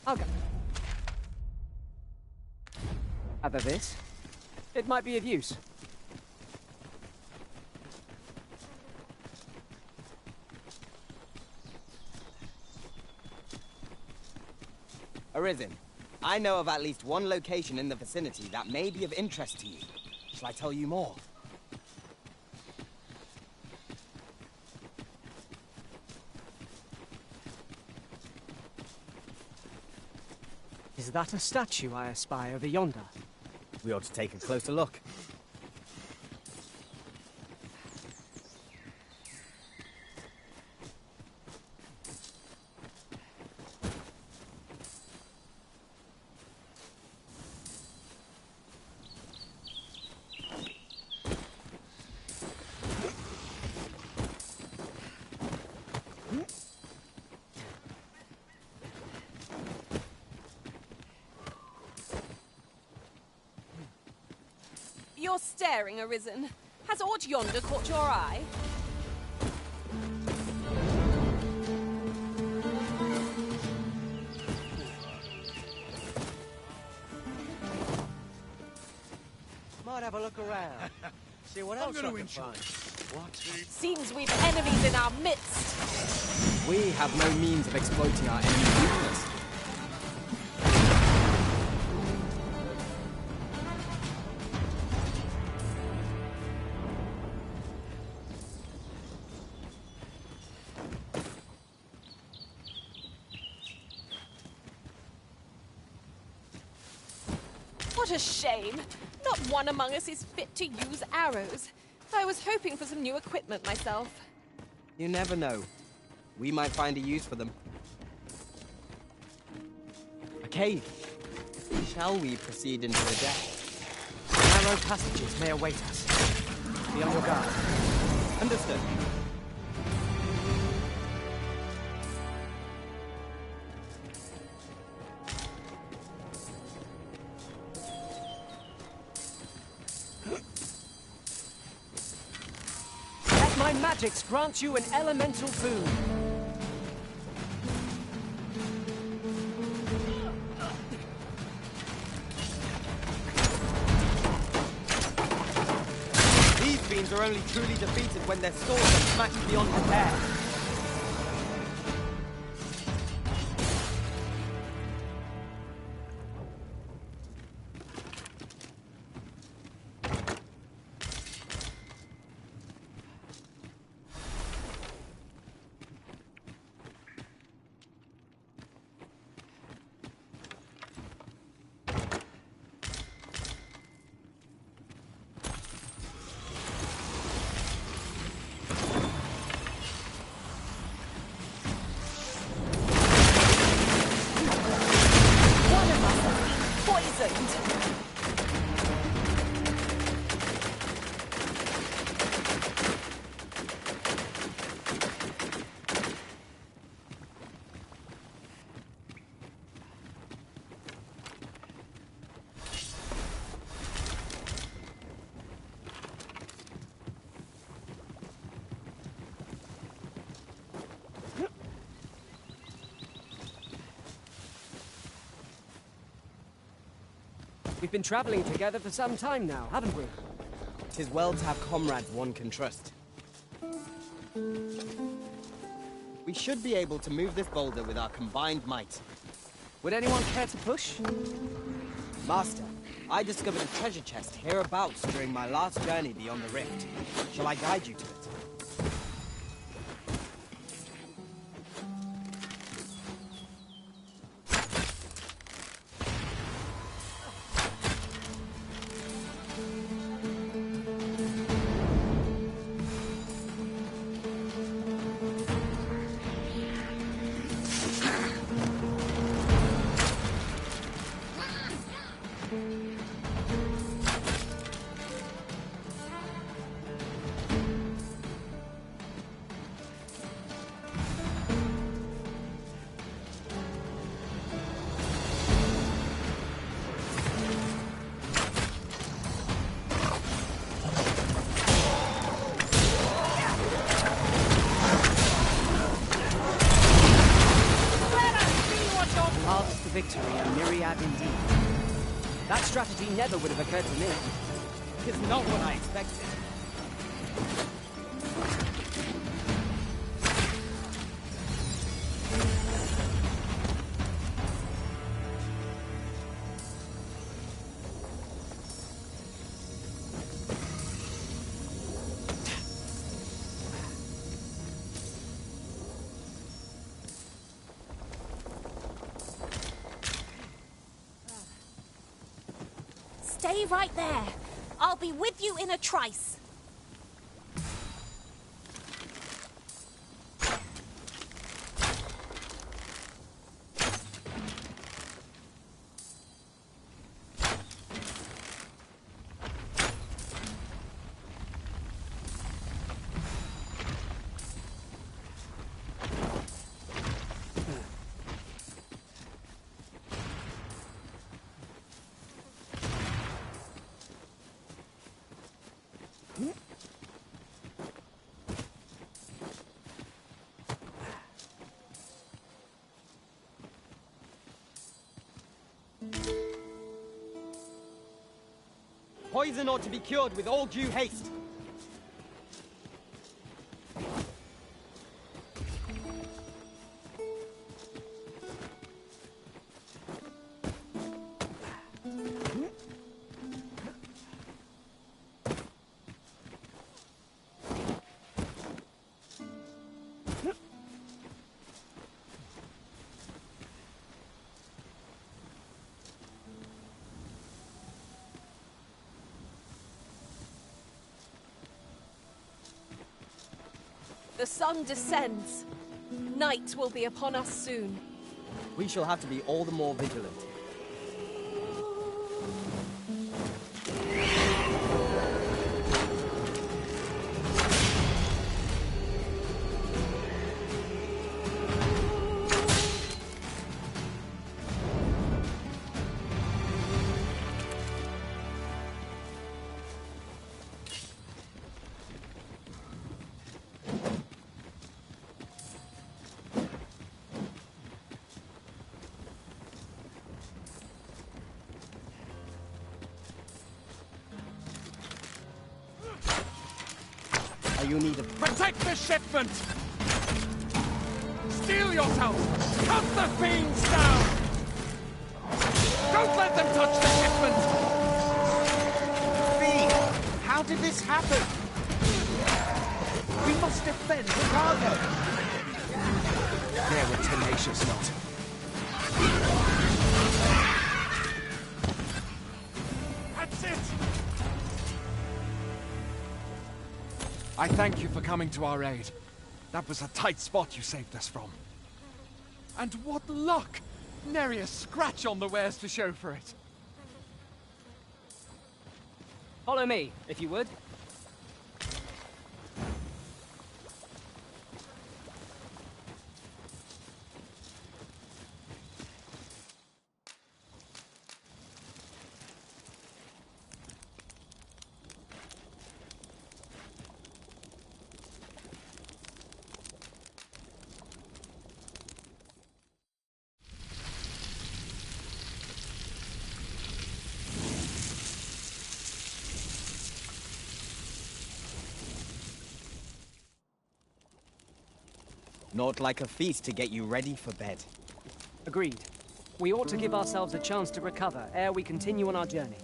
I'll go. Have a this. It might be of use. Arisen, I know of at least one location in the vicinity that may be of interest to you. Shall I tell you more? Is that a statue I espy over yonder? We ought to take a closer look. You're staring, Arisen. Has aught yonder caught your eye? Might have a look around. See what else I can find. What? Seems we've enemies in our midst. We have no means of exploiting our enemy's weakness. What a shame. Not one among us is fit to use arrows. I was hoping for some new equipment myself. You never know. We might find a use for them. A cave. Shall we proceed into the depths? Narrow passages may await us. Be on your guard. Understood. Let my magics grant you an elemental boon. These fiends are only truly defeated when their swords are smashed beyond repair. We've been traveling together for some time now, haven't we? 'Tis well to have comrades one can trust. We should be able to move this boulder with our combined might. Would anyone care to push? Master, I discovered a treasure chest hereabouts during my last journey beyond the rift. Shall I guide you to it? Victory a myriad indeed. That strategy never would have occurred to me. It's not what I expected. Stay right there. I'll be with you in a trice. Poison ought to be cured with all due haste. The sun descends. Night will be upon us soon. We shall have to be all the more vigilant. You need to protect the shipment! Steel yourself! Cut the fiends down! Don't let them touch the shipment! Fiend! How did this happen? We must defend the cargo! They're a tenacious lot. That's it! I thank you for coming to our aid. That was a tight spot you saved us from. And what luck! Nary a scratch on the wares to show for it. Follow me, if you would. Naught like a feast to get you ready for bed. Agreed. We ought to give ourselves a chance to recover ere we continue on our journey.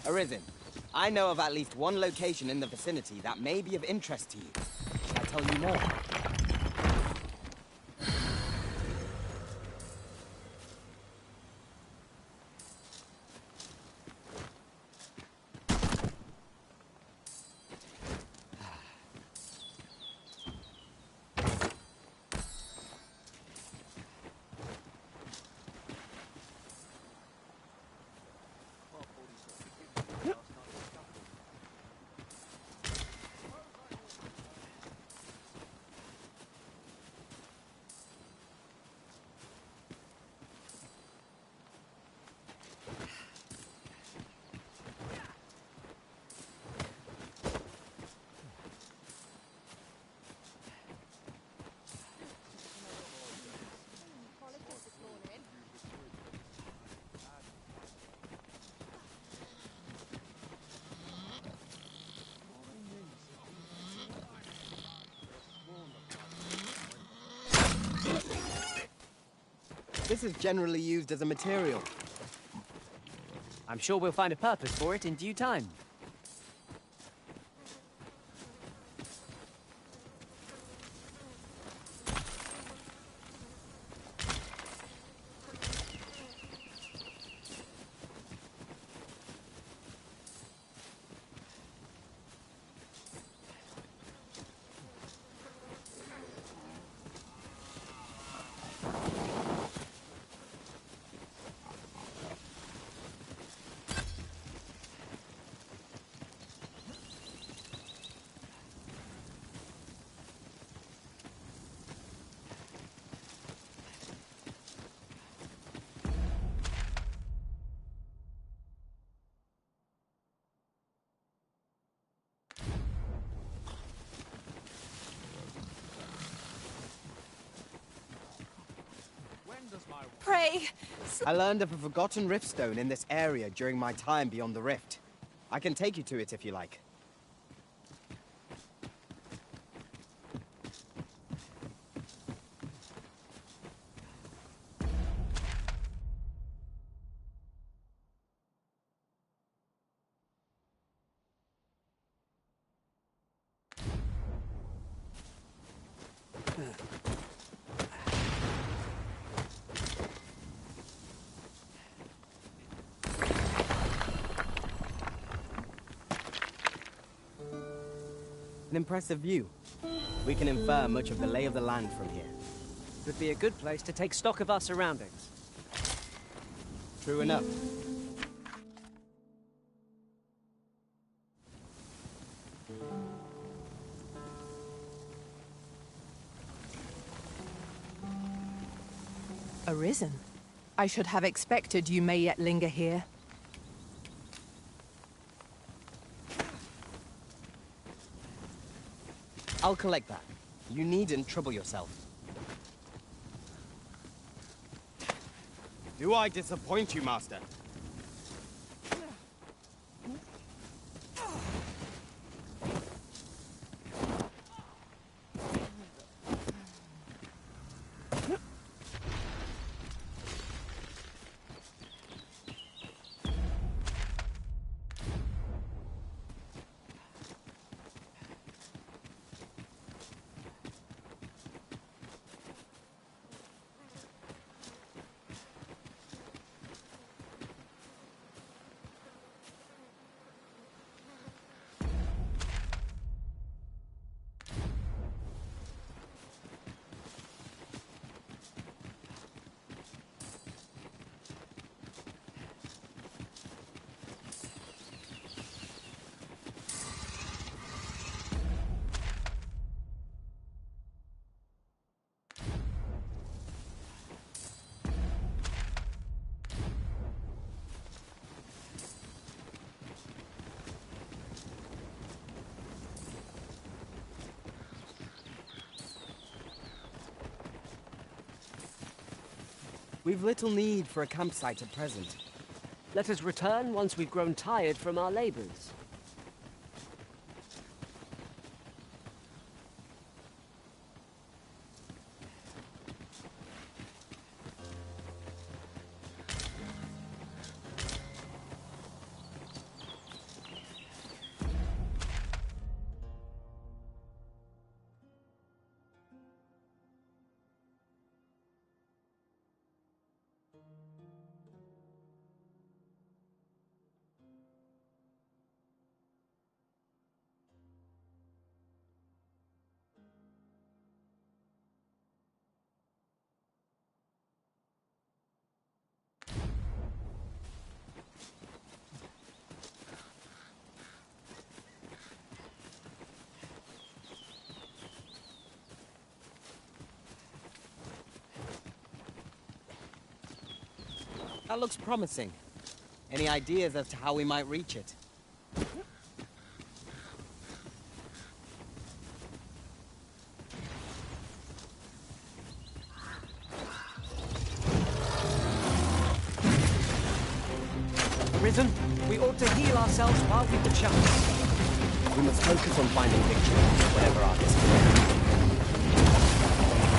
Arisen, I know of at least one location in the vicinity that may be of interest to you. Shall I tell you more? This is generally used as a material. I'm sure we'll find a purpose for it in due time. Pray. I learned of a forgotten riftstone in this area during my time beyond the rift. I can take you to it if you like. An impressive view. We can infer much of the lay of the land from here. Would be a good place to take stock of our surroundings. True enough. Arisen. I should have expected you may yet linger here. I'll collect that. You needn't trouble yourself. Do I disappoint you, Master? We've little need for a campsite at present. Let us return once we've grown tired from our labors. That looks promising. Any ideas as to how we might reach it? Risen, we ought to heal ourselves while we've the chance. We must focus on finding victory, whatever our destiny.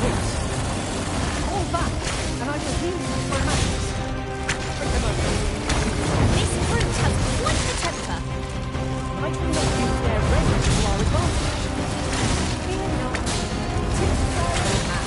Wait. Fall back, and I will heal you for a moment. This brute has quite a temper. I do not use their range to our advantage. Fear not. Tis all we have.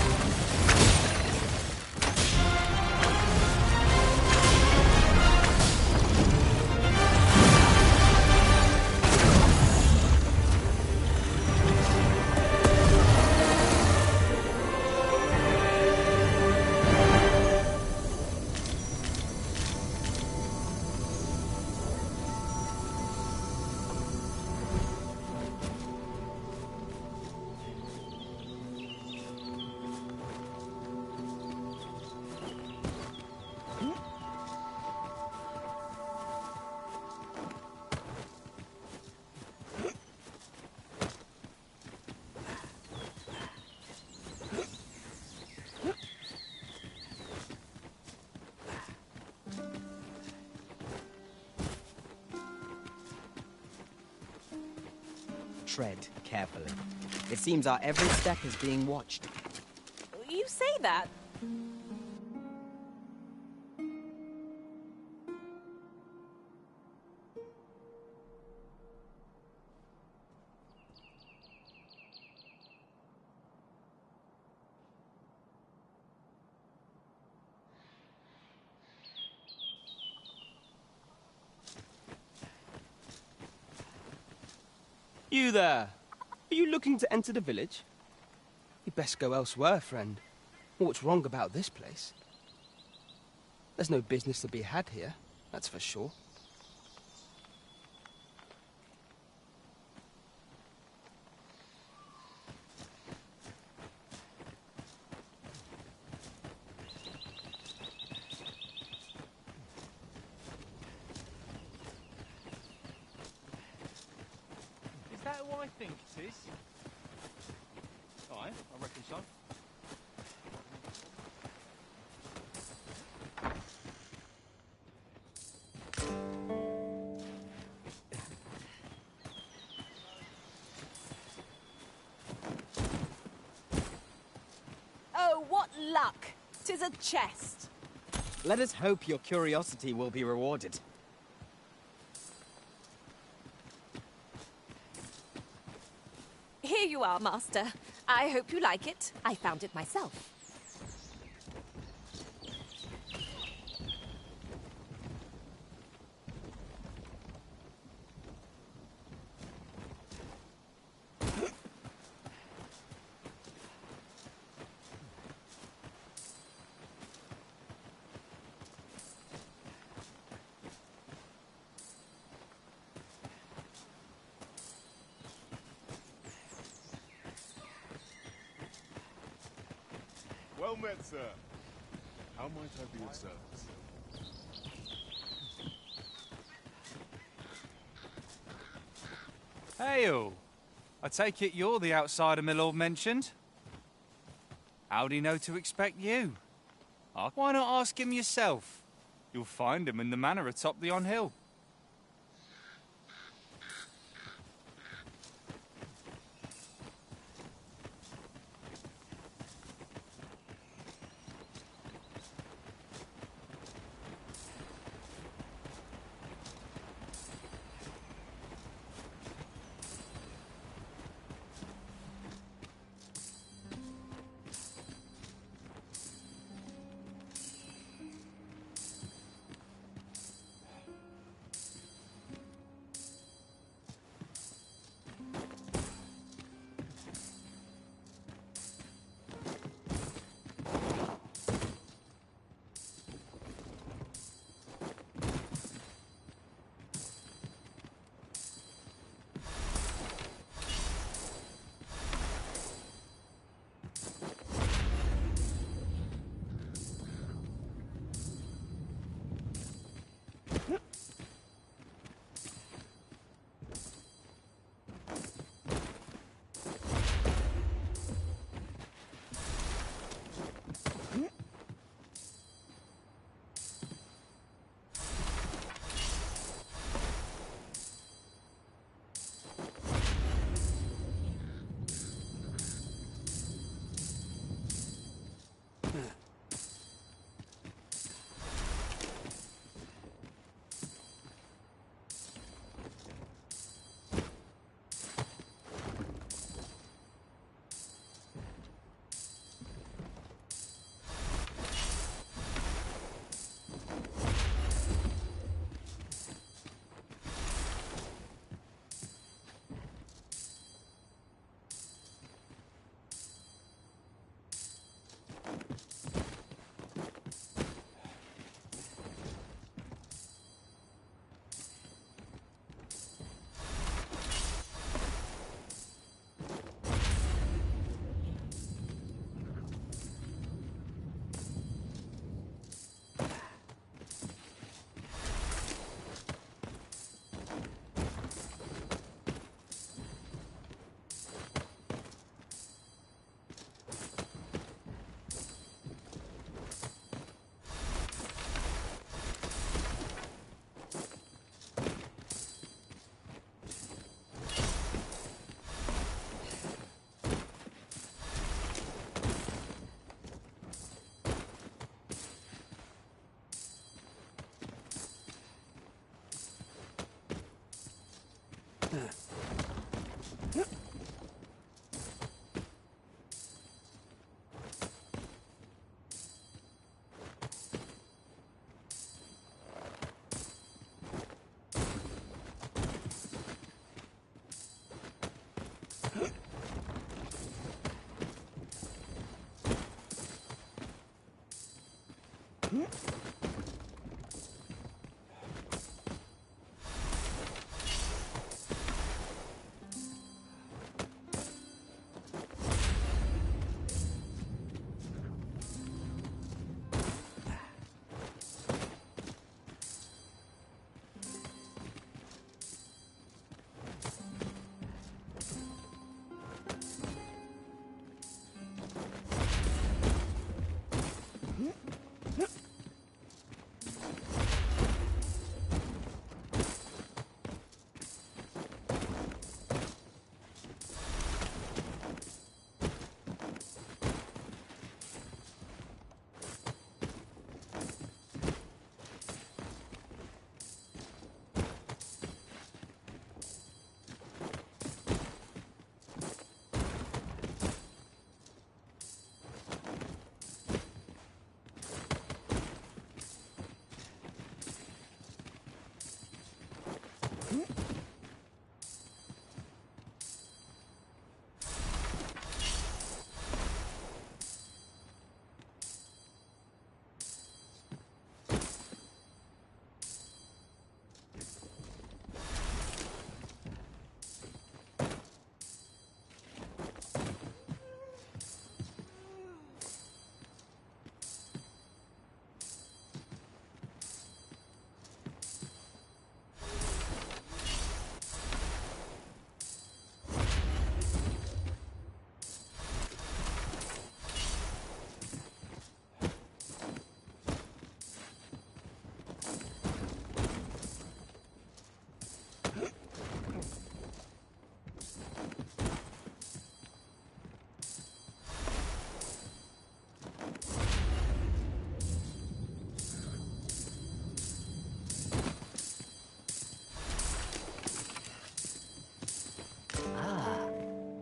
Tread carefully. It seems our every step is being watched. You say that? You there! Are you looking to enter the village? You'd best go elsewhere, friend. What's wrong about this place? There's no business to be had here, that's for sure. Is that who I think it is? Aye, I reckon so. Oh, what luck! 'Tis a chest. Let us hope your curiosity will be rewarded. Here you are, Master. I hope you like it. I found it myself. Well met, sir. How might I be of service? Hail! I take it you're the outsider my lord mentioned? How'd he know to expect you? Why not ask him yourself? You'll find him in the manor atop the on-hill.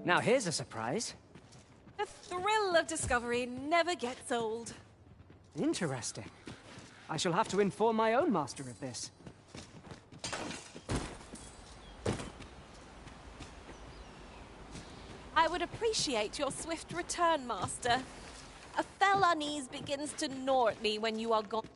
Now here's a surprise. The thrill of discovery never gets old. Interesting. I shall have to inform my own master of this. I would appreciate your swift return, Master. A fell unease begins to gnaw at me when you are gone.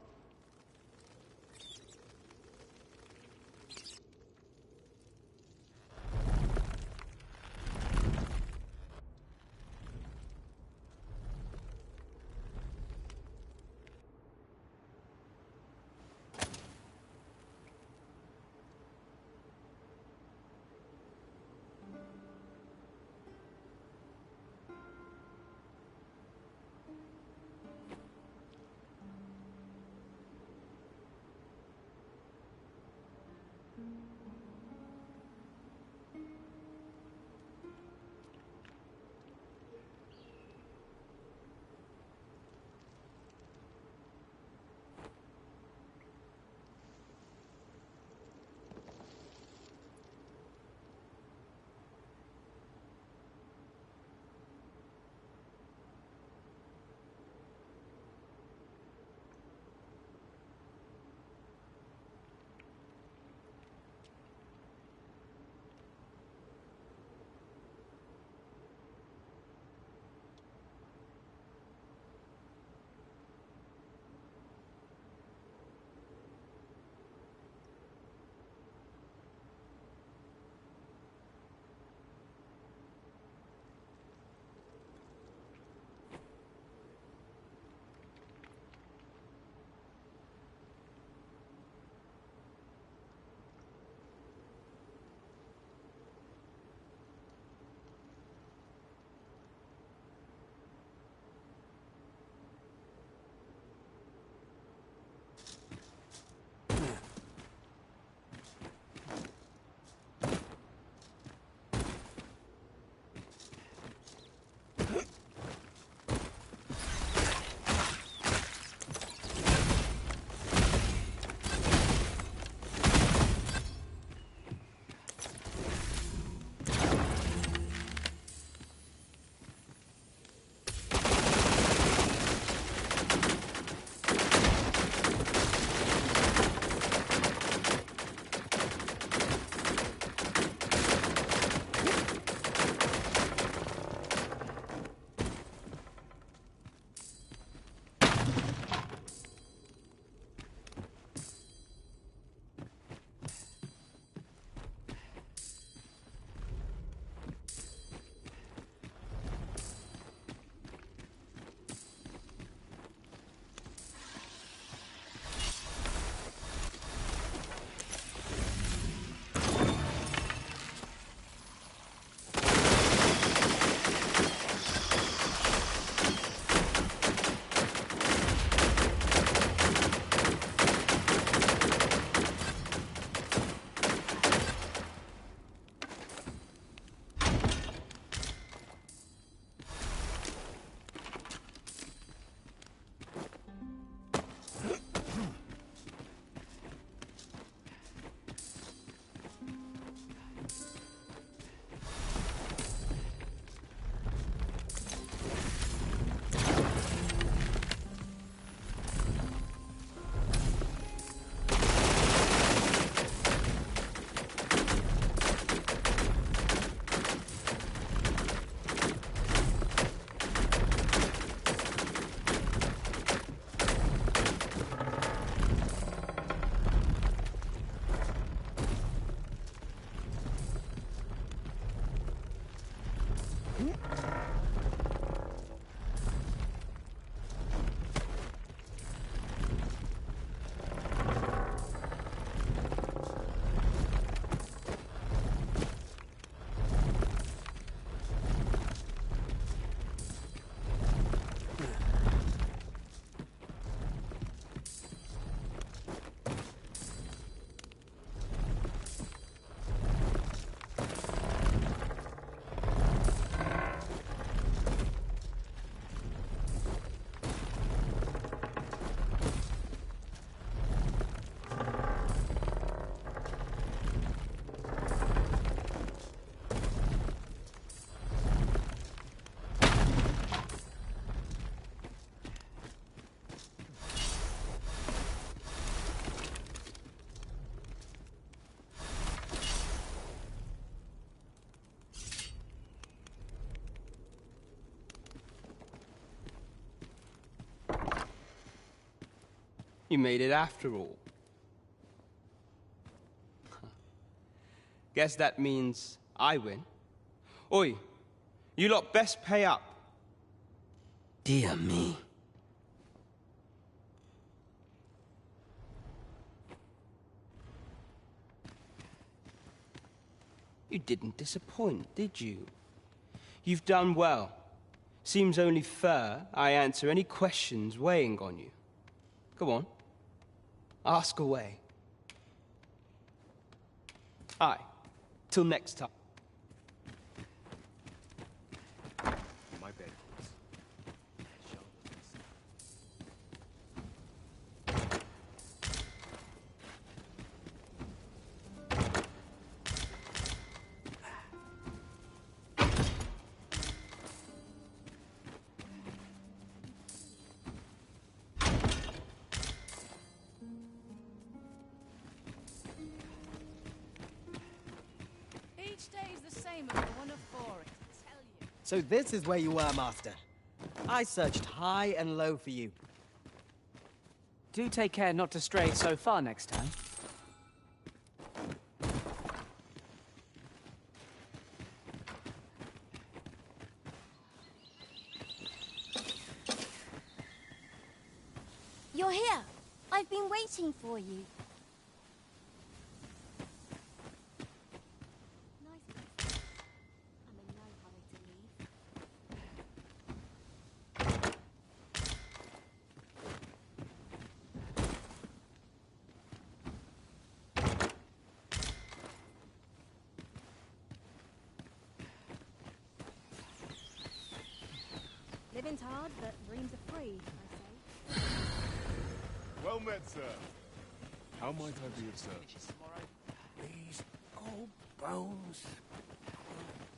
You made it after all. Guess that means I win. Oi, you lot best pay up. Dear me. You didn't disappoint, did you? You've done well. Seems only fair I answer any questions weighing on you. Go on. Ask away. Aye. Till next time. My bed. Each day's the same as the one before it, I tell you. So this is where you were, Master. I searched high and low for you. Do take care not to stray so far next time. You're here. I've been waiting for you. Living's hard, but dreams are free, I say. Well met, sir. How might I be of service? These old bones.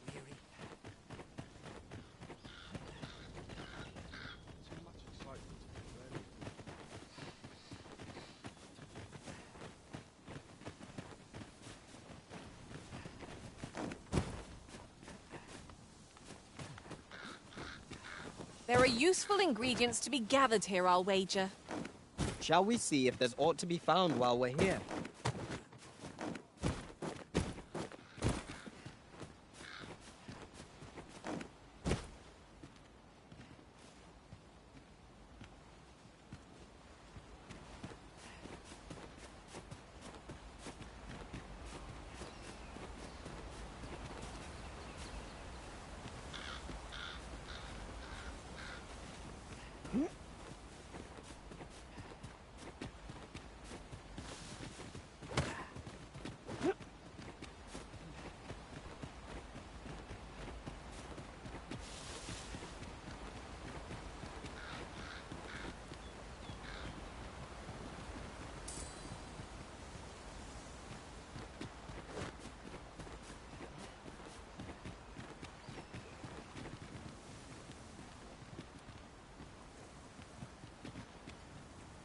Weary. Too much excitement to be ready. There are useful ingredients to be gathered here, I'll wager. Shall we see if there's aught to be found while we're here?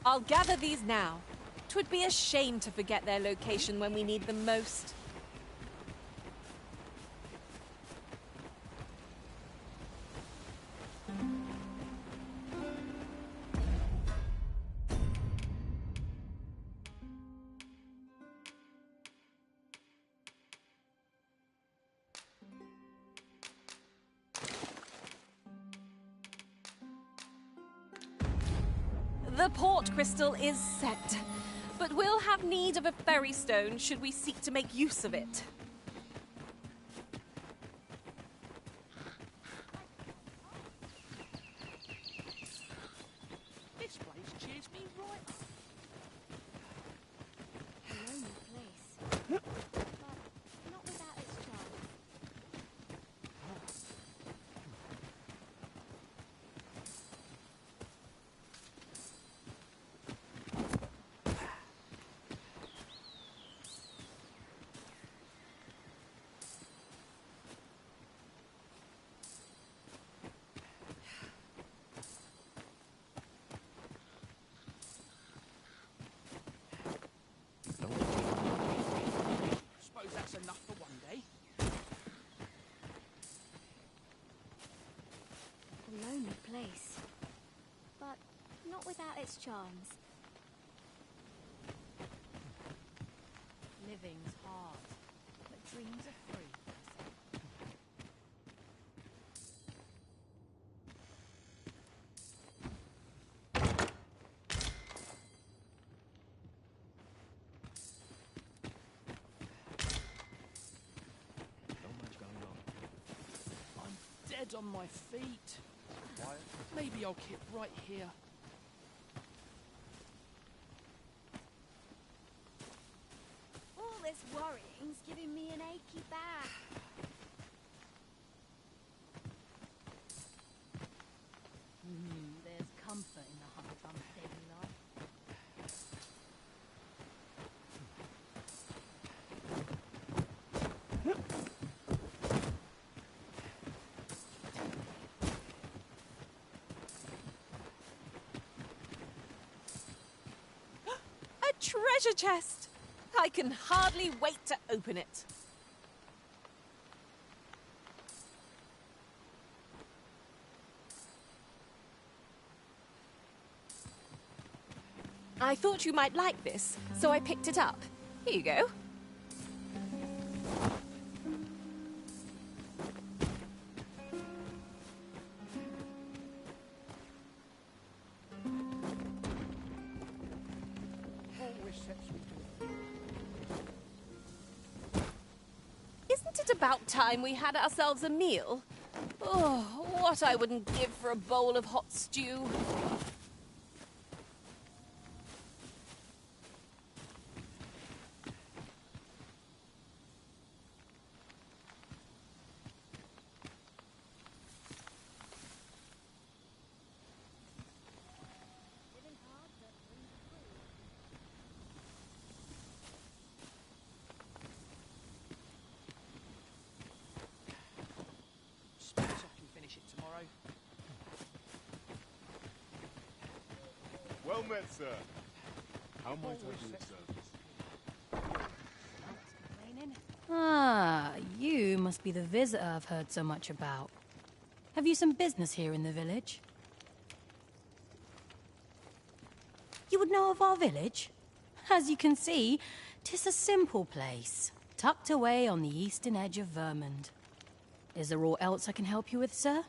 I'll gather these now. 'Twould be a shame to forget their location when we need them most. The port crystal is set, but we'll have need of a ferry stone should we seek to make use of it. This place cheers me right up. A lonely place. But not without its charm. Suppose that's enough for one day. A lonely place. But not without its charms. Living's hard, but dreams are free. I'm dead on my feet. Maybe I'll keep right here. All this worrying's giving me an achy back. There's comfort in the humdrum daily life. A treasure chest! I can hardly wait to open it. I thought you might like this, so I picked it up. Here you go. Isn't it about time we had ourselves a meal? Oh, what I wouldn't give for a bowl of hot stew. Suppose I can finish it tomorrow. Well met, sir. How might I do service? Ah, you must be the visitor I've heard so much about. Have you some business here in the village? You would know of our village? As you can see, 'tis a simple place, tucked away on the eastern edge of Vermund. Is there aught else I can help you with, sir?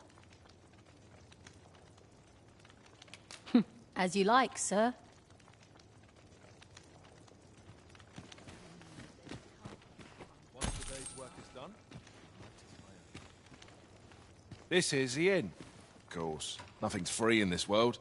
As you like, sir. Once the day's work is done, this is the inn. Of course, nothing's free in this world.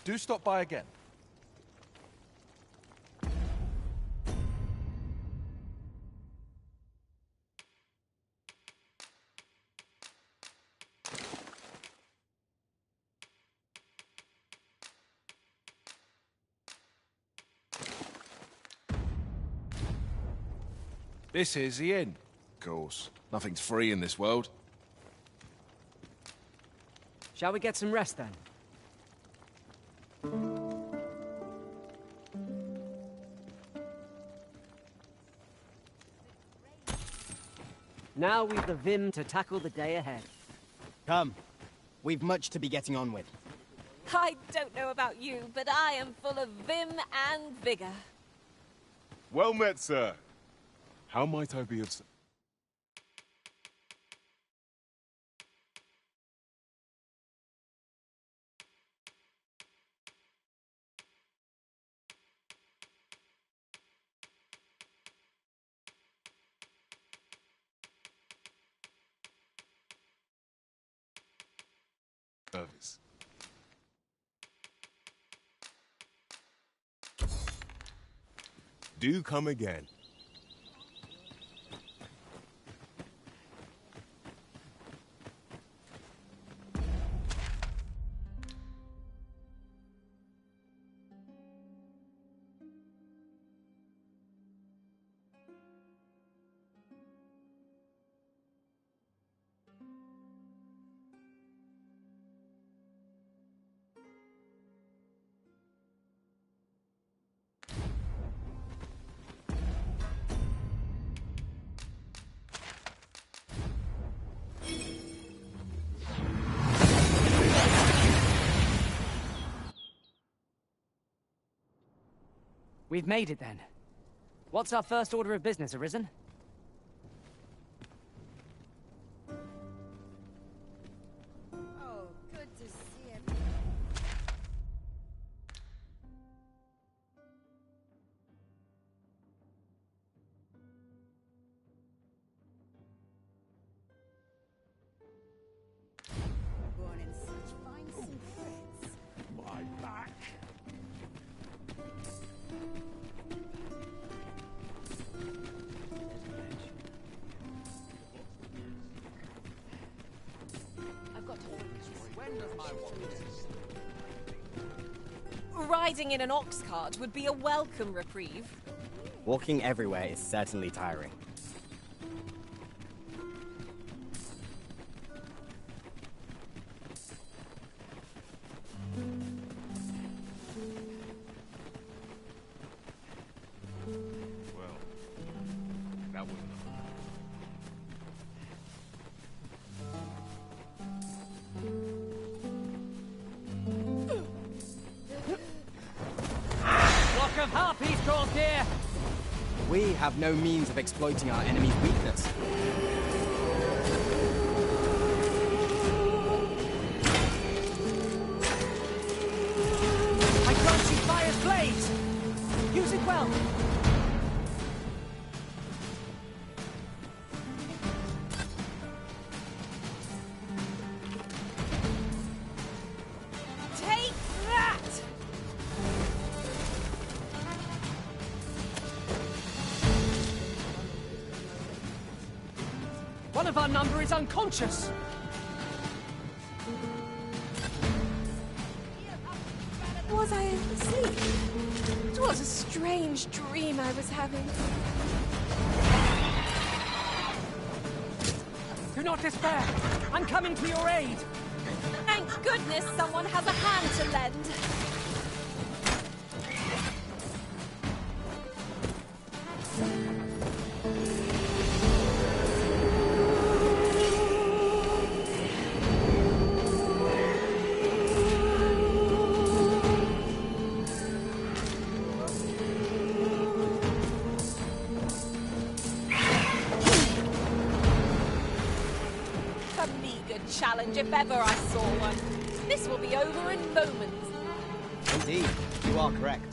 Do stop by again. This is the inn. Of course. Nothing's free in this world. Shall we get some rest then? Now we've the vim to tackle the day ahead. Come. We've much to be getting on with. I don't know about you, but I am full of vim and vigor. Well met, sir. How might I be of... service? Do come again. We've made it then. What's our first order of business, Arisen? Oh, good to see him. Born in such fine secrets. My back. Riding in an ox cart would be a welcome reprieve. Walking everywhere is certainly tiring. Well, that wasn't enough. Flock of harpies draws near! We have no means of exploiting our enemy's weakness. I grant you fire's blades! Use it well! Take that! One of our number is unconscious! Was I asleep? It was a strange dream I was having. Do not despair! I'm coming to your aid! Thank goodness someone has a hand to lend. A meager challenge if ever I saw one. This will be over in moments. Indeed, you are correct.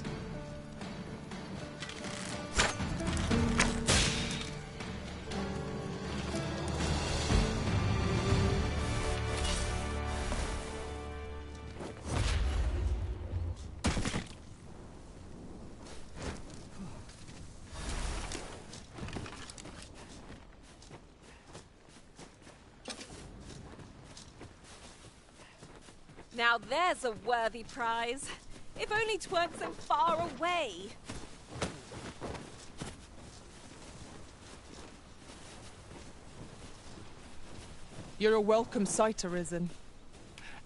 Now there's a worthy prize. If only 'tweren't so far away. You're a welcome sight, Arisen.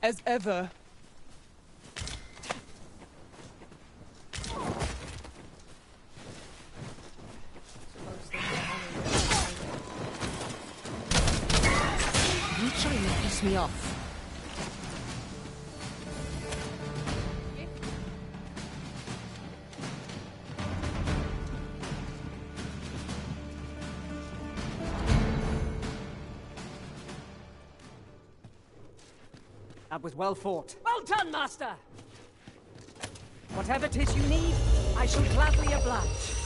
As ever. You trying to piss me off? That was well fought. Well done, Master! Whatever 'tis you need, I shall gladly oblige.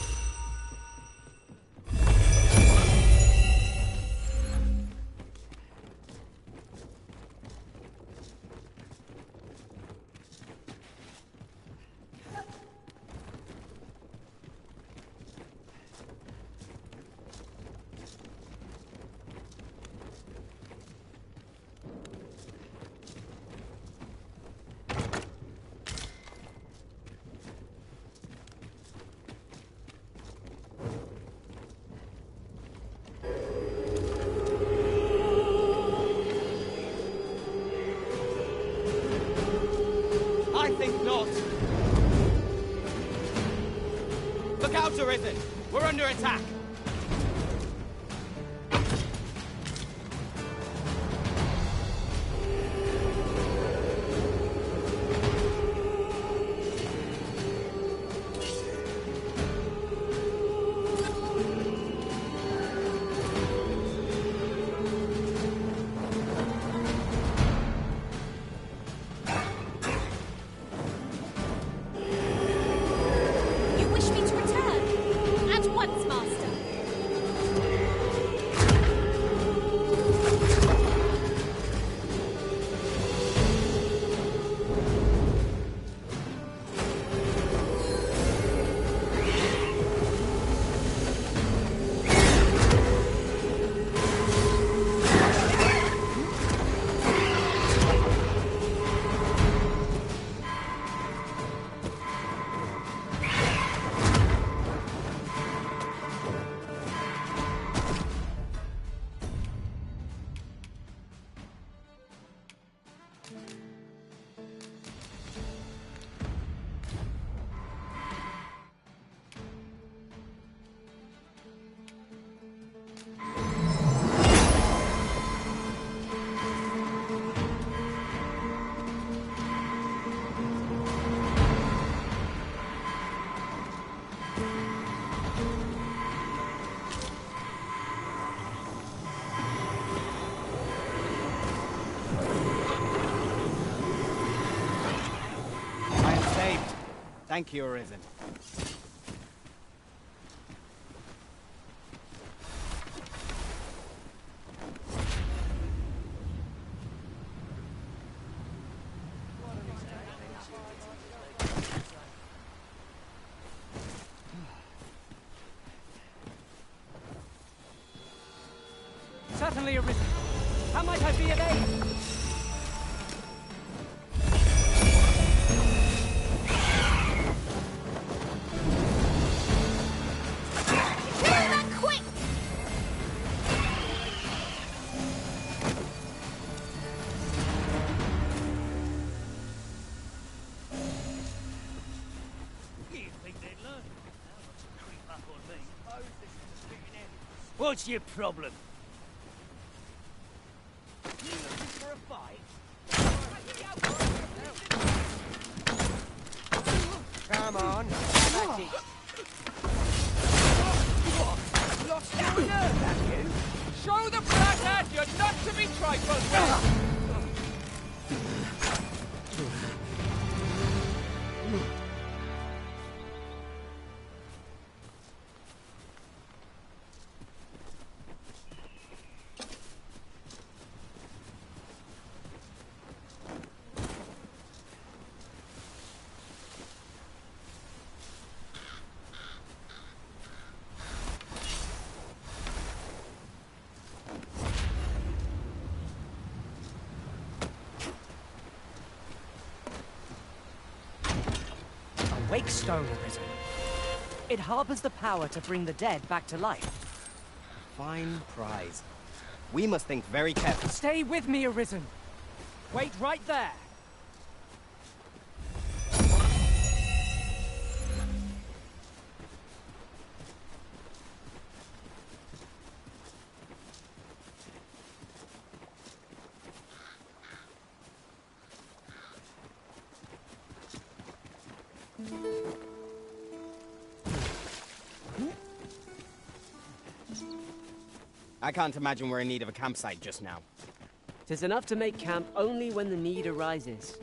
I think not. Look out, Arisen! We're under attack! You wish me to return? At once, Master. I am saved. Thank you, Arisen. Certainly, Arisen. How might I be of aid? Do that quick! What's your problem? Come on, magic. Lost your nerve, have you? Show the blackhead you're not to be trifled with! great stone, Arisen. It harbors the power to bring the dead back to life. Fine prize. We must think very carefully. Stay with me, Arisen. Wait right there. I can't imagine we're in need of a campsite just now. 'Tis enough to make camp only when the need arises.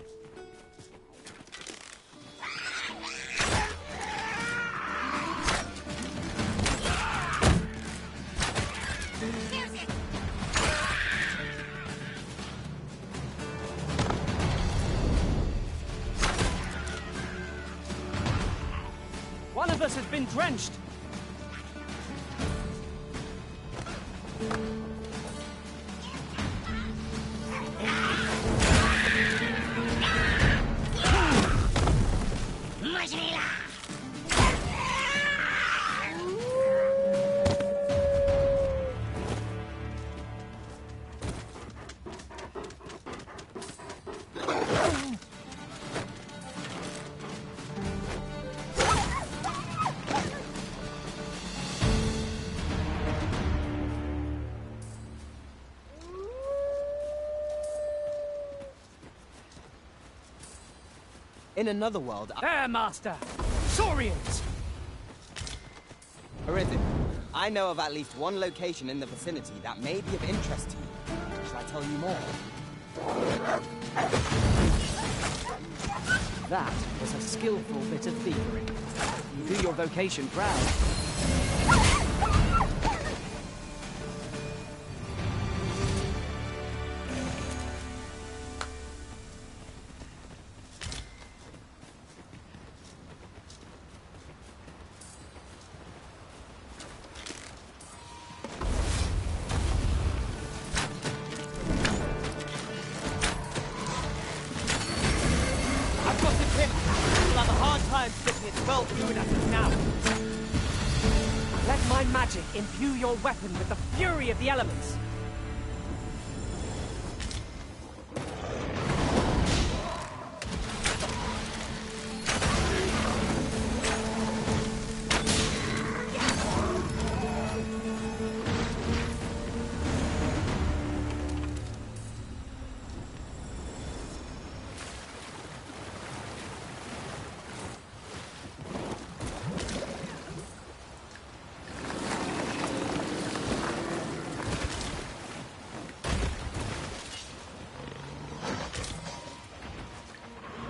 One of us has been drenched. In another world, There, Master! Saurians! Arisen, I know of at least one location in the vicinity that may be of interest to you. Shall I tell you more? That was a skillful bit of thievery. You do your vocation proud. Let my magic imbue your weapon with the fury of the elements.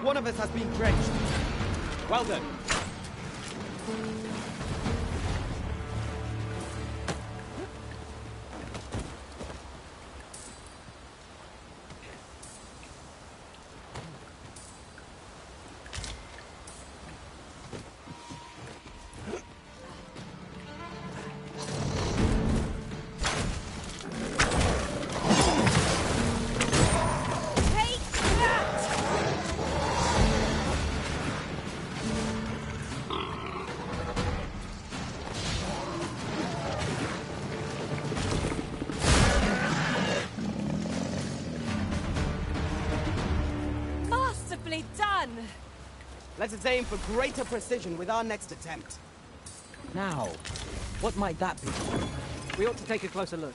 One of us has been drenched. Well done. Done! Let us aim for greater precision with our next attempt. Now, what might that be? We ought to take a closer look.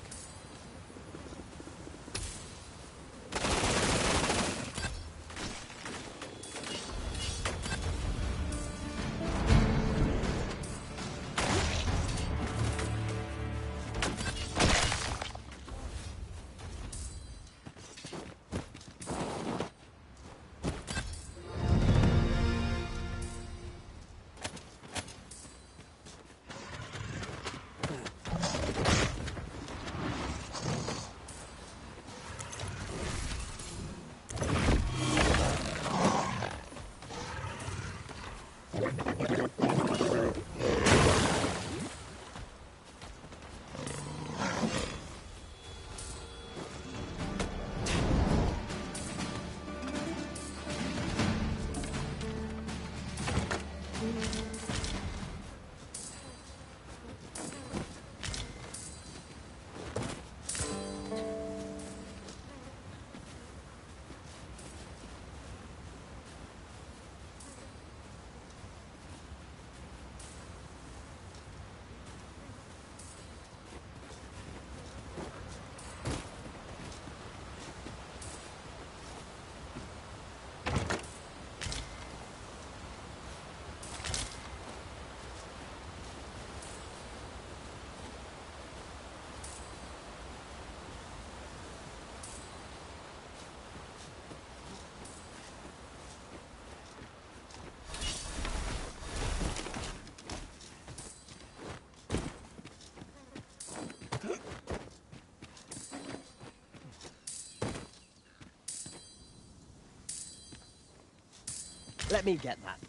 Let me get that.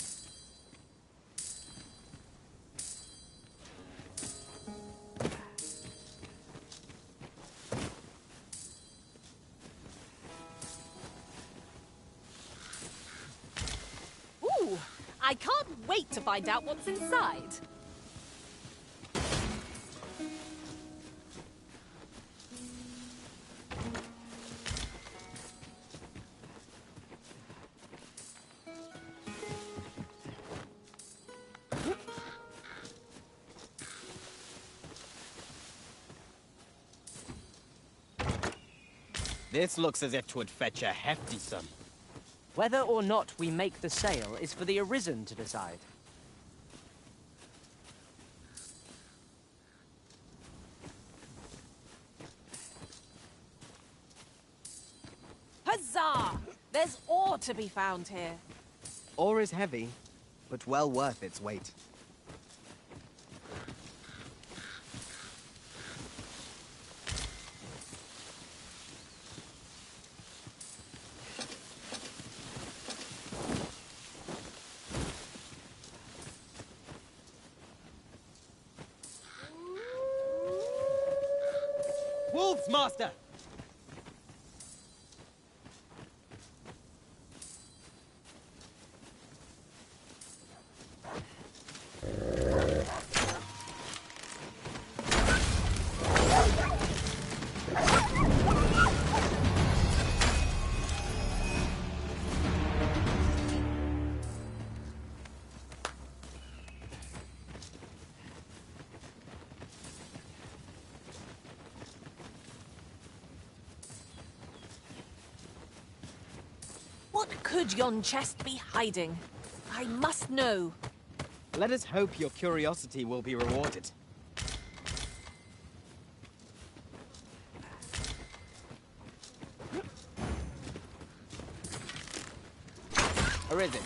Ooh, I can't wait to find out what's inside. This looks as if 'twould fetch a hefty sum. Whether or not we make the sale is for the Arisen to decide. Huzzah! There's ore to be found here. Ore is heavy, but well worth its weight. Wolves, Master! What could yon chest be hiding? I must know. Let us hope your curiosity will be rewarded. Arisen,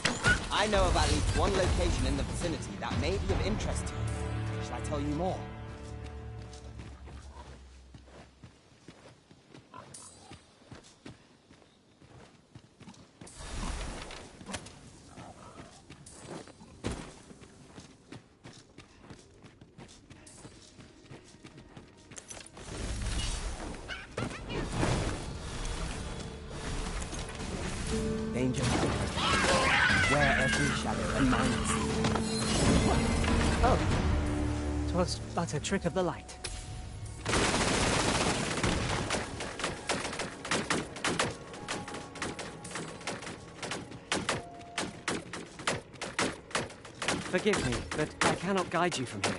I know of at least one location in the vicinity that may be of interest to you. Shall I tell you more? Danger. Where every shadow and mind is. Oh, 'twas but a trick of the light. Forgive me, but I cannot guide you from here.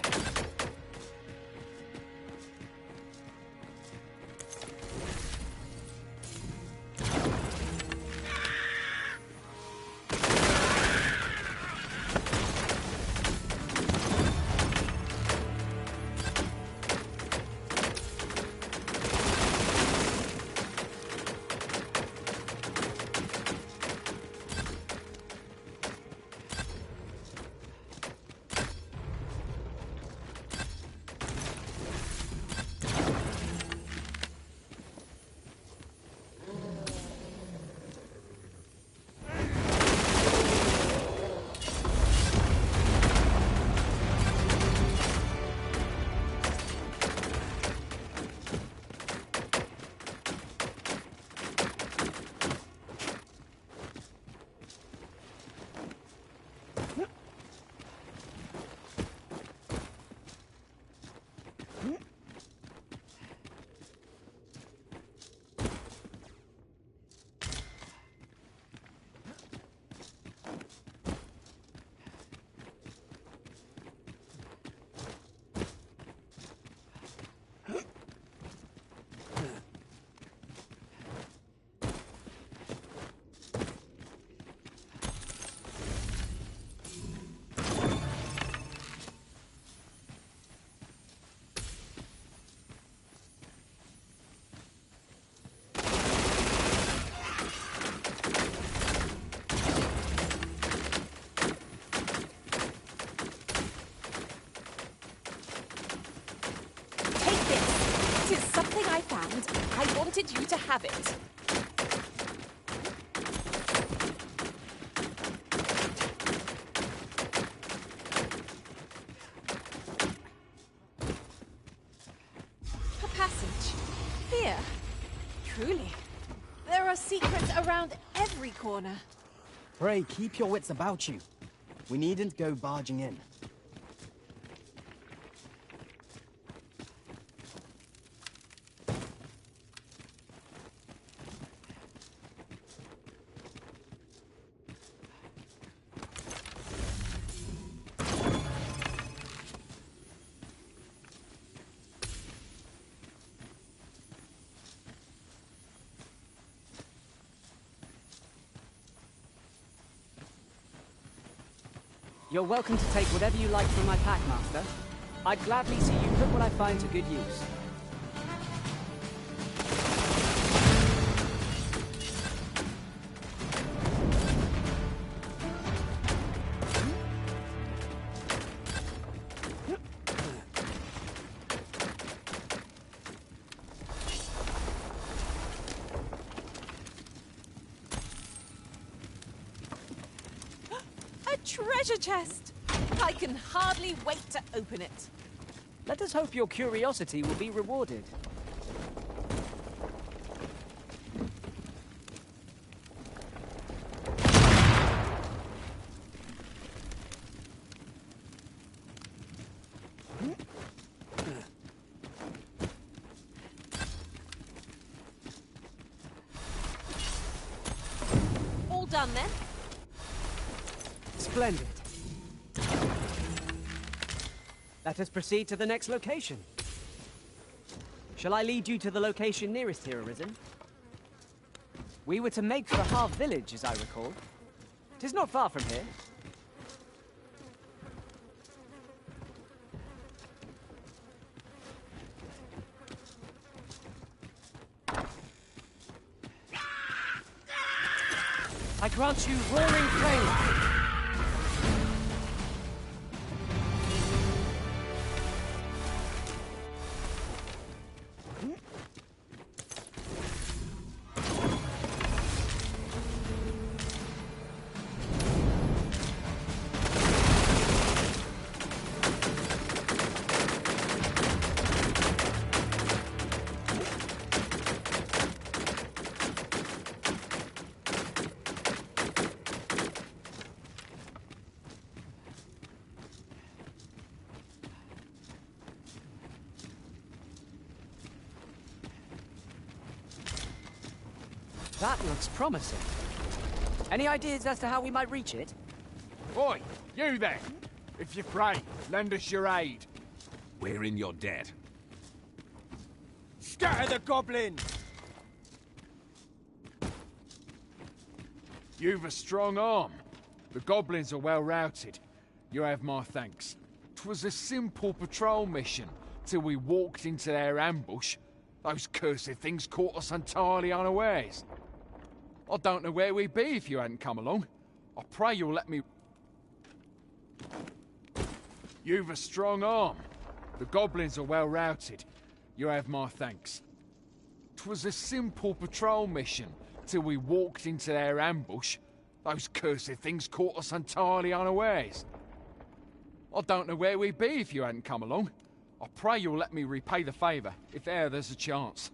I wanted you to have it. Truly. There are secrets around every corner. Pray, keep your wits about you. We needn't go barging in. You're welcome to take whatever you like from my pack, Master. I'd gladly see you put what I find to good use. Treasure chest! I can hardly wait to open it. Let us hope your curiosity will be rewarded. All done then? Splendid. Let us proceed to the next location. Shall I lead you to the location nearest here, Arisen? We were to make for Harv village, as I recall. 'Tis not far from here. I grant you roaring fame! That looks promising. Any ideas as to how we might reach it? Oi, you there! If you pray, lend us your aid. We're in your debt. Scatter the goblin! You've a strong arm. The goblins are well routed. You have my thanks. 'Twas a simple patrol mission, till we walked into their ambush. Those cursed things caught us entirely unawares. I don't know where we'd be if you hadn't come along. I pray you'll let me... You've a strong arm. The goblins are well routed. You have my thanks. 'Twas a simple patrol mission, till we walked into their ambush. Those cursed things caught us entirely unawares. I don't know where we'd be if you hadn't come along. I pray you'll let me repay the favour, if e'er there's a chance.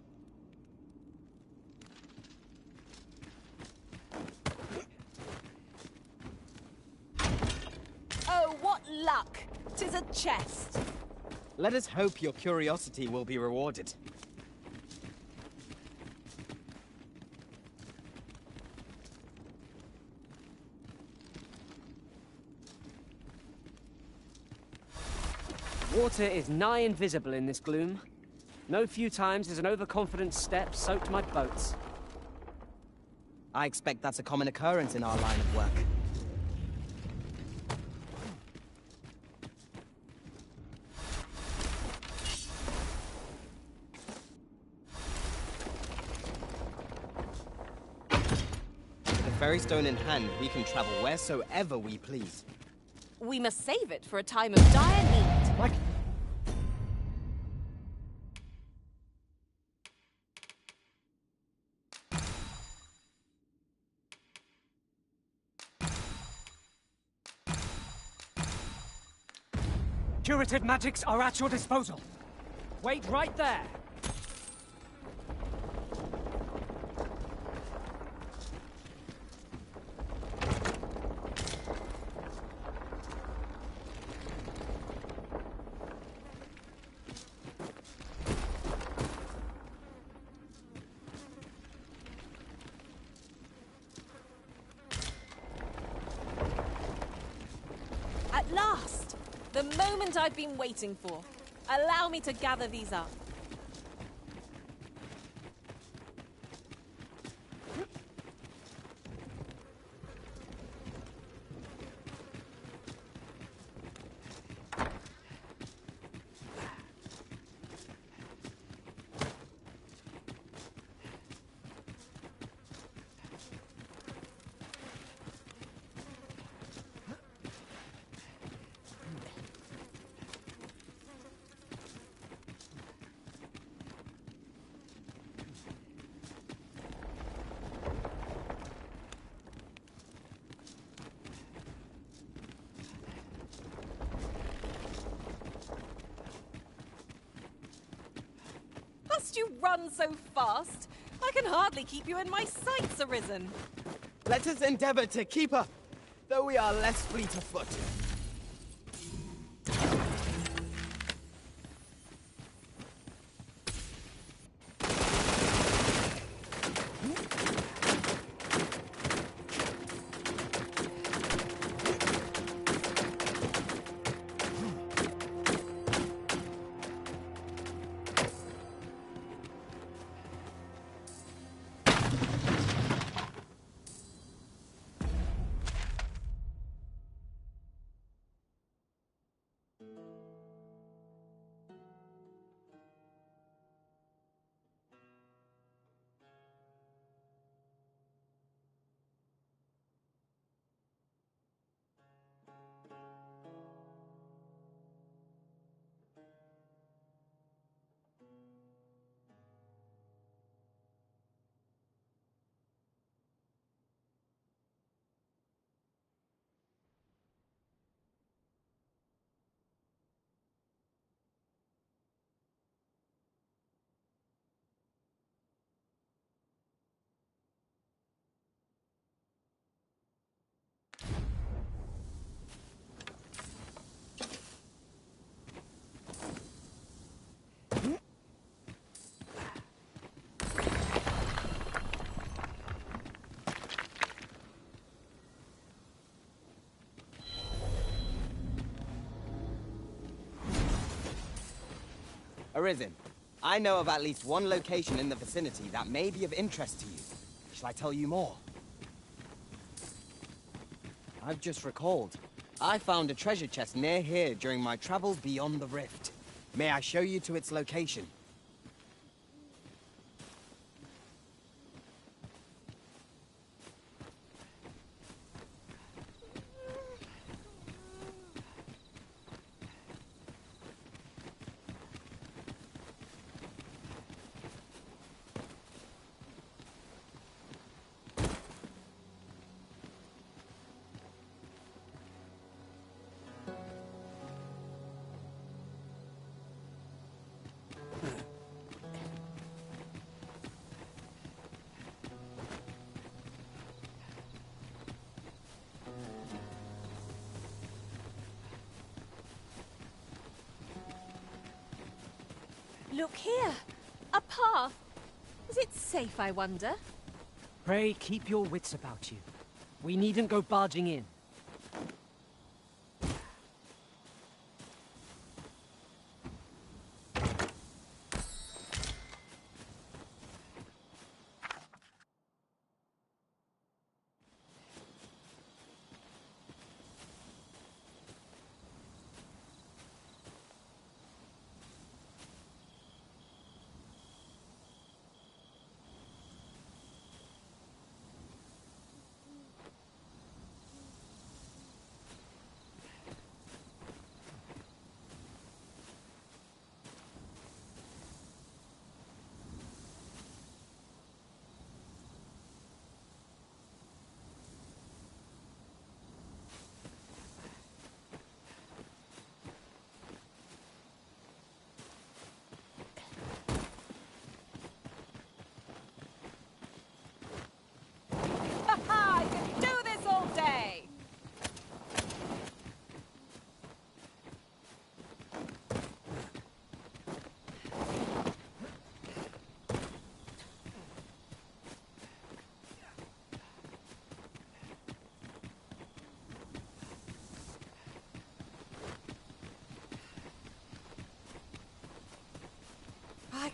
Oh, what luck! 'Tis a chest. Let us hope your curiosity will be rewarded. Water is nigh invisible in this gloom. No few times has an overconfident step soaked my boats. I expect that's a common occurrence in our line of work. With the ferry stone in hand, we can travel wheresoever we please. We must save it for a time of dire need. Like... Curative magics are at your disposal. Wait right there. last! The moment I've been waiting for. Allow me to gather these up. Must you run so fast? I can hardly keep you in my sights, Arisen. Let us endeavor to keep up, though we are less fleet of foot. Arisen, I know of at least one location in the vicinity that may be of interest to you. Shall I tell you more? I've just recalled. I found a treasure chest near here during my travels beyond the rift. May I show you to its location? Look here! A path! Is it safe, I wonder? Pray keep your wits about you. We needn't go barging in.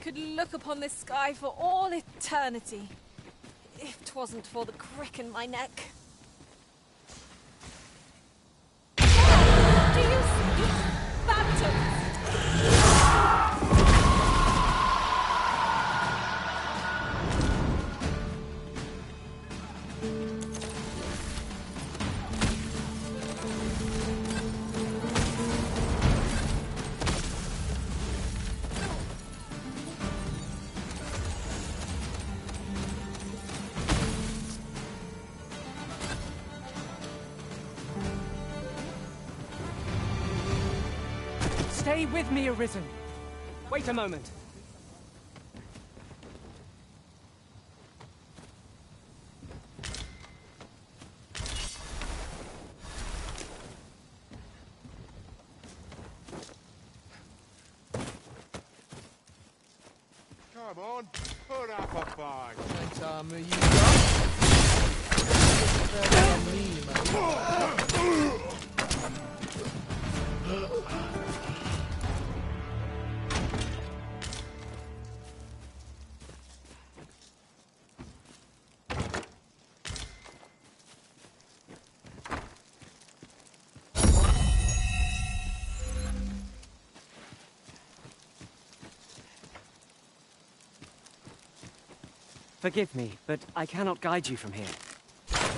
could look upon this sky for all eternity, if 'twasn't for the crick in my neck. Do you see? Phantoms! Stay with me, Arisen. Wait a moment. Come on, put up a fight. Next time you go. Forgive me, but I cannot guide you from here.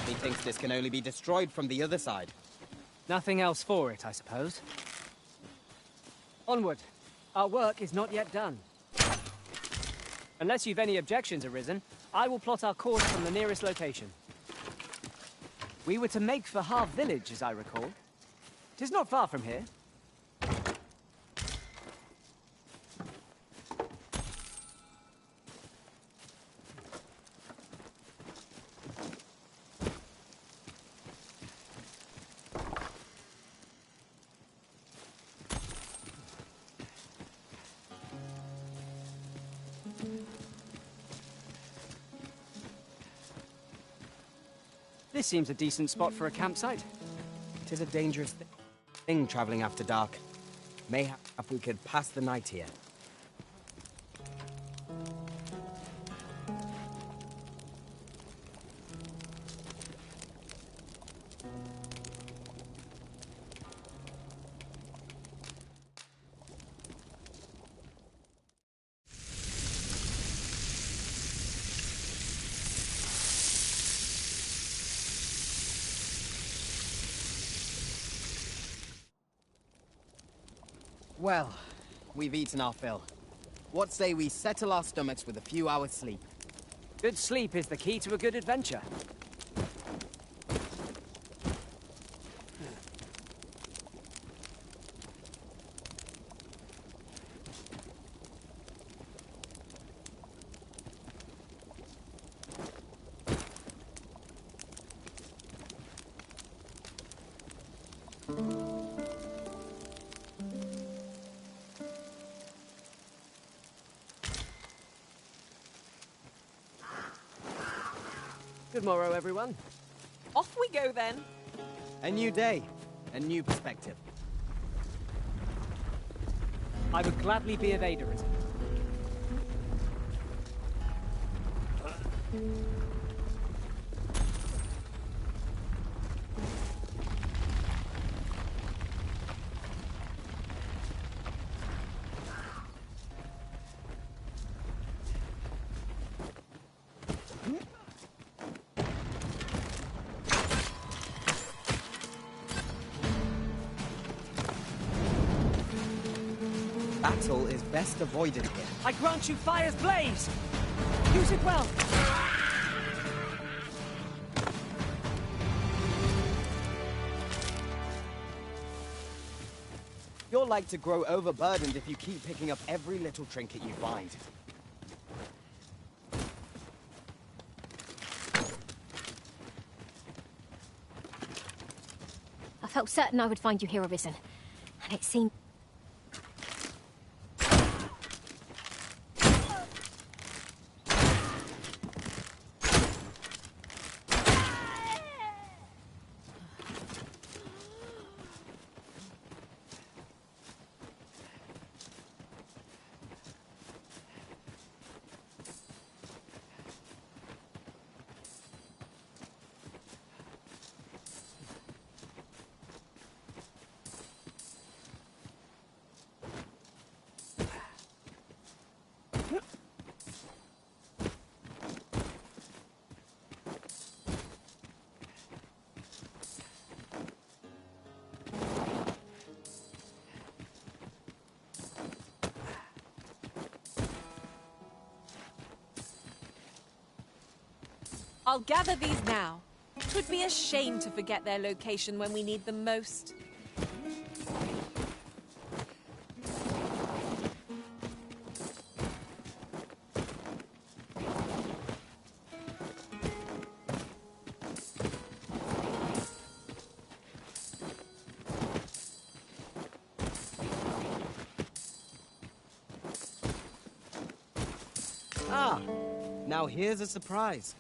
He thinks this can only be destroyed from the other side. Nothing else for it, I suppose. Onward. Our work is not yet done. Unless you've any objections, Arisen, I will plot our course from the nearest location. We were to make for Har village, as I recall. 'Tis not far from here. This seems a decent spot for a campsite. Tis a dangerous thing traveling after dark. Mayhap we could pass the night here. Well, we've eaten our fill. What say we settle our stomachs with a few hours' sleep? Good sleep is the key to a good adventure. Good morrow, everyone. Off we go, then. A new day, a new perspective. I would gladly be of aid, Arisen. Battle is best avoided here. I grant you fire's blaze! Use it well! You're like to grow overburdened if you keep picking up every little trinket you find. I felt certain I would find you here, Arisen. And it seemed... I'll gather these now. 'Twould be a shame to forget their location when we need them most. Ah, now here's a surprise.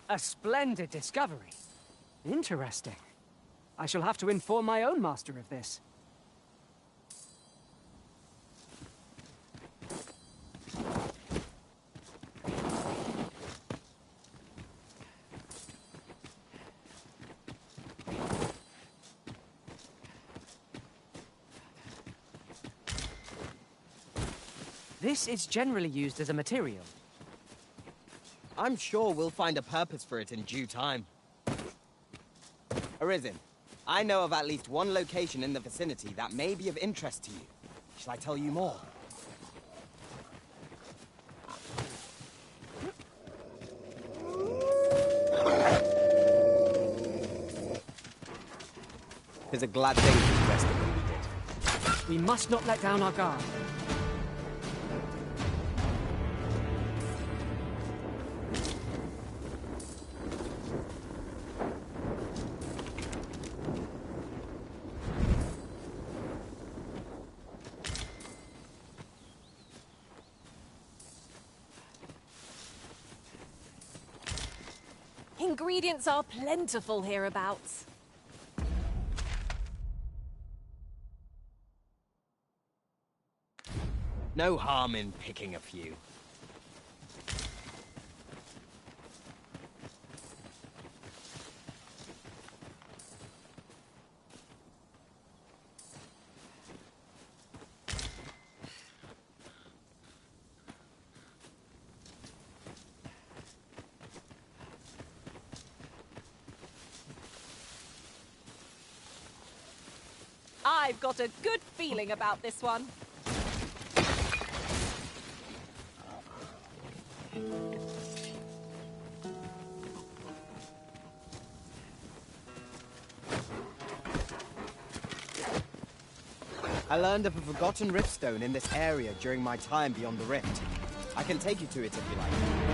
A splendid discovery. Interesting. I shall have to inform my own master of this. This is generally used as a material. I'm sure we'll find a purpose for it in due time. Arisen, I know of at least one location in the vicinity that may be of interest to you. Shall I tell you more? It's a glad thing we rested when we did. We must not let down our guard. Ingredients are plentiful hereabouts. No harm in picking a few. I've got a good feeling about this one. I learned of a forgotten riftstone in this area during my time beyond the rift. I can take you to it if you like.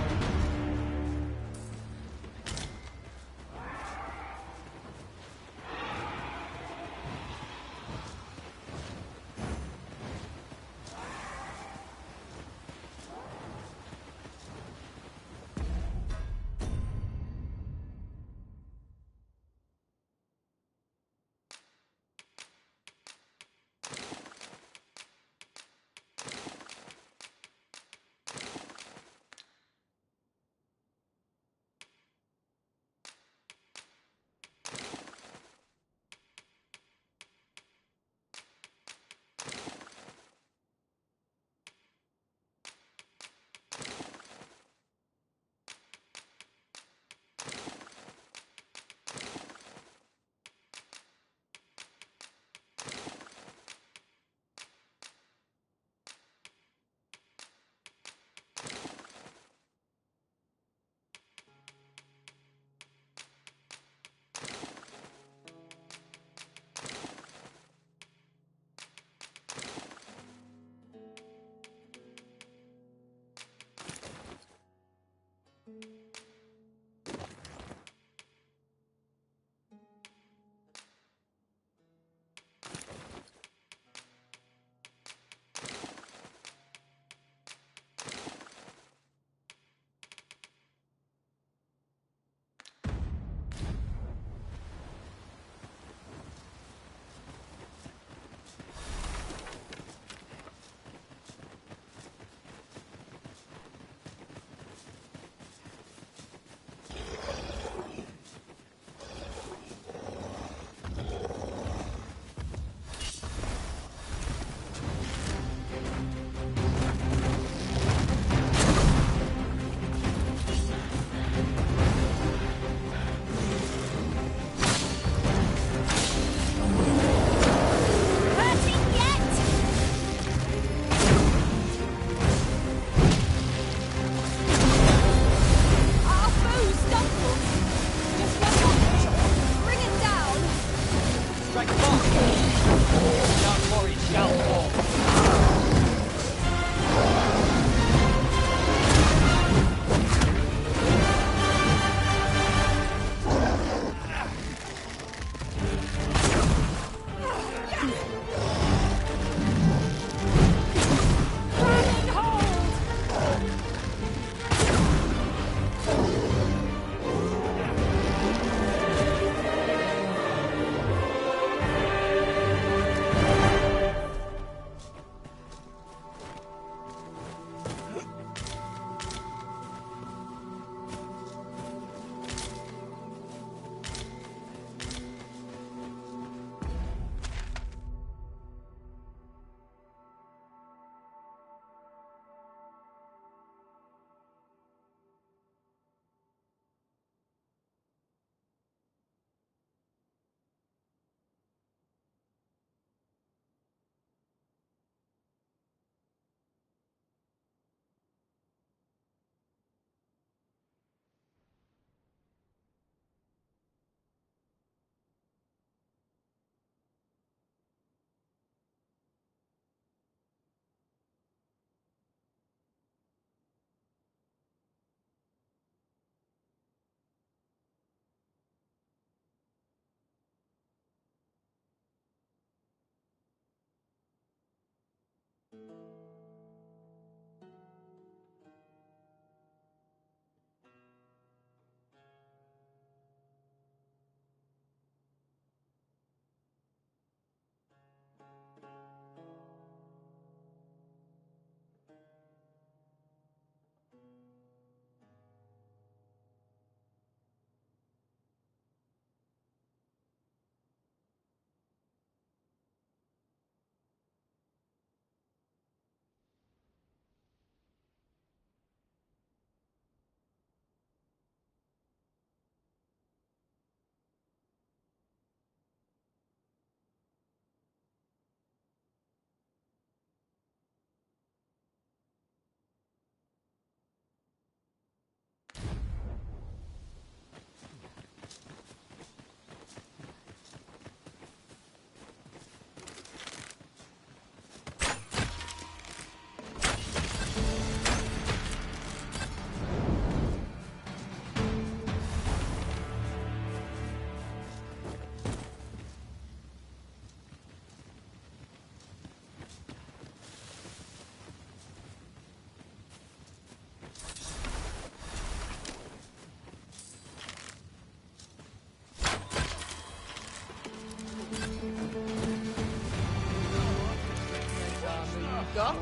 got?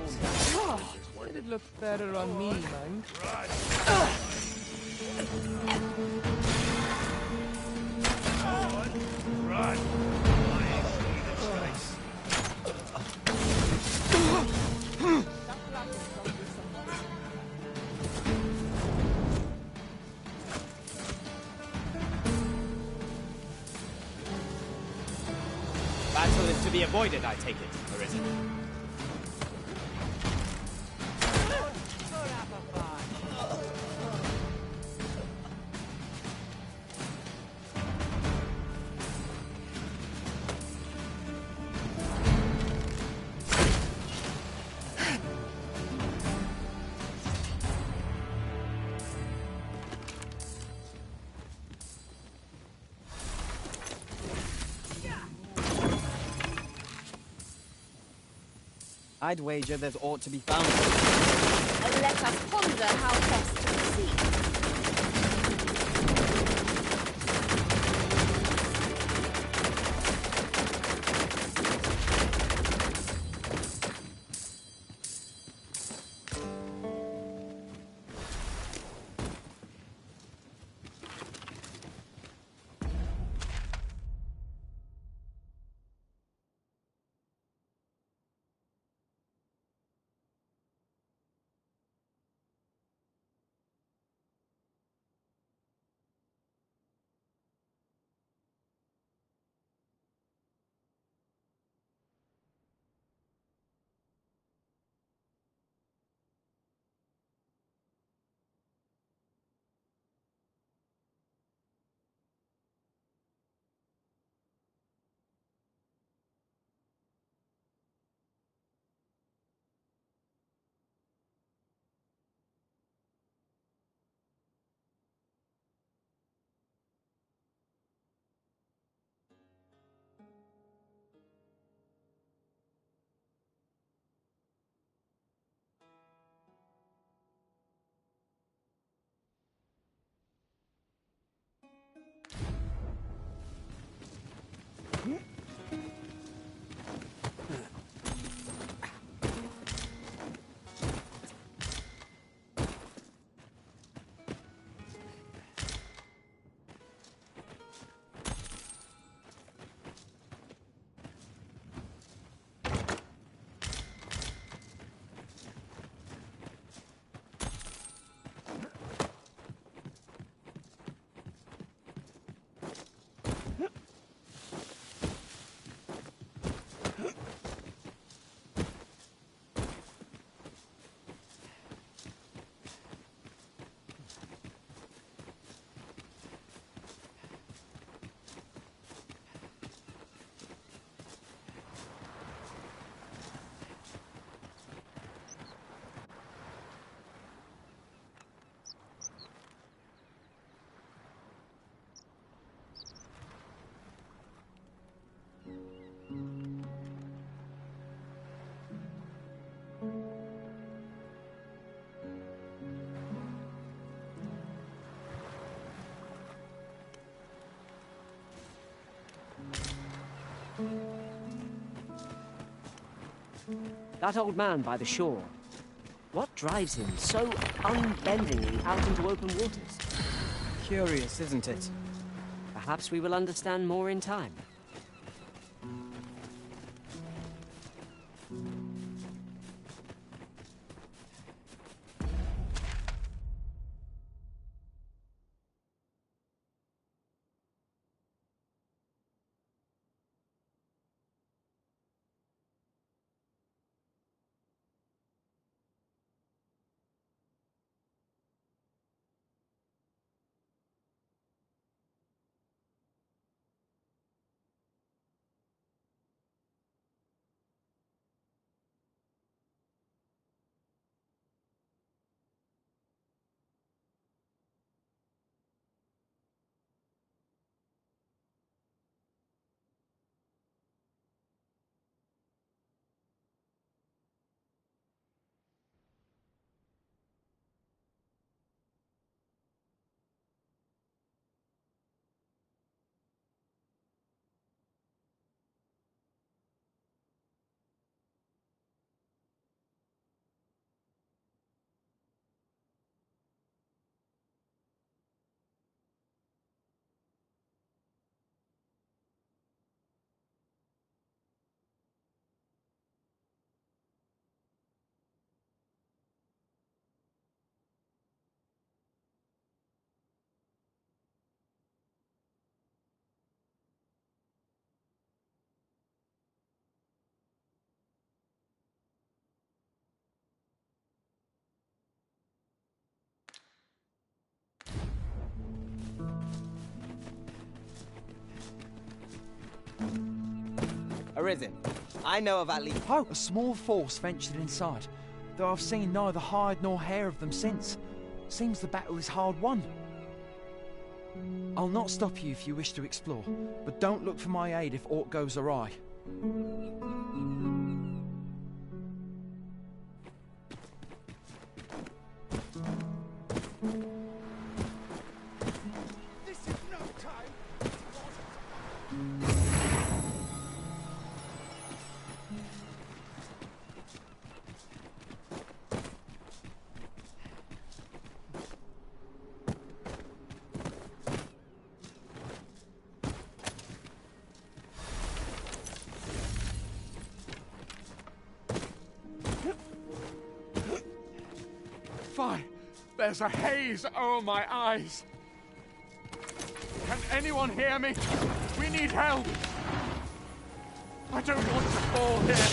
Oh, it'd look better on me, mind. Run! Battle is to be avoided, I take it, Arisen. I'd wager there's aught to be found. Let us ponder how best to proceed. That old man by the shore. What drives him so unbendingly out into open waters? Curious, isn't it? Perhaps we will understand more in time. Arisen, I know of at least... Oh, a small force ventured inside, though I've seen neither hide nor hair of them since. Seems the battle is hard won. I'll not stop you if you wish to explore, but don't look for my aid if aught goes awry. Fine. There's a haze over my eyes. Can anyone hear me? We need help. I don't want to fall here.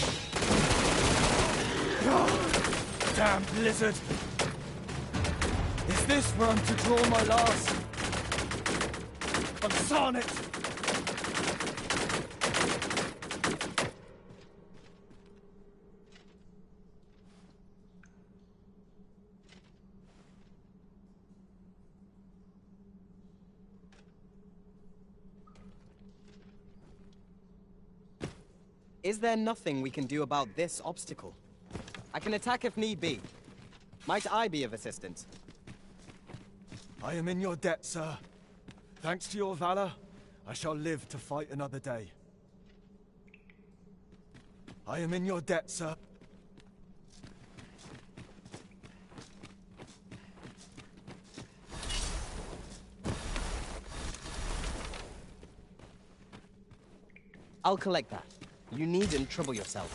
Damn blizzard! Is this where I'm to draw my last? I'm sonnet! Is there nothing we can do about this obstacle? I can attack if need be. Might I be of assistance? I am in your debt, sir. Thanks to your valor, I shall live to fight another day. I am in your debt, sir. I'll collect that. You needn't trouble yourself.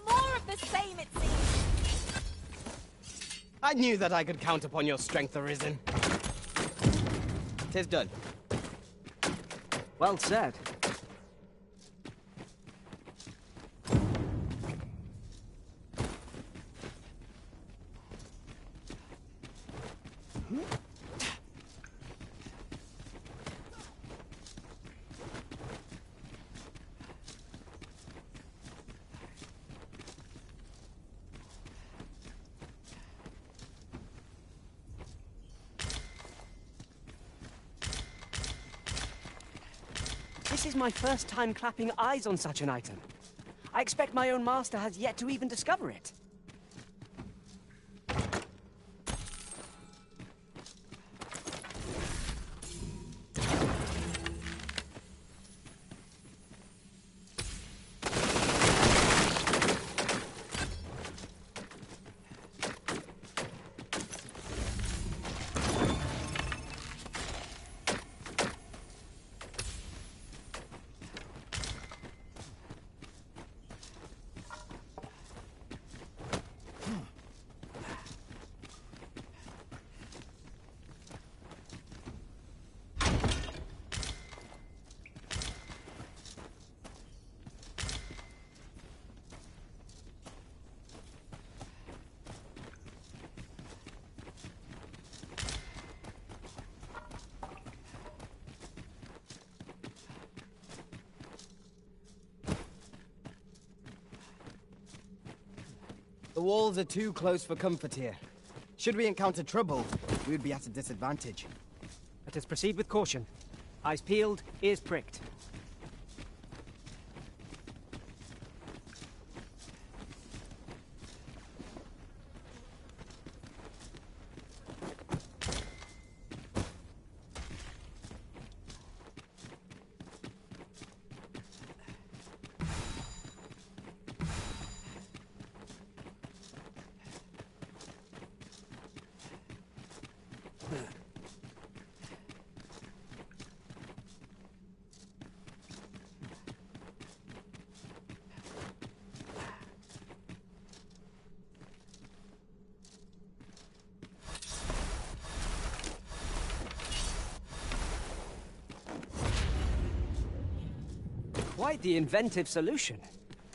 More of the same, it seems. I knew that I could count upon your strength, Arisen. 'Tis done. Well said. This is my first time clapping eyes on such an item. I expect my own master has yet to even discover it. The walls are too close for comfort here. Should we encounter trouble, we would be at a disadvantage. Let us proceed with caution. Eyes peeled, ears pricked. Quite the inventive solution.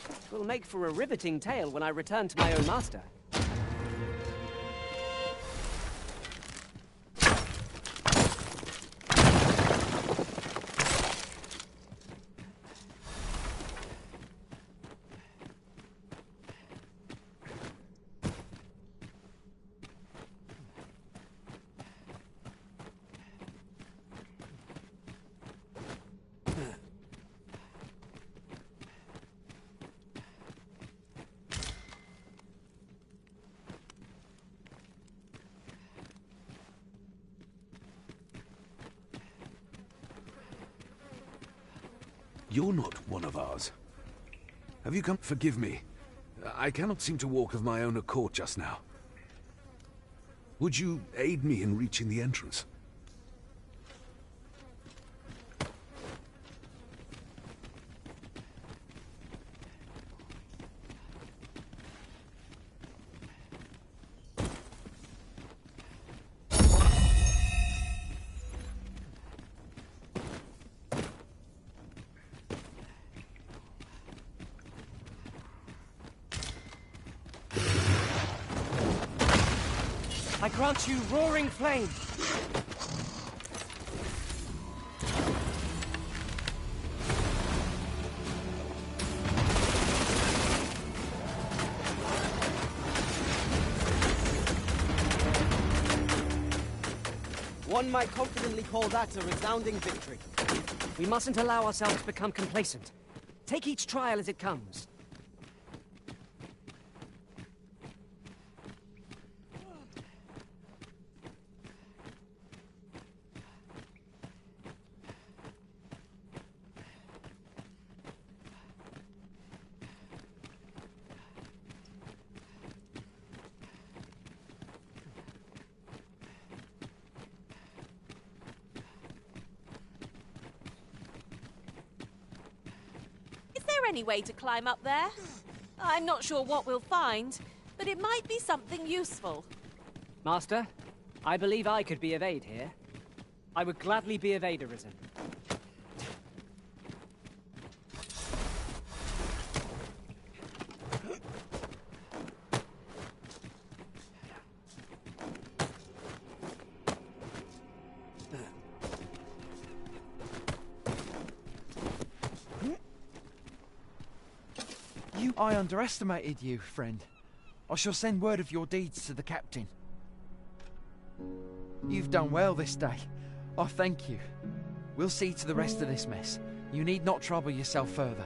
It will make for a riveting tale when I return to my own master. You're not one of ours. Have you come? Forgive me. I cannot seem to walk of my own accord just now. Would you aid me in reaching the entrance? I grant you roaring flame. One might confidently call that a resounding victory. We mustn't allow ourselves to become complacent. Take each trial as it comes. Any way to climb up there? I'm not sure what we'll find, but it might be something useful. Master, I believe I could be of aid here. I would gladly be of aid, Arisen. I underestimated you, friend. I shall send word of your deeds to the captain. You've done well this day. I thank you. We'll see to the rest of this mess. You need not trouble yourself further.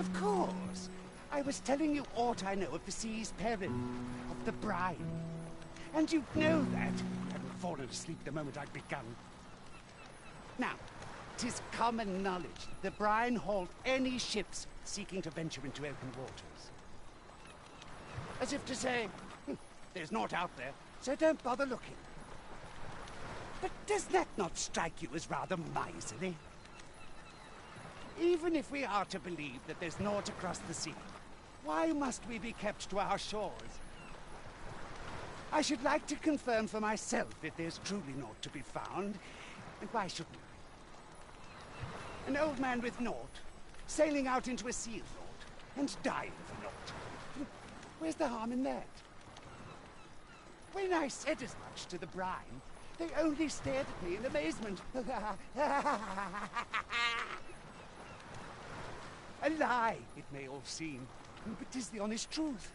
Of course. I was telling you aught I know of the sea's peril, of the brine. And you'd know that. I'd fallen asleep the moment I'd begun. Now, 'tis common knowledge that the brine halt any ships seeking to venture into open waters. As if to say, there's naught out there, so don't bother looking. But does that not strike you as rather miserly? Even if we are to believe that there's naught across the sea, why must we be kept to our shores? I should like to confirm for myself if there's truly naught to be found, and why shouldn't I? An old man with naught, sailing out into a sea of naught, and dying for naught. Where's the harm in that? When I said as much to the brine, they only stared at me in amazement. A lie, it may all seem, but 'tis the honest truth.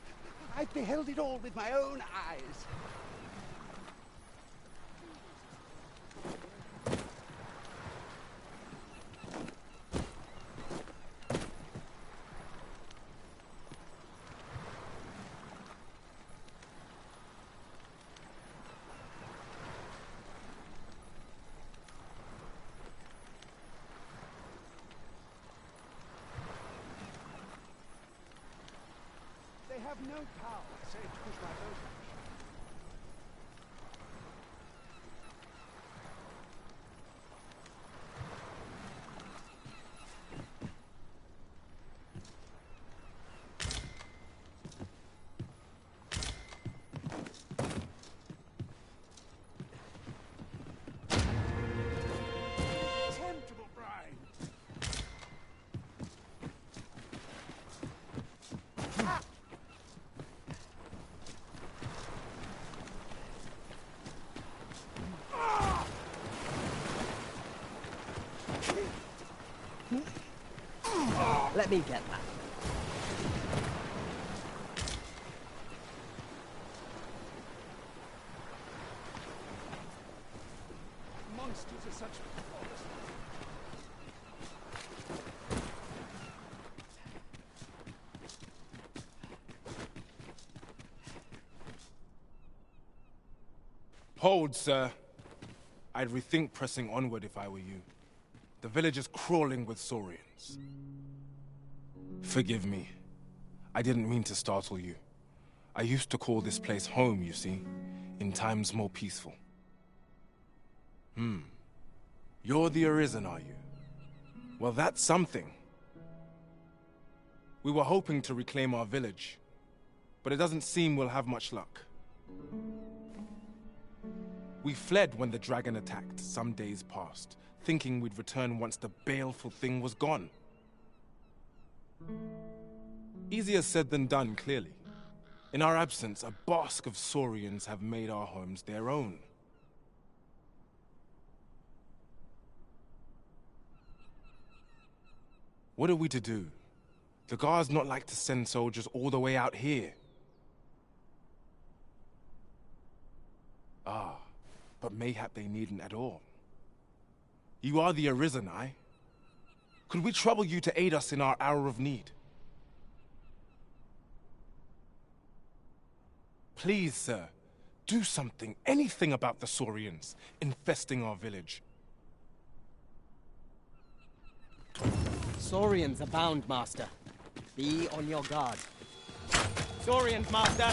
I've beheld it all with my own eyes. They have no power, save to push my boat. Let me get that. Monsters are such monsters. Hold, sir. I'd rethink pressing onward if I were you. The village is crawling with saurians. Forgive me. I didn't mean to startle you. I used to call this place home, you see, in times more peaceful. You're the Arisen, are you? Well, that's something. We were hoping to reclaim our village, but it doesn't seem we'll have much luck. We fled when the dragon attacked some days past, thinking we'd return once the baleful thing was gone. Easier said than done, clearly. In our absence, a bask of saurians have made our homes their own. What are we to do? The guards not like to send soldiers all the way out here. Ah, but mayhap they needn't at all. You are the Arisen, aye? Could we trouble you to aid us in our hour of need? Please, sir, do something, anything about the saurians infesting our village. Saurians abound, Master. Be on your guard. Saurians, Master!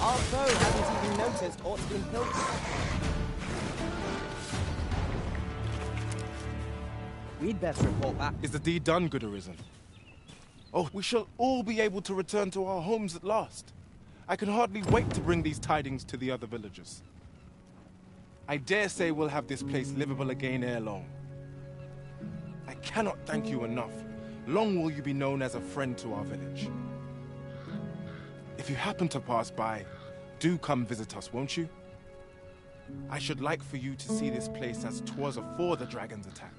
Our foe hasn't even noticed aught been built. We'd best report back. Is the deed done, good Arisen? Oh, we shall all be able to return to our homes at last. I can hardly wait to bring these tidings to the other villagers. I dare say we'll have this place livable again ere long. I cannot thank you enough. Long will you be known as a friend to our village. If you happen to pass by, do come visit us, won't you? I should like for you to see this place as 'twas afore the dragon's attack.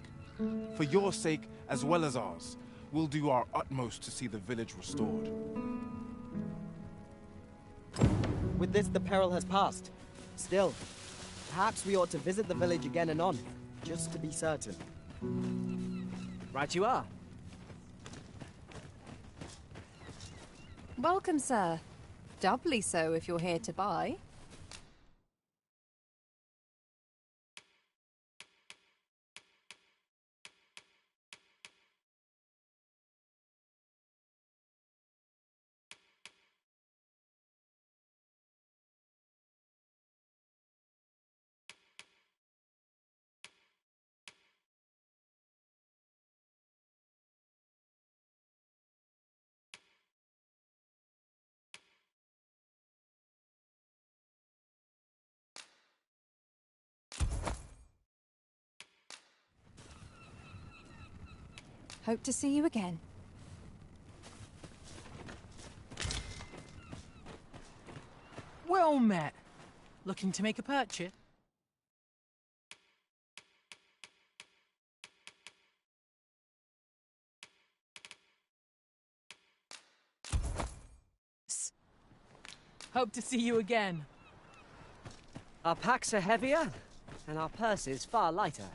For your sake, as well as ours, we'll do our utmost to see the village restored. With this, the peril has passed. Still, perhaps we ought to visit the village again anon, just to be certain. Right you are. Welcome, sir. Doubly so if you're here to buy. Hope to see you again. Well met. Looking to make a purchase? Hope to see you again. Our packs are heavier, and our purses far lighter.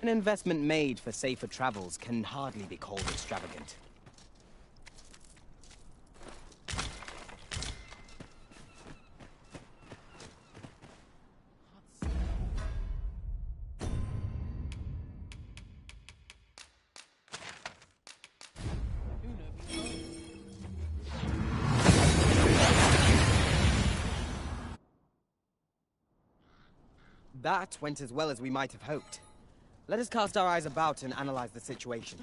An investment made for safer travels can hardly be called extravagant. That went as well as we might have hoped. Let us cast our eyes about and analyze the situation.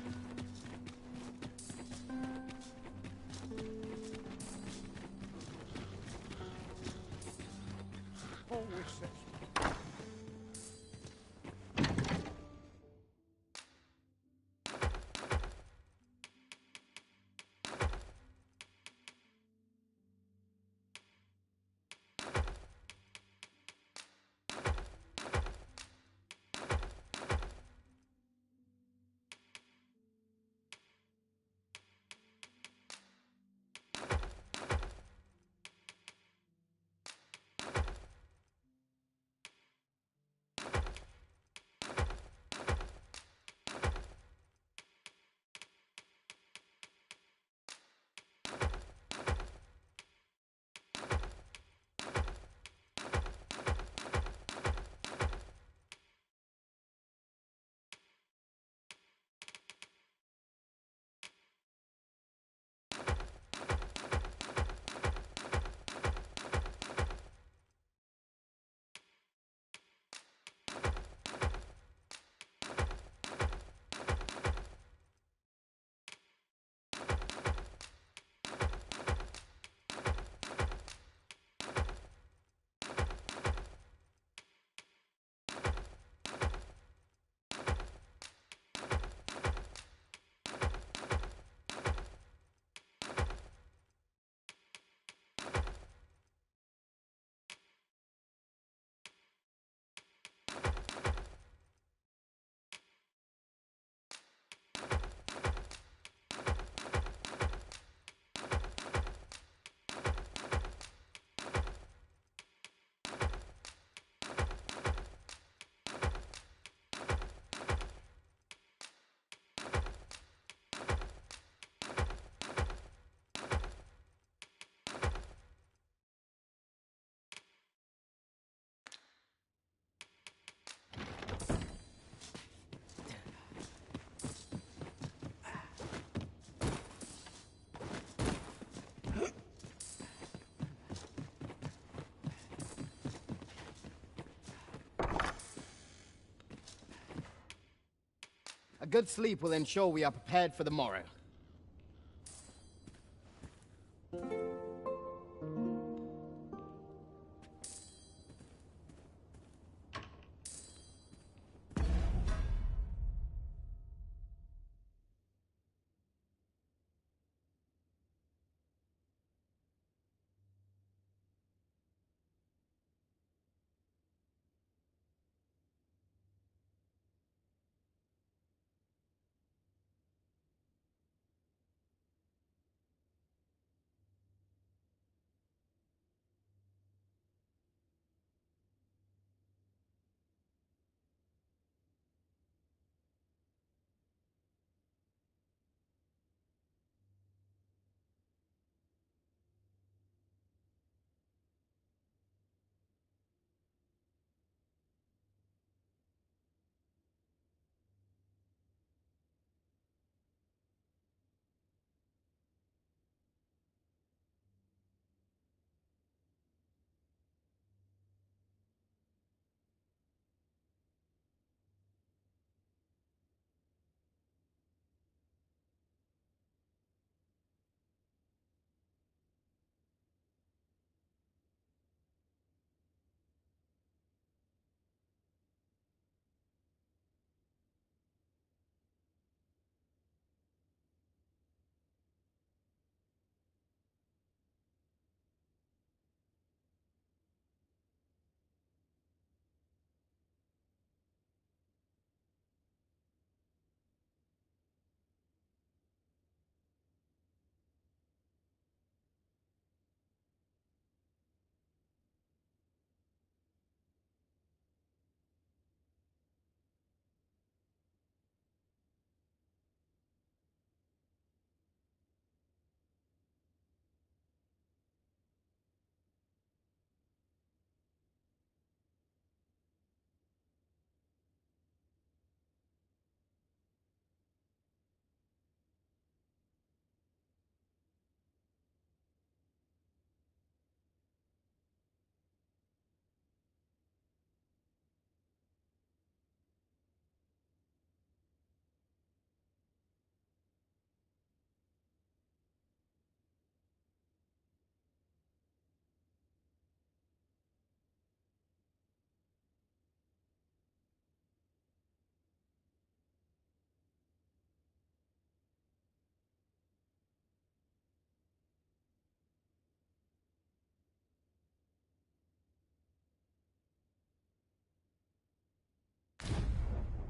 good sleep will ensure we are prepared for the morrow.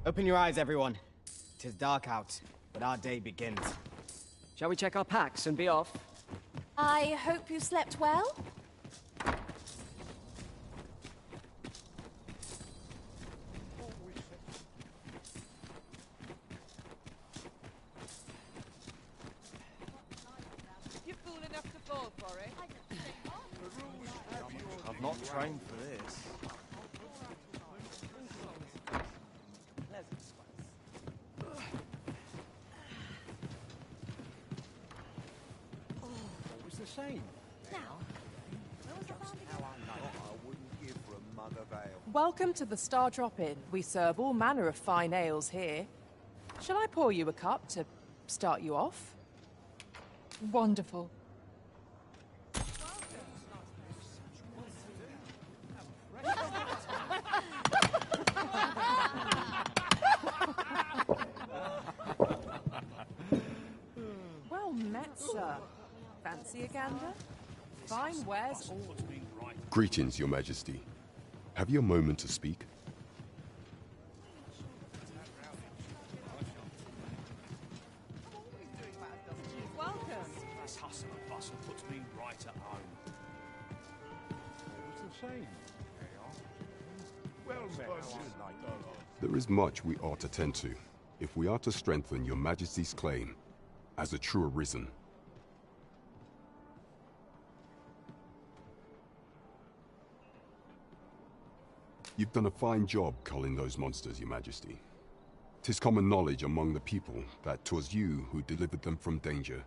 Open your eyes, everyone. 'Tis dark out, but our day begins. Shall we check our packs and be off? I hope you slept well? You're fool enough to fall for it. I've not trained for this. What was the same? Welcome to the Star Drop Inn. We serve all manner of fine ales here. Shall I pour you a cup to start you off? Wonderful. Well met, sir. Fancy a gander? Fine wares all. Greetings, Your Majesty. Have you a moment to speak? Welcome. This hustle and bustle puts me right at home. What was the same? Well met. There is much we ought to tend to, if we are to strengthen Your Majesty's claim as a true Arisen. You've done a fine job culling those monsters, Your Majesty. 'Tis common knowledge among the people that 'twas you who delivered them from danger.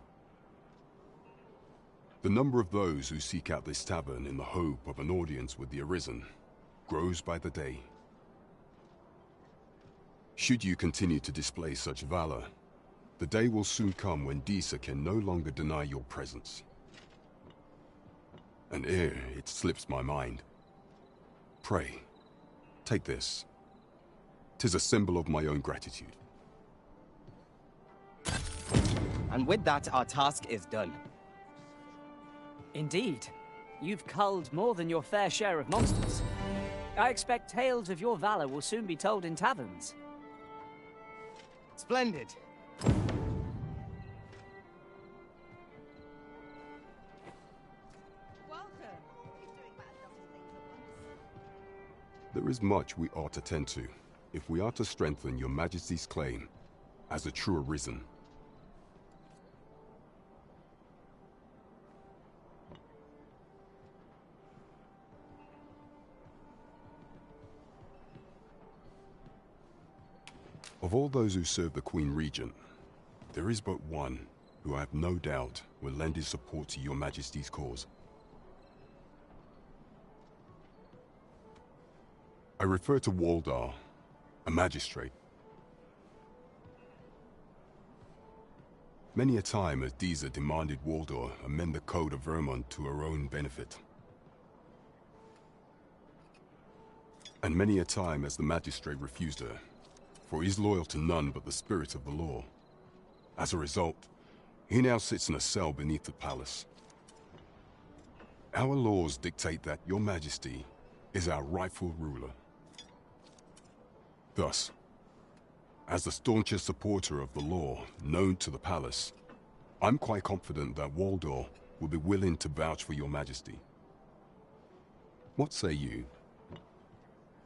The number of those who seek out this tavern in the hope of an audience with the Arisen grows by the day. Should you continue to display such valor, the day will soon come when Disa can no longer deny your presence. And ere it slips my mind, pray, take this. 'Tis a symbol of my own gratitude. And with that, our task is done. Indeed. You've culled more than your fair share of monsters. I expect tales of your valor will soon be told in taverns. Splendid. There is much we ought to tend to, if we are to strengthen your Majesty's claim as a true Arisen. Of all those who serve the Queen Regent, there is but one who I have no doubt will lend his support to your Majesty's cause. I refer to Waldar, a magistrate. Many a time has Disa demanded Waldar amend the Code of Vermont to her own benefit. And many a time has the magistrate refused her, for he is loyal to none but the spirit of the law. As a result, he now sits in a cell beneath the palace. Our laws dictate that your Majesty is our rightful ruler. Thus, as the staunchest supporter of the law known to the palace, I'm quite confident that Waldor will be willing to vouch for your Majesty. What say you?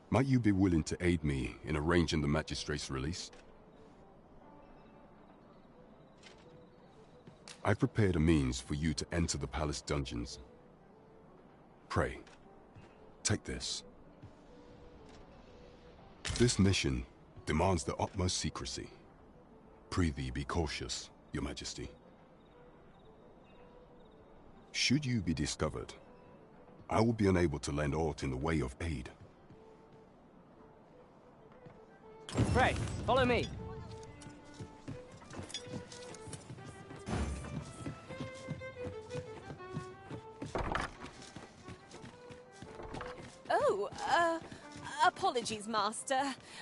Might you be willing to aid me in arranging the magistrate's release? I've prepared a means for you to enter the palace dungeons. Pray, take this. This mission demands the utmost secrecy. Prithee be cautious, your Majesty. Should you be discovered, I will be unable to lend aught in the way of aid. Pray, follow me. Oh, apologies, Master.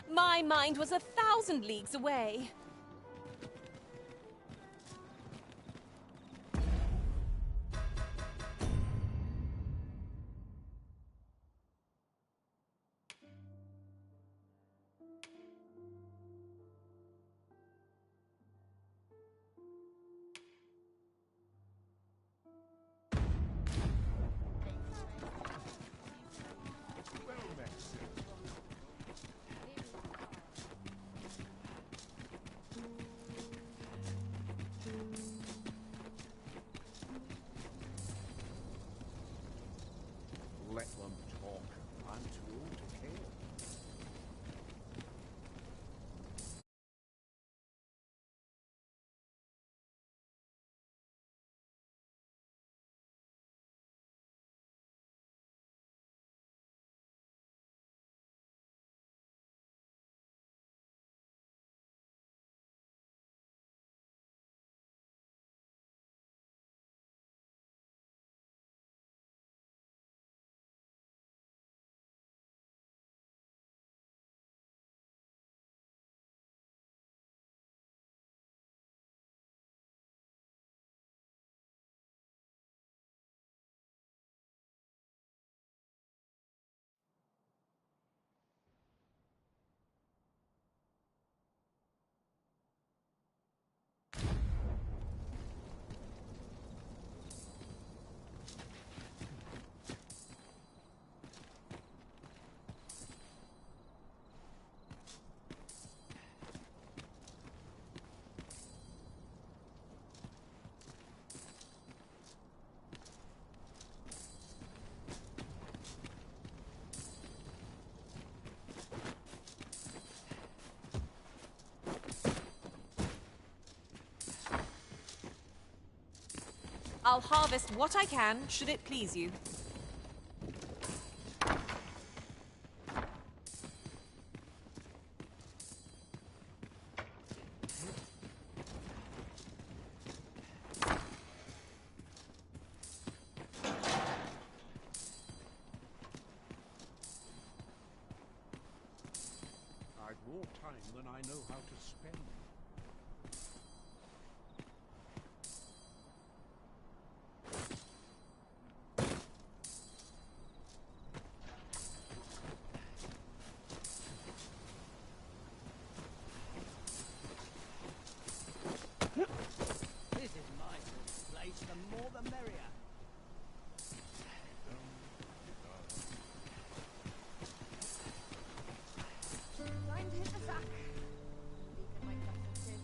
My mind was 1,000 leagues away. Let them talk. I'm too old to care. I'll harvest what I can, should it please you. more time than I know how to spend. This is my sort of place. The more the merrier. Time to hit the sack. Leave my preferences.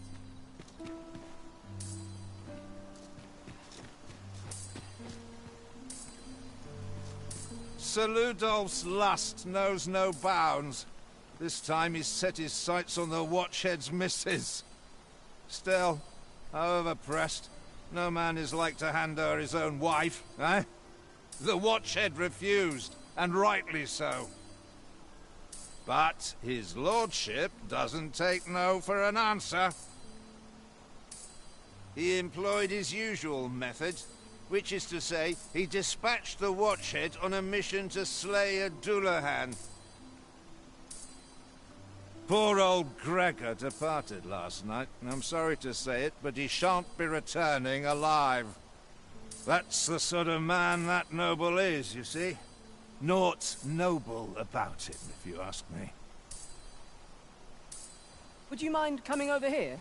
Sir Ludolf's lust knows no bounds. This time he's set his sights on the Watchhead's missus. Still, however pressed, no man is like to hand her his own wife, eh? The Watchhead refused, and rightly so. But his lordship doesn't take no for an answer. He employed his usual method, which is to say, he dispatched the Watchhead on a mission to slay a Dullahan. Poor old Gregor departed last night, and I'm sorry to say it, but he shan't be returning alive. That's the sort of man that noble is, you see. Naught noble about him, if you ask me. Would you mind coming over here?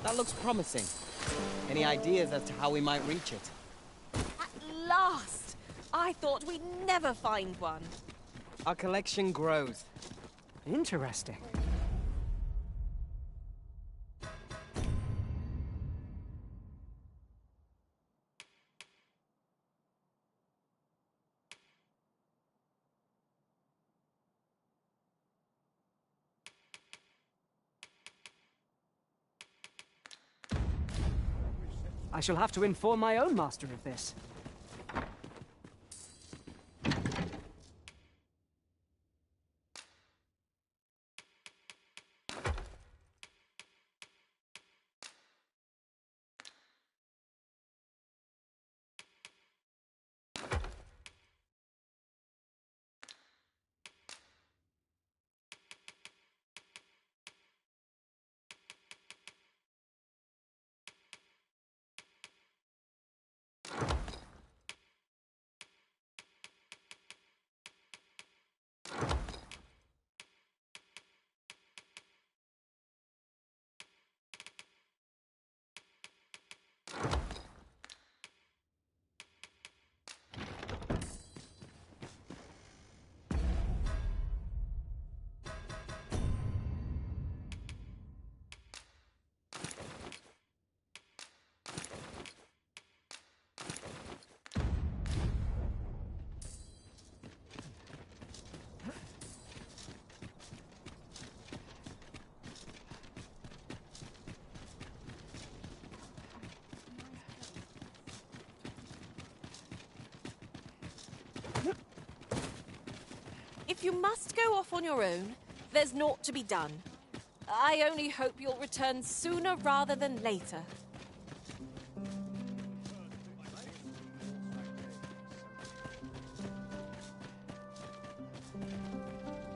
That looks promising. Any ideas as to how we might reach it? At last! I thought we'd never find one. Our collection grows. Interesting. I shall have to inform my own master of this. If you must go off on your own, there's naught to be done. I only hope you'll return sooner rather than later.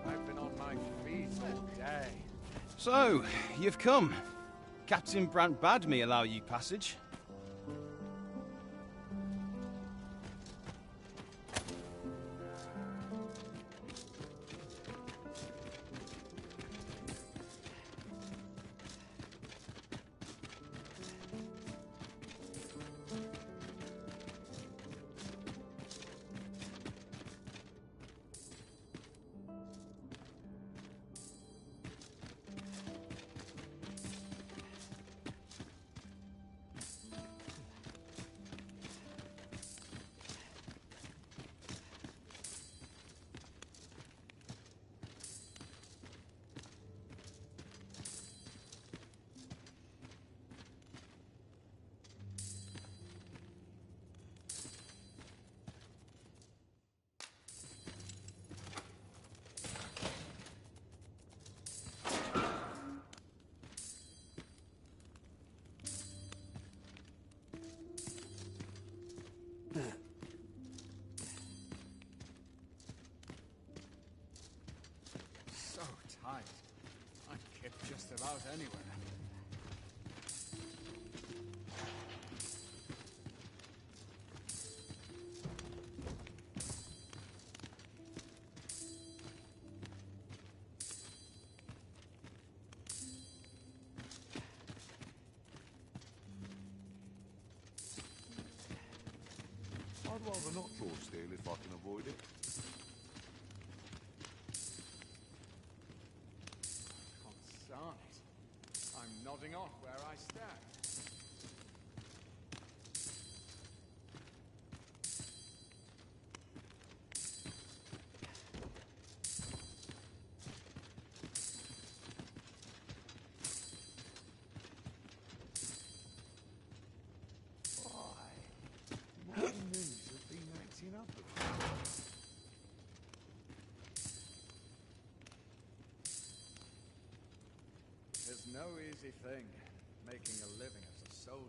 I've been on my feet all day. So, you've come. Captain Brant bade me allow you passage. hide. I can get just about anywhere. I'd rather not draw steel if I can avoid it. Can't sight. I'm nodding off where I stand. My knees have been acting up a bit. There's no easy thing, making a living as a soldier.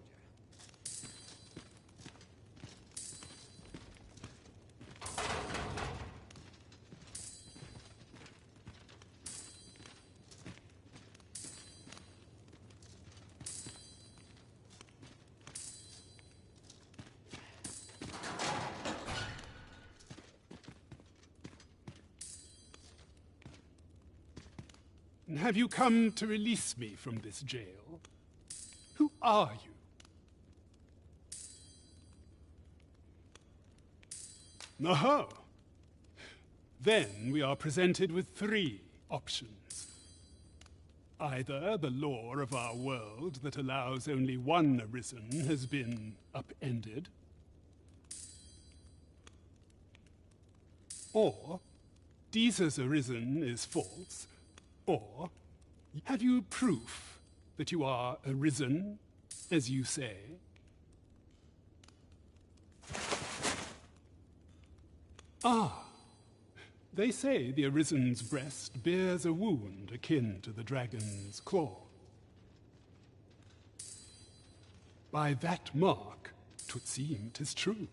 Have you come to release me from this jail? Who are you? Oh, then we are presented with three options. Either the law of our world that allows only one Arisen has been upended, or Deeza's Arisen is false, or have you proof that you are Arisen, as you say? Ah, they say the Arisen's breast bears a wound akin to the dragon's claw. By that mark, 'twould seem 'tis true.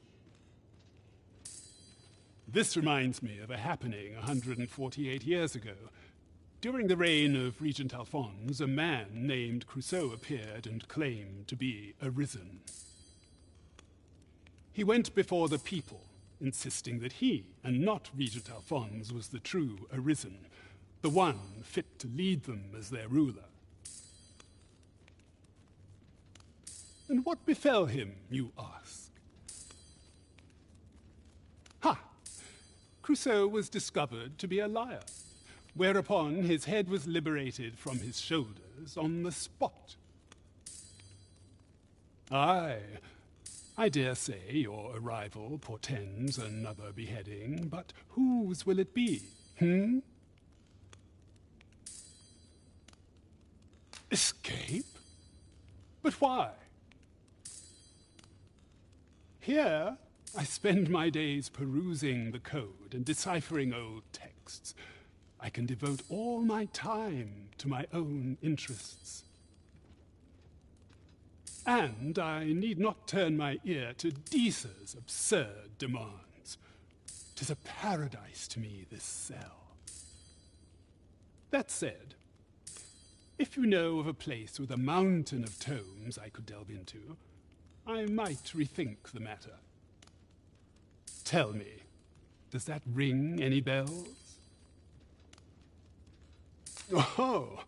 This reminds me of a happening 148 years ago. During the reign of Regent Alphonse, a man named Crusoe appeared and claimed to be Arisen. He went before the people, insisting that he, and not Regent Alphonse, was the true Arisen, the one fit to lead them as their ruler. And what befell him, you ask? Ha! Crusoe was discovered to be a liar, whereupon his head was liberated from his shoulders on the spot. Aye, I dare say your arrival portends another beheading, but whose will it be, Escape? But why? Here, I spend my days perusing the code and deciphering old texts. I can devote all my time to my own interests. And I need not turn my ear to Deeza's absurd demands. 'Tis a paradise to me, this cell. That said, if you know of a place with a mountain of tomes I could delve into, I might rethink the matter. Tell me, does that ring any bells? Oh,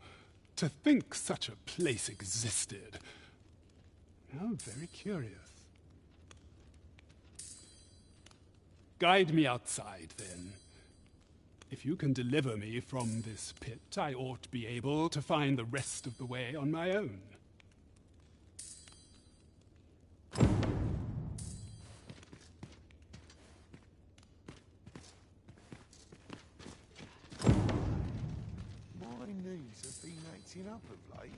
to think such a place existed. How very curious. Guide me outside, then. If you can deliver me from this pit, I ought to be able to find the rest of the way on my own. My knees have been acting up of late.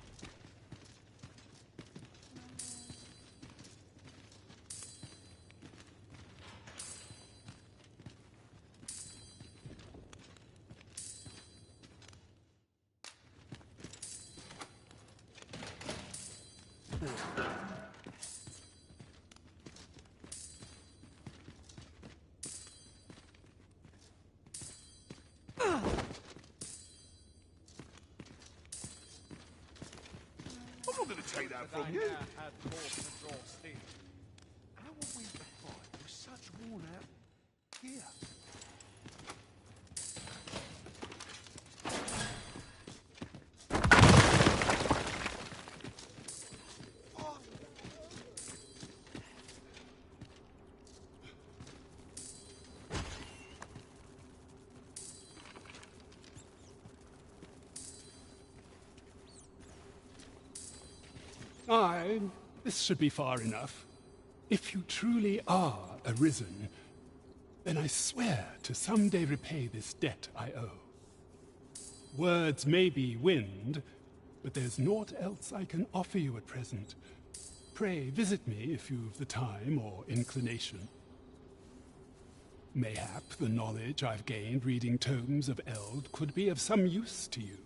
take that from you. How were we supplied with such worn out gear? Aye, this should be far enough. If you truly are arisen, then I swear to someday repay this debt I owe. Words may be wind, but there's naught else I can offer you at present. Pray visit me if you've the time or inclination. Mayhap the knowledge I've gained reading tomes of Eld could be of some use to you.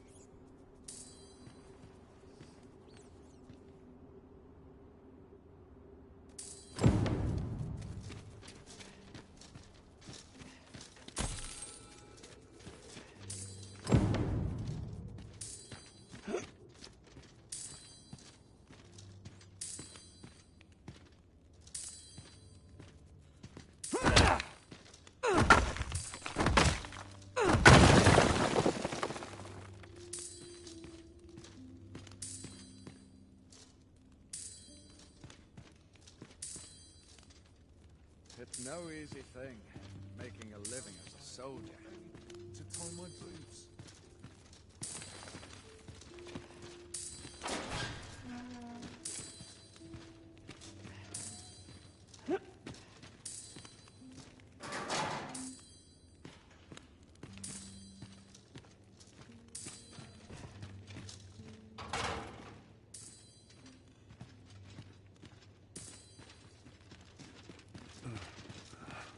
It's no easy thing, making a living as a soldier. To tie my boots.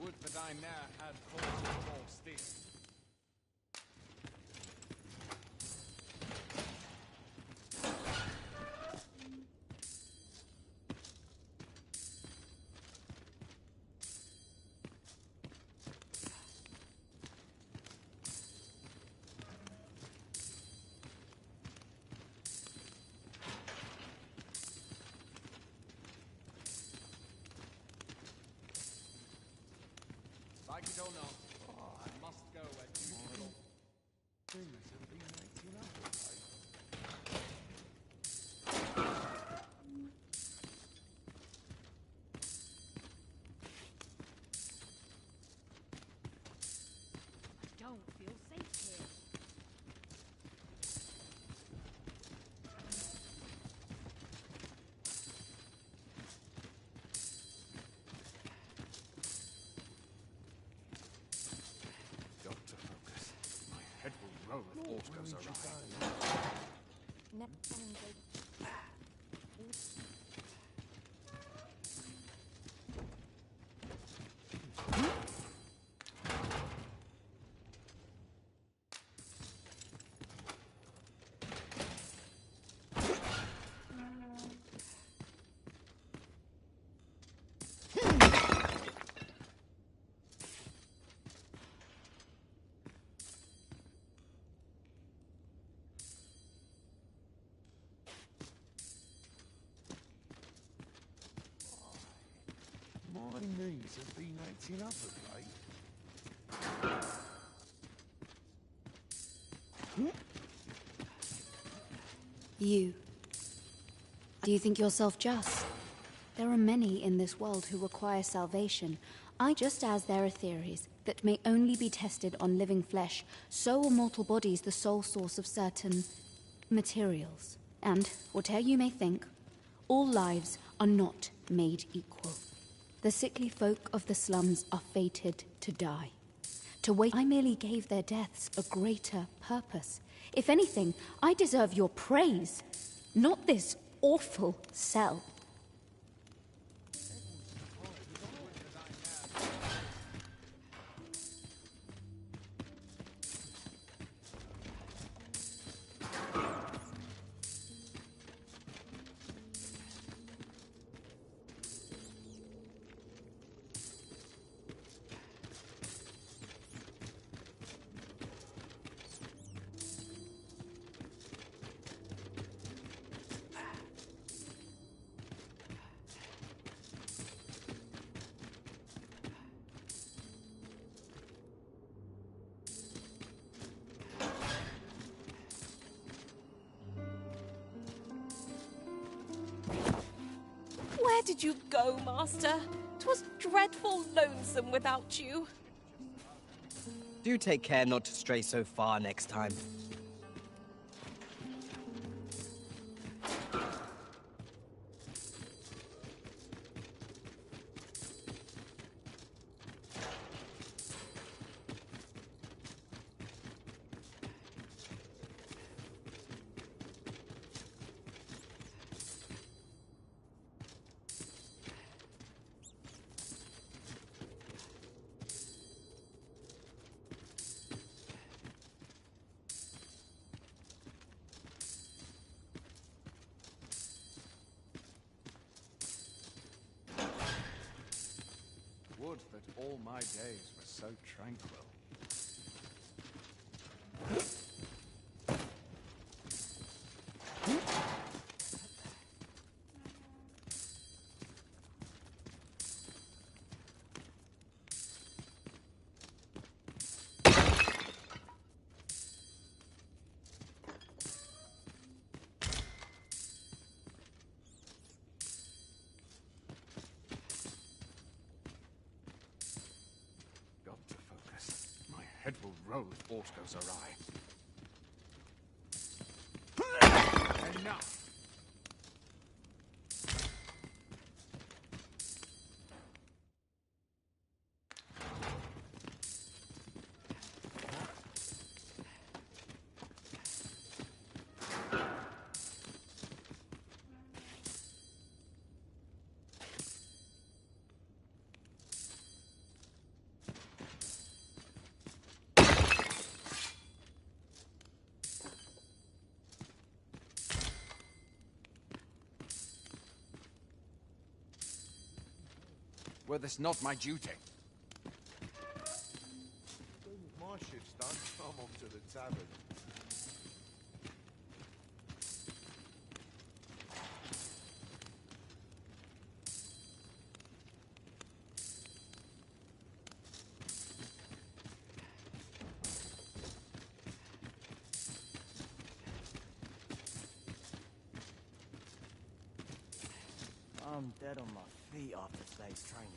Would that I now had cause of more steel. Like it or not, I must go where you go. I don't feel safe here. Doctor Focus. My head will roll if aught goes awry. My knees have been acting up of late. You. Do you think yourself just? There are many in this world who require salvation. Just as there are theories that may only be tested on living flesh, so are mortal bodies the sole source of certain materials. And, whatever you may think, all lives are not made equal. The sickly folk of the slums are fated to die. To wait, I merely gave their deaths a greater purpose. If anything, I deserve your praise, not this awful cell. Where did you go, Master? 'Twas dreadful lonesome without you. Do take care not to stray so far next time. Would that all my days were so tranquil. Head will roll if aught goes awry. Enough! Were this not my duty? My shift's done. I'm off to the tavern. I'm dead on my feet after today's training.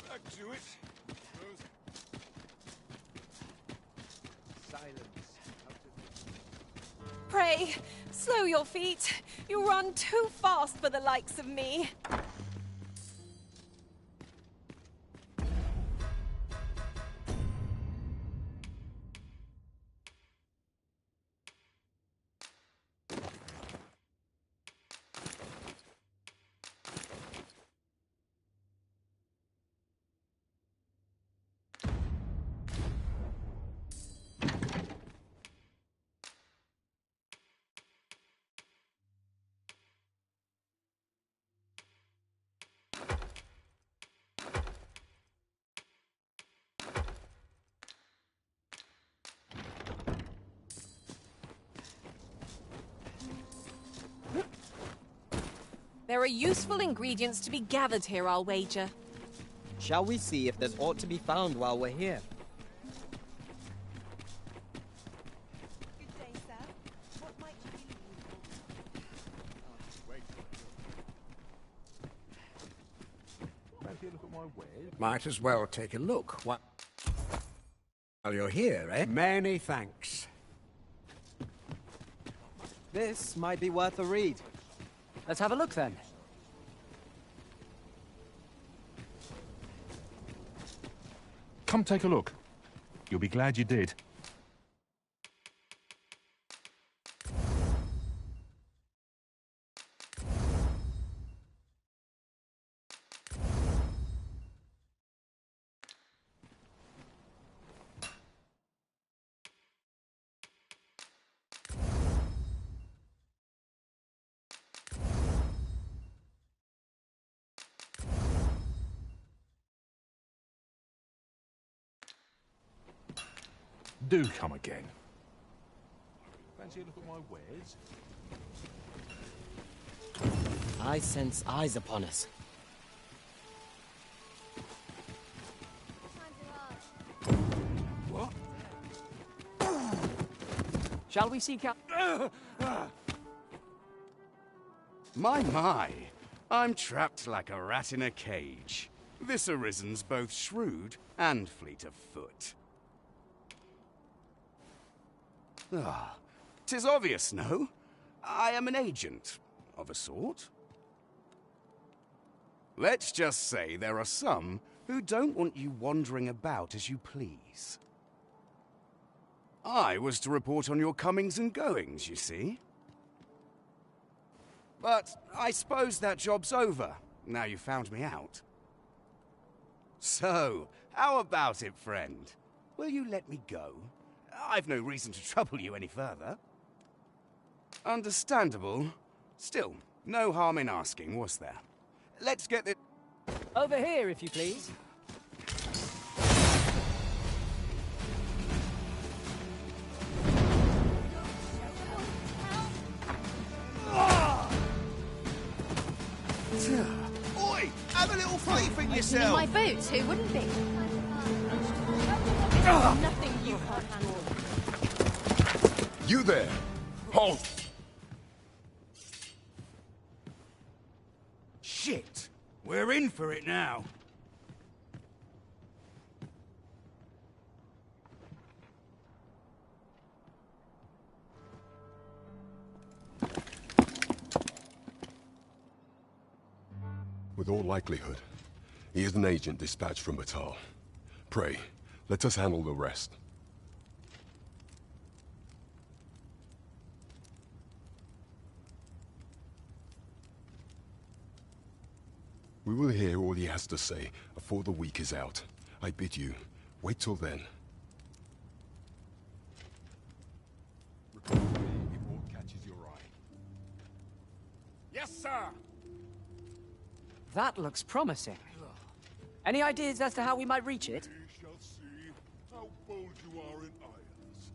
Back to it. Silence. Pray, slow your feet. You run too fast for the likes of me. There are useful ingredients to be gathered here, I'll wager. Shall we see if there's aught to be found while we're here? Good day, sir. What might you be Fancy a look at my wares? Might as well take a look. While you're here, eh? Many thanks. This might be worth a read. Let's have a look then. Come take a look. You'll be glad you did. Do come again. Fancy a look at my wares? I sense eyes upon us. What? Shall we seek out... My. I'm trapped like a rat in a cage. This Arisen's both shrewd and fleet of foot. 'Tis obvious, no? I am an agent, of a sort. Let's just say there are some who don't want you wandering about as you please. I was to report on your comings and goings, you see. But I suppose that job's over, now you found me out. So, how about it, friend? Will you let me go? I've no reason to trouble you any further. Understandable. Still, no harm in asking, was there? Let's get this... Over here, if you please. Oi! Have a little faith in yourself! In my boots, who wouldn't be? Nothing you can't handle. You there! Halt! Shit! We're in for it now. With all likelihood, he is an agent dispatched from Batal. Pray, let us handle the rest. We will hear all he has to say before the week is out. I bid you, wait till then. Report to me if aught catches your eye. Yes, sir! That looks promising. Any ideas as to how we might reach it? We shall see how bold you are in irons.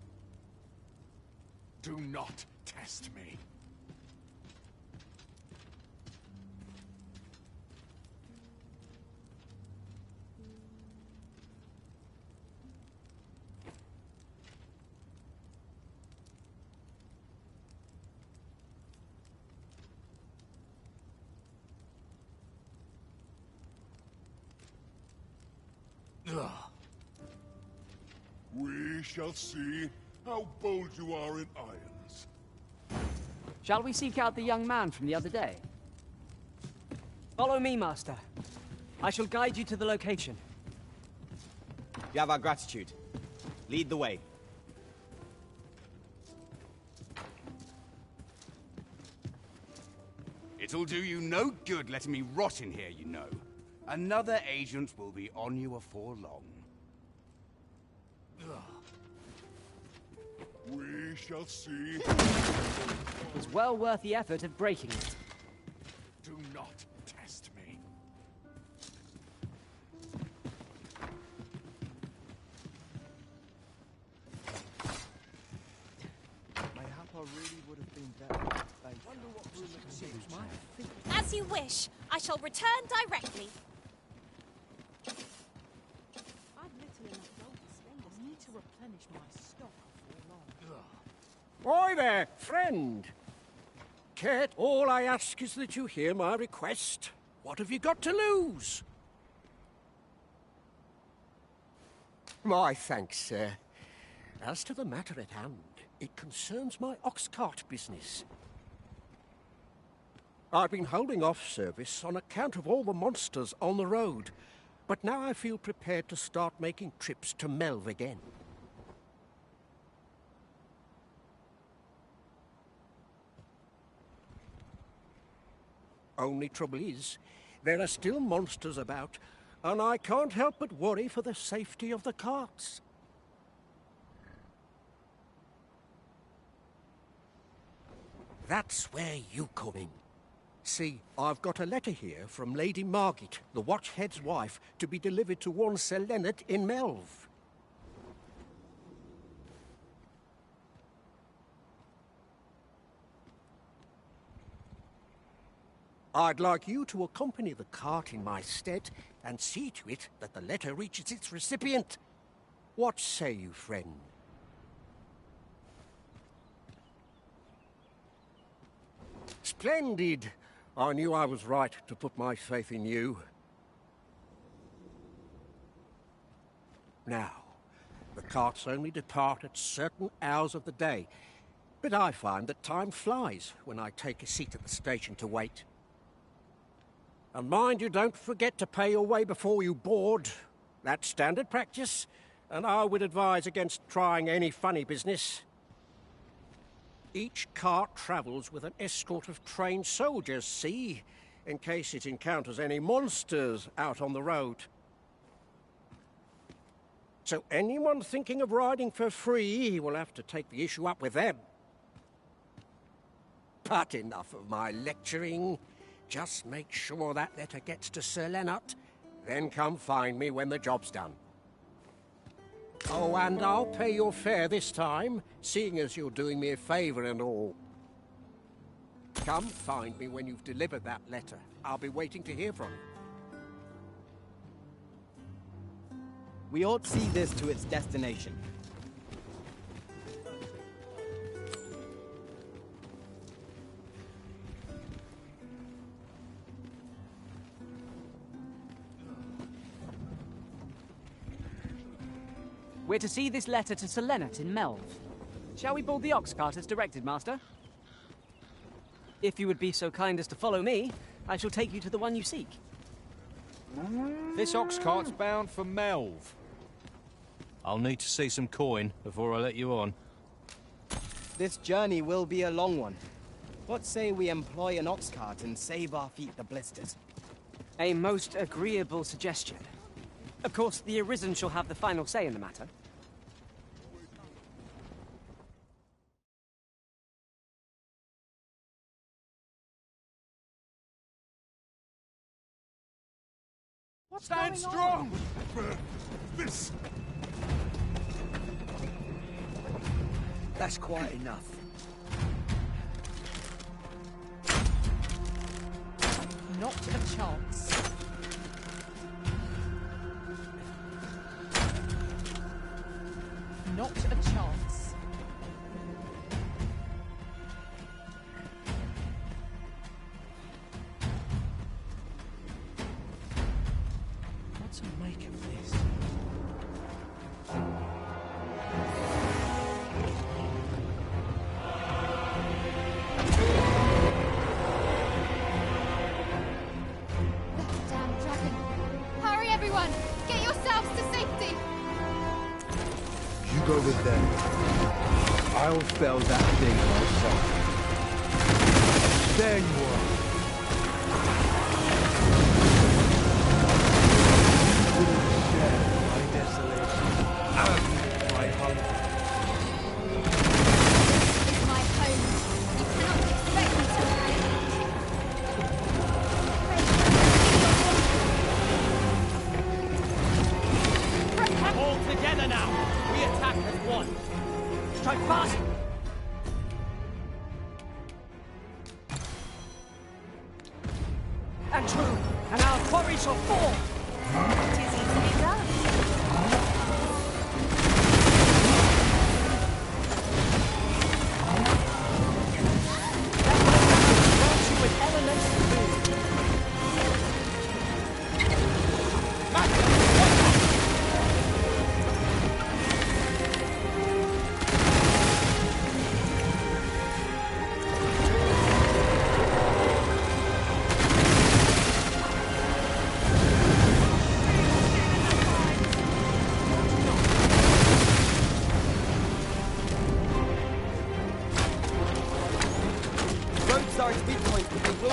Do not test me. We shall see how bold you are in irons. Shall we seek out the young man from the other day? Follow me, Master. I shall guide you to the location. You have our gratitude. Lead the way. It'll do you no good letting me rot in here, you know. Another agent will be on you afore long. We shall see. It's well worth the effort of breaking it. Do not test me. Mayhap I really would have been better. Wonder what As you wish. I shall return directly. I've little enough gold to spend. I need to replenish my stock before long. Oi there, friend. Kate, all I ask is that you hear my request. What have you got to lose? My thanks, sir. As to the matter at hand, It concerns my ox cart business. I've been holding off service on account of all the monsters on the road, but now I feel prepared to start making trips to Melv again. Only trouble is, there are still monsters about, and I can't help but worry for the safety of the carts. That's where you come in. See, I've got a letter here from Lady Margit, the Watchhead's wife, to be delivered to one Sir Leonard in Melv. I'd like you to accompany the cart in my stead and see to it that the letter reaches its recipient. What say you, friend? Splendid! I knew I was right to put my faith in you. Now, the carts only depart at certain hours of the day, but I find that time flies when I take a seat at the station to wait. And mind you, don't forget to pay your way before you board. That's standard practice, and I would advise against trying any funny business. Each cart travels with an escort of trained soldiers, see, in case it encounters any monsters out on the road. So anyone thinking of riding for free will have to take the issue up with them. But enough of my lecturing. Just make sure that letter gets to Sir Leonard, then come find me when the job's done. Oh, and I'll pay your fare this time, seeing as you're doing me a favour and all. Come find me when you've delivered that letter. I'll be waiting to hear from you. We ought to see this to its destination. We're to see this letter to Sir Leonard in Melv. Shall we board the ox cart as directed, Master? If you would be so kind as to follow me, I shall take you to the one you seek. This ox cart's bound for Melv. I'll need to see some coin before I let you on. This journey will be a long one. What say we employ an ox cart and save our feet the blisters? A most agreeable suggestion. Of course, the Arisen shall have the final say in the matter. Stand strong! This! That's quite enough. Not a chance. Not a chance. What to make of this? That damn dragon. Hurry, everyone! Get yourselves to safety! You go with them. I'll fell that thing myself. There you are. Share my desolation and my hunger. This is my home. You cannot expect me to All together now! We attack as one! Strike fast! And true, and our quarry shall fall! It is easily done. Grant you with elemental food.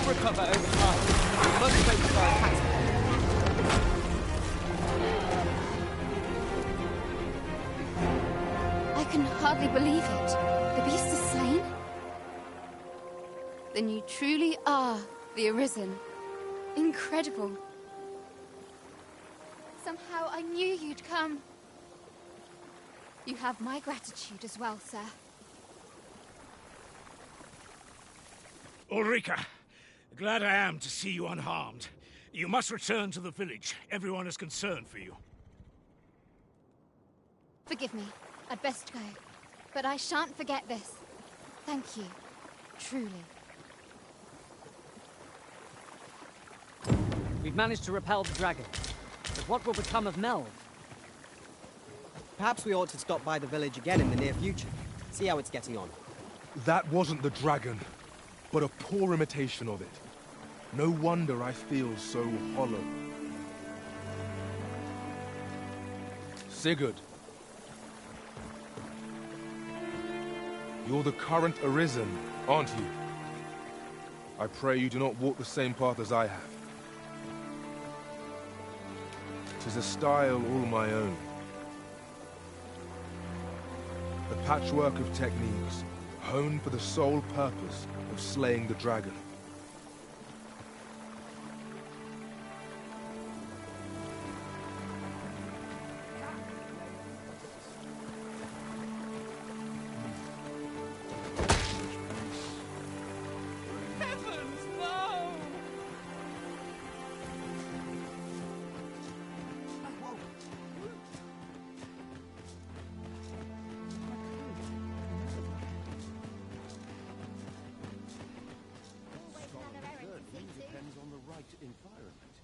recover over time. We must wait for our attacks. I can hardly believe it. The beast is slain? Then you truly are the Arisen. Incredible. Somehow I knew you'd come. You have my gratitude as well, sir. Ulrika, glad I am to see you unharmed. You must return to the village. Everyone is concerned for you. Forgive me. I'd best go. But I shan't forget this. Thank you. Truly. We've managed to repel the dragon. But what will become of Melv? Perhaps we ought to stop by the village again in the near future. See how it's getting on. That wasn't the dragon, but a poor imitation of it. No wonder I feel so hollow. Sigurd. You're the current Arisen, aren't you? I pray you do not walk the same path as I have. 'Tis a style all my own. A patchwork of techniques, honed for the sole purpose of slaying the dragon. Heavens, no! Depends on the right environment.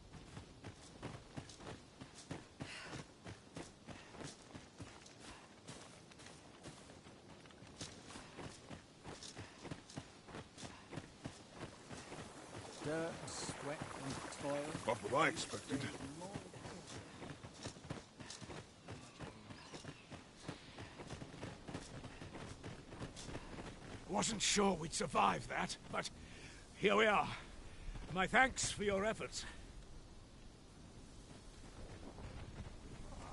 Dirt, sweat, and toil. Not what I expected. Wasn't sure we'd survive that, but here we are. My thanks for your efforts.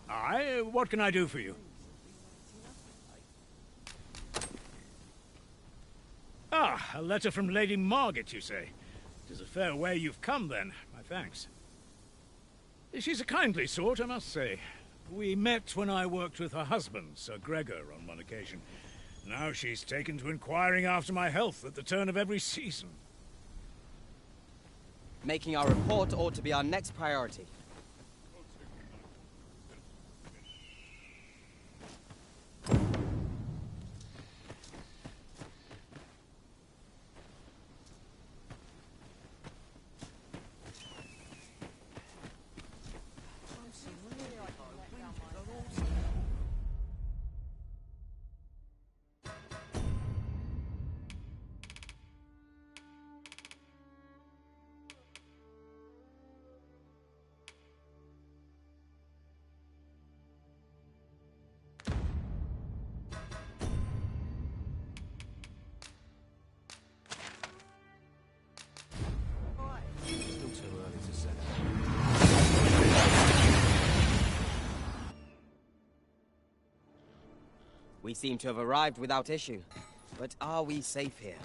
Aye, what can I do for you? Ah, a letter from Lady Margaret, you say? It is a fair way you've come, then. My thanks. She's a kindly sort, I must say. We met when I worked with her husband, Sir Gregor, on one occasion. Now she's taken to inquiring after my health at the turn of every season. Making our report ought to be our next priority. We seem to have arrived without issue. But are we safe here?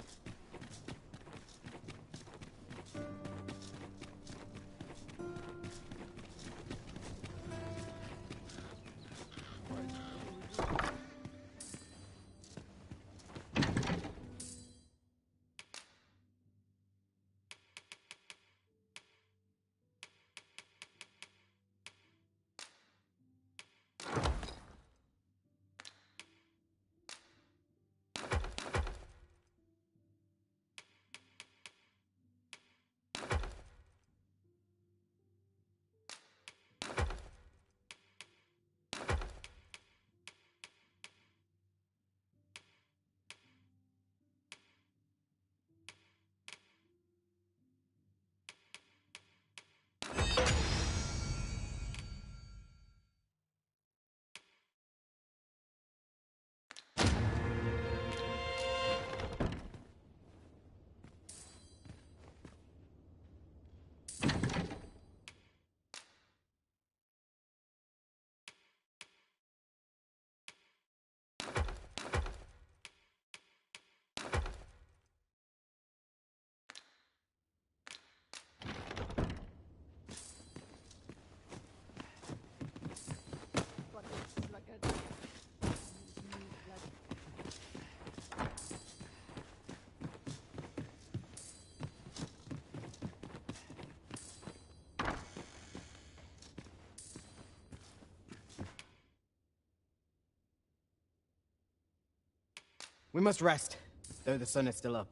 We must rest, though the sun is still up.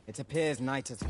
It appears night has...